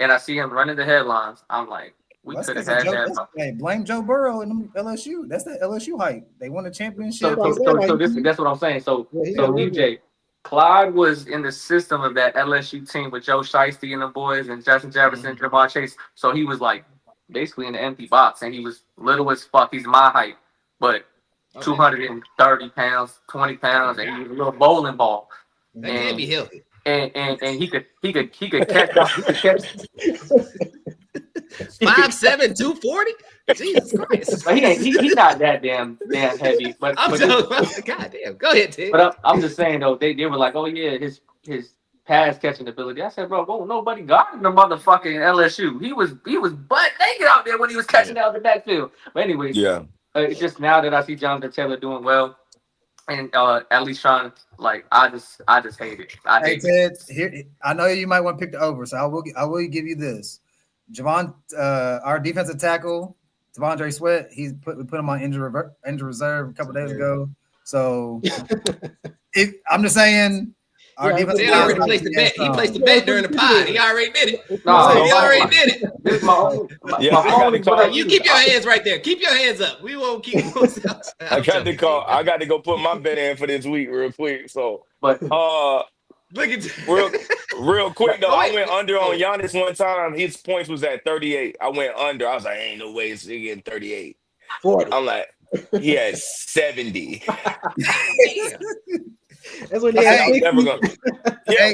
S3: and I see him running the headlines, I'm like, we could have had that.
S5: Hey, blame Joe Burrow and LSU. That's the LSU hype. They won a championship.
S3: So that's what I'm saying. So EJ, Clyde was in the system of that LSU team with Joe Shiesty and the boys and Justin Jefferson, Jamar Chase. So he was like basically in the empty box, and he was little as fuck. He's my height, but 230 pounds, 20 pounds, and he was a little bowling ball.
S1: That can't be healthy.
S3: And he could catch.
S1: 5'7", 240. Jesus Christ.
S3: He's not that damn heavy. But
S1: goddamn. Go ahead, Tim.
S3: But I'm just saying though, they were like, oh yeah, his pass catching ability. I said, bro, nobody got the motherfucking LSU. He was butt naked out there when he was catching out the backfield. But anyways, it's just now that I see Jonathan Taylor doing well, and at least trying, like, I just hate it.
S5: Ted, here, I know you might want to pick the over, so I will give you this. Our defensive tackle, Devondre Sweat, we put him on injury reserve a couple days ago. So I'm just saying. Our defensive
S1: tackle already placed the bet. He placed the bet during the pod. He already did it. He already did it.
S3: This is my
S1: you keep your hands right there. Keep your hands up. We won't keep.
S2: I got to go put my bet in for this week real quick. So,
S3: but
S1: look at
S2: real quick though. I went under on Giannis one time. His points was at 38. I went under. I was like, ain't no way he's getting 38.
S4: 40.
S2: I'm like, he had 70.
S4: That's what they had.
S2: Never gonna. Yeah,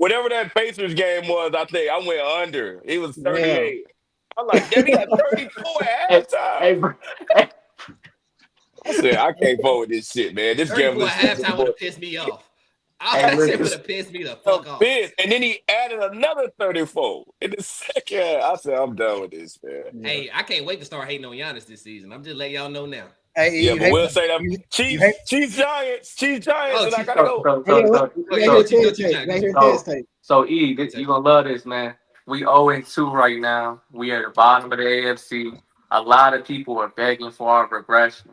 S2: whatever that Pacers game was, I think I went under. It was 38. I'm like, damn, he got 34 at halftime.
S3: Hey, bro.
S2: I said, I can't forward this shit, man. This
S1: 34
S2: gambling
S1: at
S2: shit
S1: halftime would have pissed me off.
S3: Hey,
S1: I
S3: listen.
S1: would have pissed me the fuck off.
S2: And then he added another 34 in the second. I said, I'm done with this, man.
S1: Hey, I can't wait to start hating on Giannis this season. I'm just letting y'all know now.
S5: Hey,
S2: Yeah, but we'll say that Chiefs Giants, and I gotta go.
S3: So E, you gonna love this, man. We 0-2 right now. We at the bottom of the AFC. A lot of people are begging for our regression,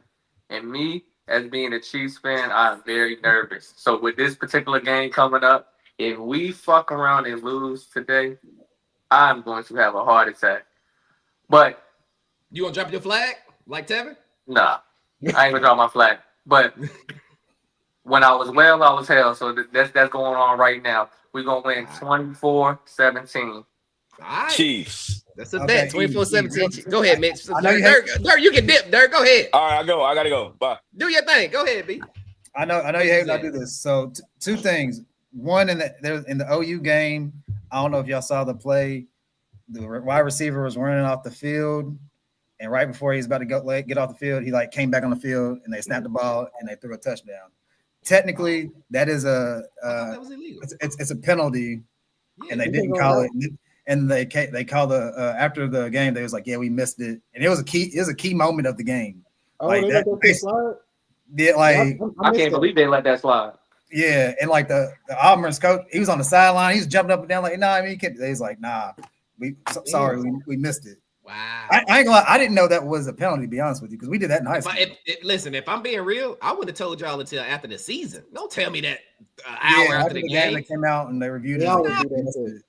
S3: and me, as being a Chiefs fan, I'm very nervous. So with this particular game coming up, if we fuck around and lose today, I'm going to have a heart attack. But
S1: you gonna drop your flag like Tevin?
S3: Nah, I ain't gonna drop my flag. But when I was well, I was hell. So that's going on right now. We're gonna win 24-17.
S1: Right.
S2: Chiefs.
S1: That's a bet. 24-17. Go ahead, Mitch.
S5: Dirk,
S1: you can dip. Dirk, go ahead.
S2: All right, I gotta go. Bye.
S1: Do your thing. Go ahead, B.
S5: I know you hate when I do this. So two things. One, in the OU game, I don't know if y'all saw the play. The wide receiver was running off the field, and right before he was about to get off the field, he like came back on the field, and they snapped the ball and they threw a touchdown. Technically, that is
S1: that was illegal.
S5: It's a penalty, and they didn't call it. And they called the after the game. They was like, yeah, we missed it, and it was a key moment of the game.
S4: Oh,
S5: like
S4: they
S5: that,
S4: let that slide?
S5: Yeah, like
S3: I can't believe they let that slide.
S5: Yeah, and like the Auburn's coach, he was on the sideline. He was jumping up and down like, nah, I mean, he's like, nah, we missed it.
S1: Wow.
S5: I ain't gonna lie, I didn't know that was a penalty, to be honest with you, because we did that in high school.
S1: Listen, if I'm being real, I wouldn't have told y'all until after the season. Don't tell me that hour after the game.
S5: They came out and they reviewed
S1: it.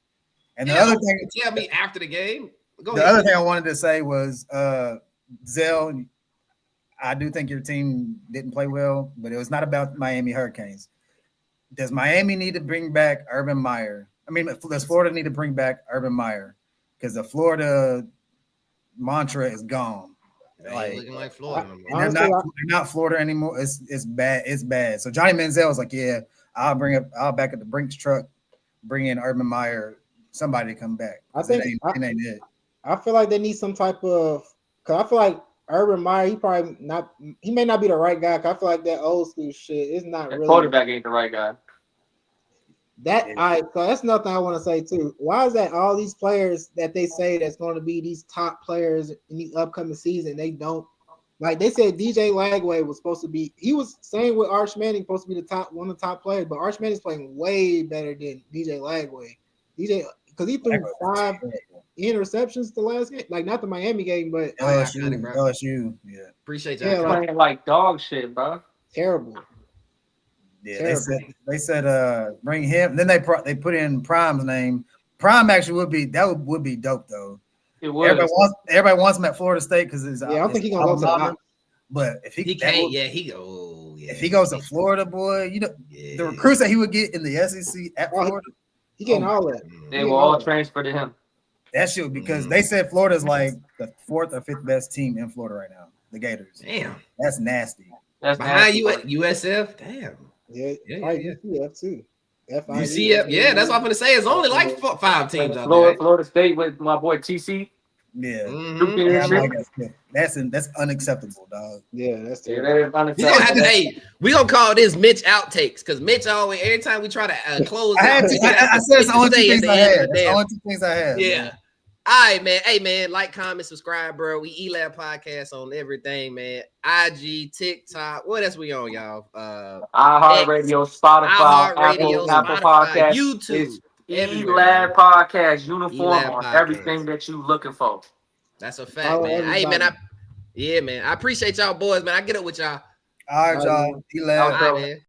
S5: And the other thing,
S1: tell me after the game.
S5: The other thing I wanted to say was, Zell, I do think your team didn't play well, but it was not about Miami Hurricanes. Does Miami need to bring back Urban Meyer? I mean, does Florida need to bring back Urban Meyer? Because the Florida mantra is gone.
S1: Like, looking like Florida.
S5: They're not Florida anymore. It's bad. It's bad. So Johnny Manziel was like, yeah, I'll back up the Brinks truck, bring in Urban Meyer, somebody to come back.
S4: I think
S5: it ain't it.
S4: I feel like they need some type of, because I feel like Urban Meyer, he may not be the right guy. Cause I feel like that old school shit is not really.
S3: Quarterback ain't the right guy.
S4: So that's nothing I want to say too. Why is that all these players that they say that's going to be these top players in the upcoming season, they don't, like they said DJ Lagway was supposed to be, he was saying with Arch Manning supposed to be one of the top players, but Arch Manning's playing way better than DJ Lagway. Because he threw 5 interceptions the last game, like not the Miami game, but
S5: LSU. Yeah,
S1: appreciate y'all.
S3: Yeah, playing like dog shit, bro.
S4: Terrible.
S5: Yeah, terrible. They said bring him. Then they put in Prime's name. Prime actually would be dope though.
S3: It would.
S5: Everybody wants him at Florida State because I
S4: don't think he's gonna go to the.
S5: But if he
S1: can't, he go. Yeah,
S5: if he goes to Florida, boy, the recruits that he would get in the SEC at Florida,
S4: he getting all that.
S3: They will all transfer to him.
S5: That shit, because they said Florida's like the 4th or 5th best team in Florida right now. The Gators.
S1: Damn,
S5: that's nasty.
S1: That's behind you at USF. Damn.
S4: Yeah. UCF too.
S1: UCF, yeah, that's what I'm gonna say. It's only like 5 teams out there.
S3: Florida State with my boy TC.
S5: Yeah,
S1: mm-hmm.
S5: That's unacceptable, dog.
S4: Yeah, that's
S1: unacceptable. We gonna call this Mitch outtakes because Mitch always every time we try to close.
S5: I said it's the only 2 things I had. The only 2 things I had.
S1: Yeah. Man. All right, man. Hey, man, like, comment, subscribe, bro. We Elab podcast on everything, man. IG, TikTok. What else we on, y'all?
S3: iHeartRadio, Spotify, Apple Podcast,
S1: YouTube.
S3: Elab podcast, uniform on everything that you looking for.
S1: That's a fact, man. Hey, man. I appreciate y'all boys, man. I get it with y'all.
S5: All right, y'all. Elab.
S1: All right, man.